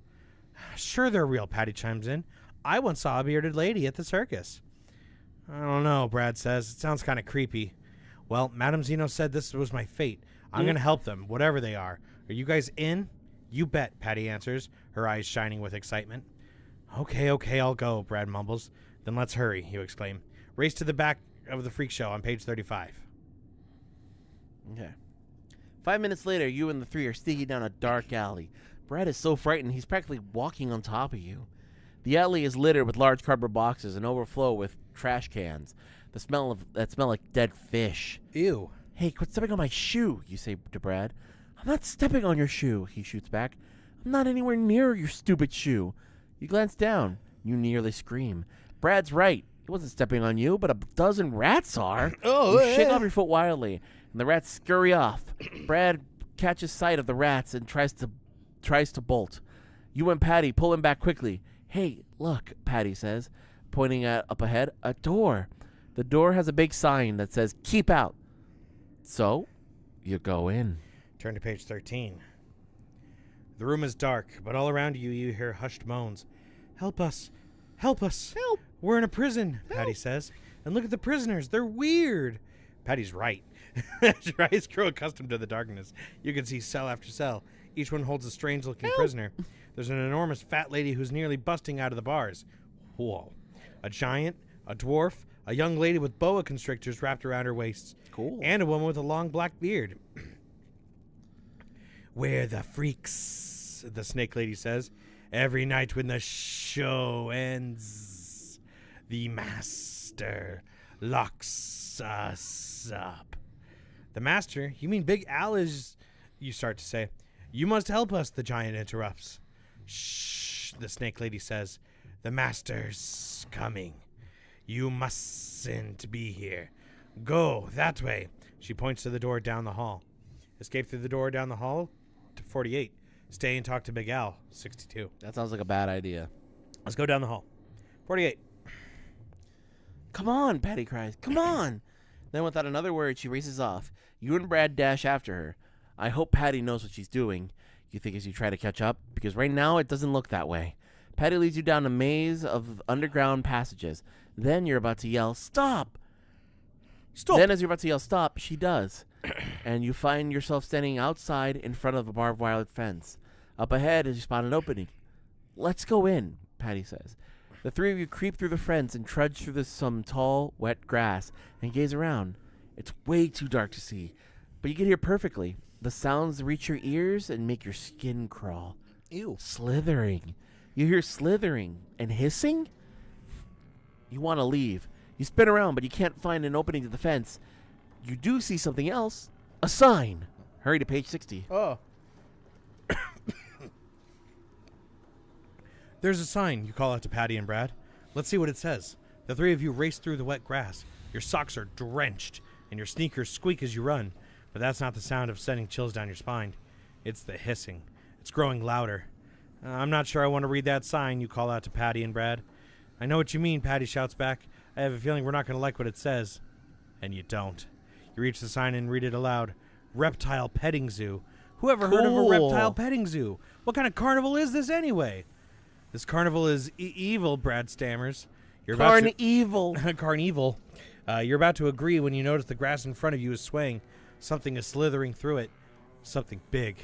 Sure they're real, Patty chimes in. I once saw a bearded lady at the circus. I don't know, Brad says. It sounds kind of creepy. Well, Madame Zeno said this was my fate. I'm going to help them, whatever they are. Are you guys in? You bet, Patty answers, her eyes shining with excitement. Okay, I'll go, Brad mumbles. Then let's hurry, you exclaim. Race to the back of the freak show on page 35. Okay. 5 minutes later, you and the three are sneaking down a dark alley. Brad is so frightened, he's practically walking on top of you. The alley is littered with large cardboard boxes and overflow with trash cans. That smell like dead fish. Ew. Hey, quit stepping on my shoe, you say to Brad. I'm not stepping on your shoe, he shoots back. I'm not anywhere near your stupid shoe. You glance down. You nearly scream. Brad's right. He wasn't stepping on you, but a dozen rats are. You shake off your foot wildly, and the rats scurry off. Brad catches sight of the rats and tries to bolt. You and Patty pull him back quickly. Hey, look, Patty says, pointing at up ahead, a door. The door has a big sign that says, keep out. So, you go in. Turn to page 13. The room is dark, but all around you, you hear hushed moans. Help us. Help us. Help. We're in a prison, Patty says. And look at the prisoners. They're weird. Patty's right. As your eyes grow accustomed to the darkness, you can see cell after cell. Each one holds a strange-looking prisoner. There's an enormous fat lady who's nearly busting out of the bars. Whoa. A giant, a dwarf, a young lady with boa constrictors wrapped around her waist. Cool. And a woman with a long black beard. We're the freaks, the snake lady says. Every night when the show ends, the master locks us up. The master? You mean Big Al is... You start to say. You must help us, the giant interrupts. Shh, the snake lady says. The master's coming. You mustn't be here. Go that way. She points to the door down the hall. Escape through the door down the hall to 48. Stay and talk to Big Al, 62. That sounds like a bad idea. Let's go down the hall. 48. Come on, Patty cries. Come on. Then without another word, she races off. You and Brad dash after her. I hope Patty knows what she's doing, you think as you try to catch up, because right now it doesn't look that way. Patty leads you down a maze of underground passages. Then you're about to yell, stop! Stop! Then as you're about to yell, stop, she does. And you find yourself standing outside in front of a barbed wire fence. Up ahead as you spot an opening. Let's go in, Patty says. The three of you creep through the fence and trudge through some tall, wet grass and gaze around. It's way too dark to see, but you can hear perfectly. The sounds reach your ears and make your skin crawl. Ew. Slithering. You hear slithering and hissing? You want to leave. You spin around, but you can't find an opening to the fence. You do see something else. A sign. Hurry to page 60. Oh. There's a sign, you call out to Patty and Brad. Let's see what it says. The three of you race through the wet grass. Your socks are drenched, and your sneakers squeak as you run. But that's not the sound of sending chills down your spine. It's the hissing. It's growing louder. I'm not sure I want to read that sign, you call out to Patty and Brad. I know what you mean, Patty shouts back. I have a feeling we're not going to like what it says. And you don't. You reach the sign and read it aloud. Reptile petting zoo. Who ever heard of a reptile petting zoo? What kind of carnival is this anyway? This carnival is evil, Brad stammers. Carnival. Carnival. You're about to agree when you notice the grass in front of you is swaying. Something is slithering through it. Something big.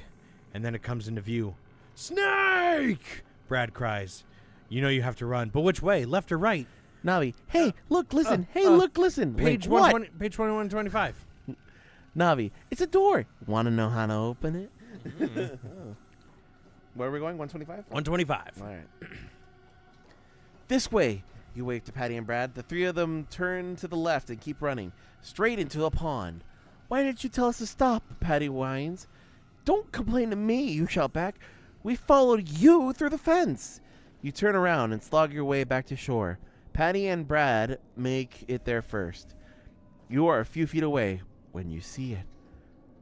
And then it comes into view. Snake! Brad cries. You know you have to run. But which way? Left or right? Navi, hey, look, listen. Look, listen. Page Wait, what? 120, page 21 and 25. Navi, it's a door. Want to know how to open it? Where are we going? 125? 125. All right. This way, you wave to Patty and Brad. The three of them turn to the left and keep running, straight into a pond. Why didn't you tell us to stop? Patty whines. Don't complain to me, you shout back. We followed you through the fence. You turn around and slog your way back to shore. Patty and Brad make it there first. You are a few feet away when you see it.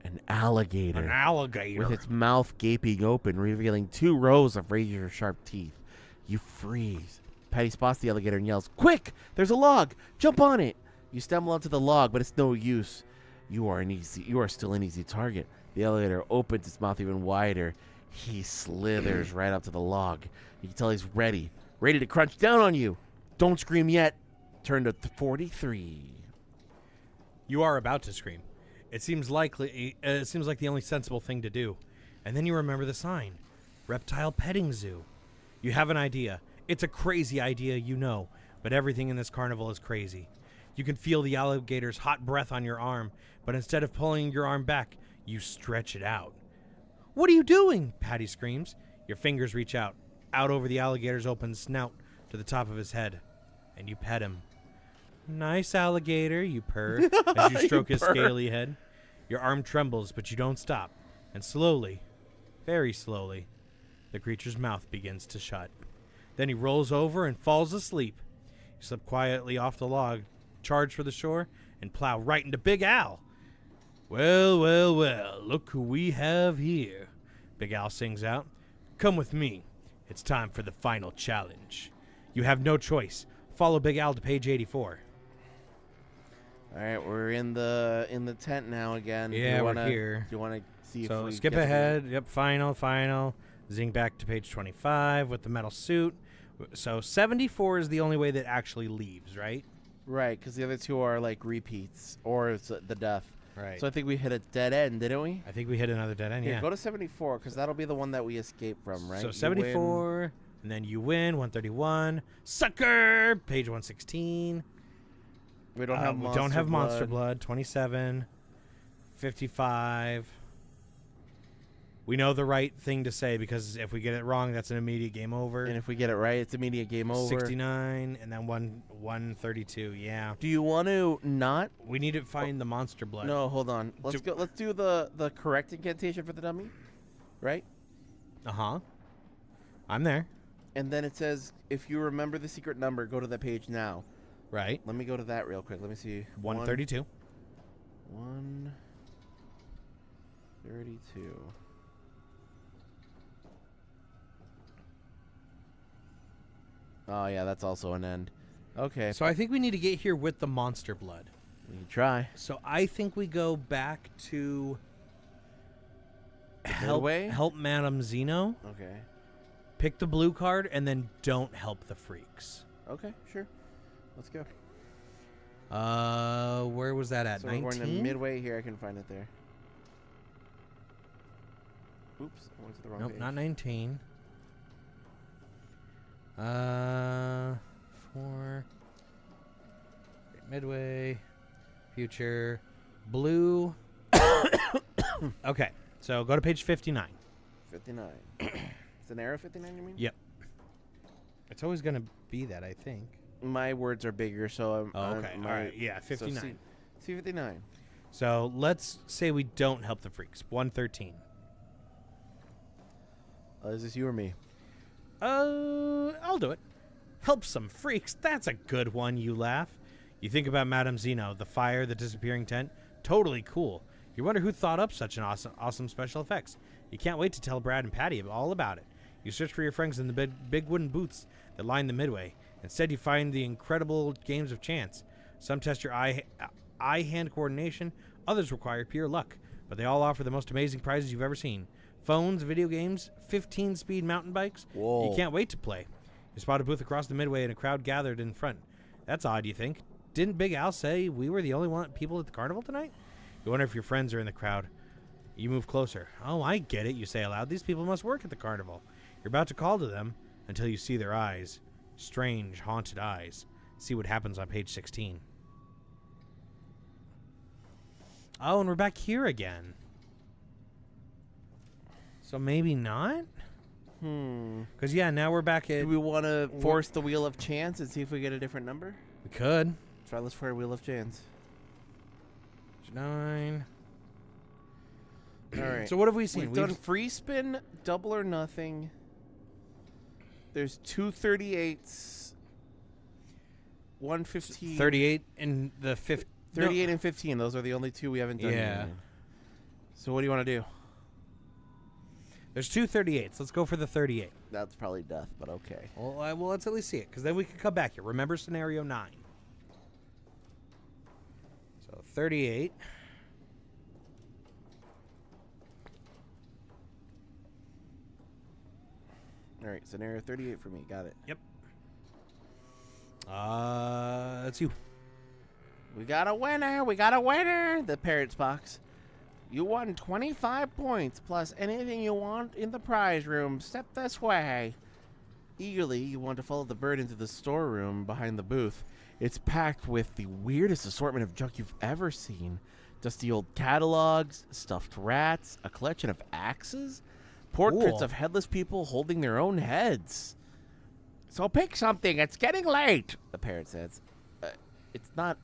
An alligator. An alligator. With its mouth gaping open, revealing 2 rows of razor-sharp teeth. You freeze. Patty spots the alligator and yells, "Quick! There's a log! Jump on it!" You stumble onto the log, but it's no use. You are still an easy target. The alligator opens its mouth even wider. He slithers right up to the log. You can tell he's ready. ready to crunch down on you. Don't scream yet. Turn to 43. You are about to scream. It seems likely. It seems like the only sensible thing to do. And then you remember the sign. Reptile Petting Zoo. You have an idea. It's a crazy idea, you know. But everything in this carnival is crazy. You can feel the alligator's hot breath on your arm. But instead of pulling your arm back, you stretch it out. What are you doing? Patty screams. Your fingers reach out over the alligator's open snout to the top of his head. And you pet him. Nice alligator, you purr as you stroke his scaly head. Your arm trembles, but you don't stop. And slowly, very slowly, the creature's mouth begins to shut. Then he rolls over and falls asleep. You slip quietly off the log, charge for the shore, and plow right into Big Al. Well, well, well, look who we have here, Big Al sings out. Come with me. It's time for the final challenge. You have no choice. Follow Big Al to page 84. All right, we're in the tent now again. Yeah, we're here. Do you want to see if So we skip get ahead. Yep, final. Zing back to page 25 with the metal suit. So 74 is the only way that actually leaves, right? Right, because the other two are like repeats or it's the death. Right. So I think we hit a dead end, didn't we? I think we hit another dead end, Here, yeah. go to 74 because that'll be the one that we escaped from, right? So You 74, and then you win, 131. Sucker! Page 116. We don't have monster don't have blood. Monster Blood. 27, 55. We know the right thing to say because if we get it wrong, that's an immediate game over. And if we get it right, it's immediate game over. 69, and then 132, yeah. Do you want to not? We need to find the Monster Blood. No, hold on. Let's go. Let's do the correct incantation for the dummy, right? Uh-huh. I'm there. And then it says, if you remember the secret number, go to the page now. Right. Let me go to that real quick. Let me see. 132. 132. Oh, yeah, that's also an end. Okay. So I think we need to get here with the Monster Blood. We can try. So I think we go back to help Madame Zeno. Okay. Pick the blue card and then don't help the freaks. Okay, sure. Let's go. Where was that at? So 19? we're going to midway here. I can find it there. Oops, I went to the wrong Nope, page. not 19. 4. Midway. Future. Blue. Okay, so go to page 59. 59. It's an arrow 59, you mean? Yep. It's always going to be that, I think. My words are bigger, so I'm... Okay, all right. Yeah, 59. So C 59. So let's say we don't help the freaks. 113. Is this you or me? I'll do it. Help some freaks. That's a good one, you laugh. You think about Madame Zeno, the fire, the disappearing tent. Totally cool. You wonder who thought up such an awesome special effects. You can't wait to tell Brad and Patty all about it. You search for your friends in the big wooden booths that line the midway. Instead, you find the incredible games of chance. Some test your eye-hand coordination. Others require pure luck. But they all offer the most amazing prizes you've ever seen. Phones, video games, 15-speed mountain bikes. Whoa. You can't wait to play. You spot a booth across the midway and a crowd gathered in front. That's odd, you think. Didn't Big Al say we were the only people at the carnival tonight? You wonder if your friends are in the crowd. You move closer. Oh, I get it, you say aloud. These people must work at the carnival. You're about to call to them until you see their eyes. Strange, haunted eyes. See what happens on page 16. Oh, and we're back here again. So maybe not? Because, yeah, now we're back at... Do we want to force the wheel of chance and see if we get a different number? We could. Try let's try wheel of chance. 9. All right. So what have we seen? We've done free spin, double or nothing. There's 2 38s, 115. 38 and the 5th. 38 and 15. Those are the only two we haven't done Yeah. yet. So what do you want to do? There's 2 38s. Let's go for the 38. That's probably death, but okay. Well, let's at least see it, because then we can come back here. Remember scenario 9. So 38. All right, scenario 38 for me. Got it. Yep. It's you. We got a winner. We got a winner. The parrot's box. You won 25 points plus anything you want in the prize room. Step this way. Eagerly, you want to follow the bird into the storeroom behind the booth. It's packed with the weirdest assortment of junk you've ever seen. Dusty old catalogs, stuffed rats, a collection of axes, portraits Cool. of headless people holding their own heads. So pick something. It's getting late, the parrot says. It's not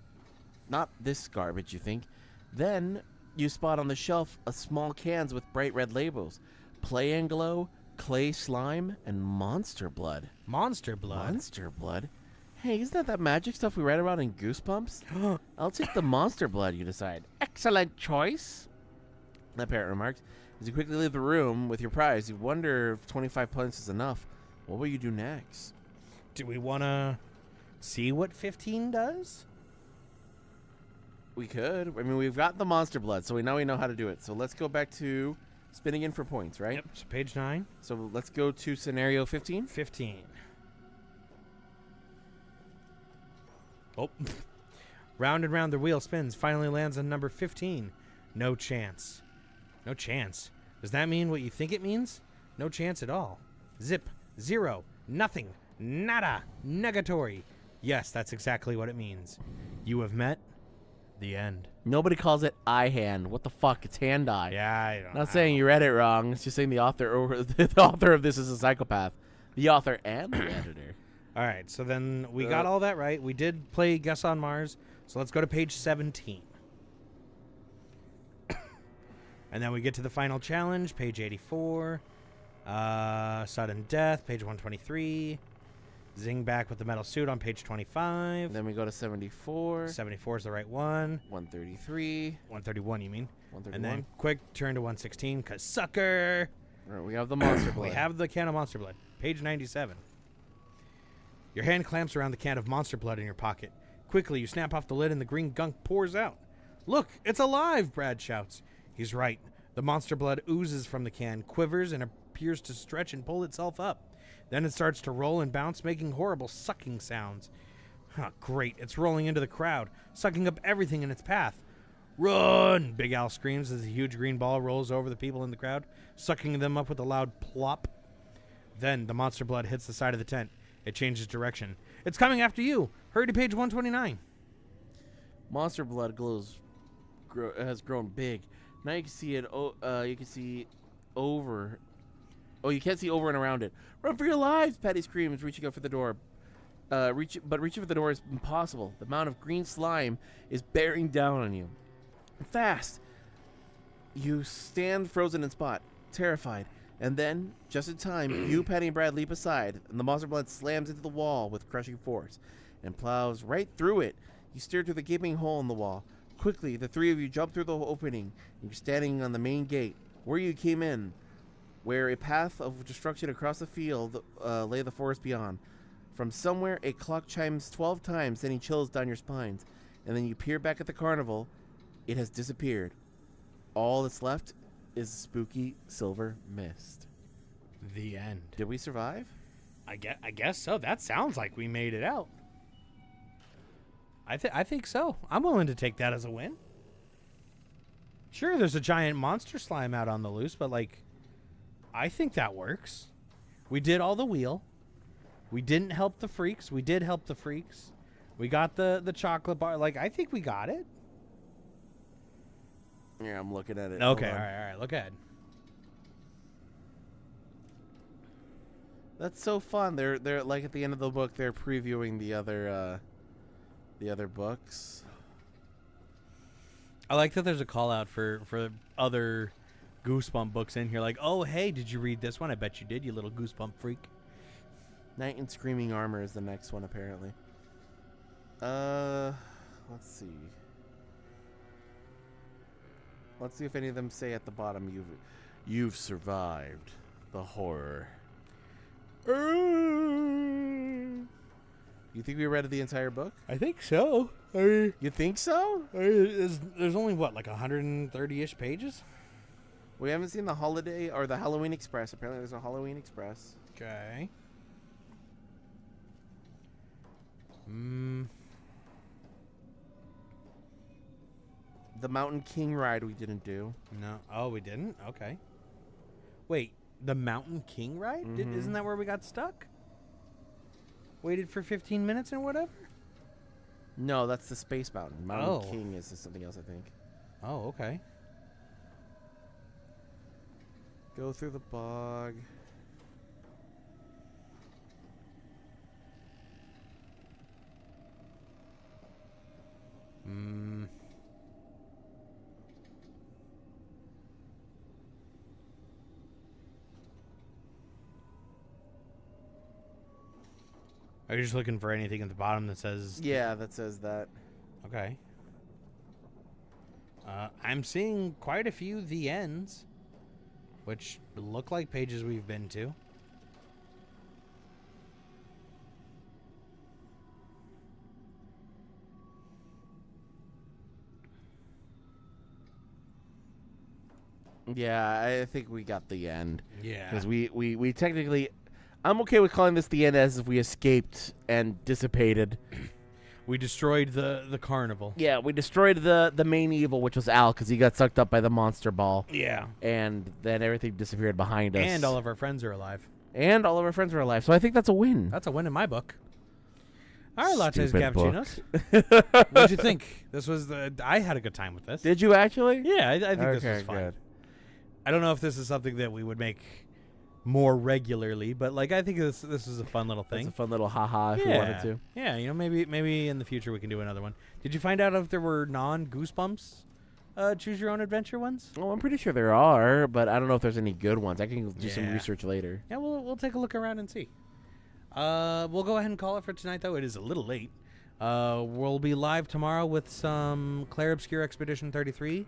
this garbage, you think. Then you spot on the shelf a small cans with bright red labels. Play and Glow, Clay Slime, and Monster Blood. Monster blood. Monster Blood? Hey, isn't that magic stuff we read about in Goosebumps? I'll take the Monster Blood, you decide. Excellent choice, the parrot remarks. As you quickly leave the room with your prize, you wonder if 25 points is enough. What will you do next? Do we want to see what 15 does? We could. I mean, we've got the Monster Blood, so we know how to do it. So let's go back to spinning in for points, right? Yep. So page 9. So let's go to scenario 15. 15. Oh. Round and round the wheel spins. Finally lands on number 15. No chance. No chance. Does that mean what you think it means? No chance at all. Zip. Zero. Nothing. Nada. Negatory. Yes, that's exactly what it means. You have met the end. Nobody calls it eye hand. What the fuck? It's hand eye. Yeah, I don't know. Not saying you read it wrong. It's just saying the author of this is a psychopath. The author and the editor. All right, so then we got all that right. We did play Guess on Mars, so let's go to page 17. And then we get to the final challenge, page 84. Sudden Death, page 123. Zing back with the metal suit on page 25. Then we go to 74. 74 is the right one. 133. 131, you mean? 131. And then quick turn to 116, because sucker! All right, we have the Monster Blood. We have the can of Monster Blood. Page 97. Your hand clamps around the can of Monster Blood in your pocket. Quickly, you snap off the lid and the green gunk pours out. Look, it's alive, Brad shouts. He's right. The Monster Blood oozes from the can, quivers, and appears to stretch and pull itself up. Then it starts to roll and bounce, making horrible sucking sounds. Oh, great. It's rolling into the crowd, sucking up everything in its path. Run! Big Al screams as the huge green ball rolls over the people in the crowd, sucking them up with a loud plop. Then the Monster Blood hits the side of the tent. It changes direction. It's coming after you. Hurry to page 129. Monster Blood has grown big. Now you can see it. You can see over. Oh, you can't see over and around it. Run for your lives! Patty screams, reaching up for the door. Reaching for the door is impossible. The amount of green slime is bearing down on you. Fast! You stand frozen in spot, terrified. And then, just in time, you, Patty, and Brad leap aside, and the Monster Blood slams into the wall with crushing force and plows right through it. You steer through the gaping hole in the wall. Quickly, the three of you jump through the opening, and you're standing on the main gate, where you came in, where a path of destruction across the field lay the forest beyond. From somewhere, a clock chimes 12 times, sending chills down your spines. And then you peer back at the carnival. It has disappeared. All that's left is spooky silver mist. The end. Did we survive? I guess so. That sounds like we made it out. I think so. I'm willing to take that as a win. Sure, there's a giant monster slime out on the loose, but like, I think that works. We did all the wheel. We didn't help the freaks. We did help the freaks. We got the chocolate bar. Like, I think we got it. Yeah, I'm looking at it. Okay, all right. Look ahead. That's so fun. They're like at the end of the book, they're previewing the other books. I like that there's a call out for other Goosebump books in here. Like, oh, hey, did you read this one? I bet you did, you little Goosebump freak. Knight in Screaming Armor is the next one, apparently. Let's see. Let's see if any of them say at the bottom, you've survived the horror. You think we read the entire book? I think so. You think so? There's only, what, like 130-ish pages? We haven't seen the Holiday or the Halloween Express. Apparently there's a Halloween Express. Okay. The Mountain King ride we didn't do. No. Oh, we didn't? Okay. Wait, the Mountain King ride? Isn't that where we got stuck? Waited for 15 minutes and whatever? No, that's the Space Mountain. Mountain King is something else, I think. Oh, okay. Go through the bog. Are you just looking for anything at the bottom that says... Yeah, that says that. Okay. I'm seeing quite a few the ends, which look like pages we've been to. Yeah, I think we got the end. Yeah. Because we technically... I'm okay with calling this the end as if we escaped and dissipated. We destroyed the carnival. Yeah, we destroyed the main evil, which was Al, because he got sucked up by the monster ball. Yeah. And then everything disappeared behind us. And all of our friends are alive. And all of our friends are alive. So I think that's a win. That's a win in my book. All right, lattes and Stupid book. cappuccinos. What'd you think? I had a good time with this. Did you actually? Yeah, I think this was fun. Good. I don't know if this is something that we would make more regularly, but like I think this is a fun little thing. It's a fun little haha if we wanted to. Yeah, maybe in the future we can do another one. Did you find out if there were non-Goosebumps choose your own adventure ones? Oh, I'm pretty sure there are, but I don't know if there's any good ones. I can do some research later. Yeah, we'll take a look around and see. We'll go ahead and call it for tonight, though. It is a little late. We'll be live tomorrow with some Claire Obscure Expedition 33,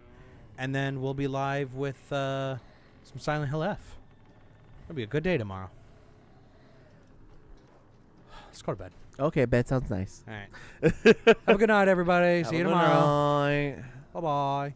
and then we'll be live with some Silent Hill F. It'll be a good day tomorrow. Let's go to bed. Okay, bed sounds nice. All right. Have a good night, everybody. See you tomorrow. Night. Bye-bye.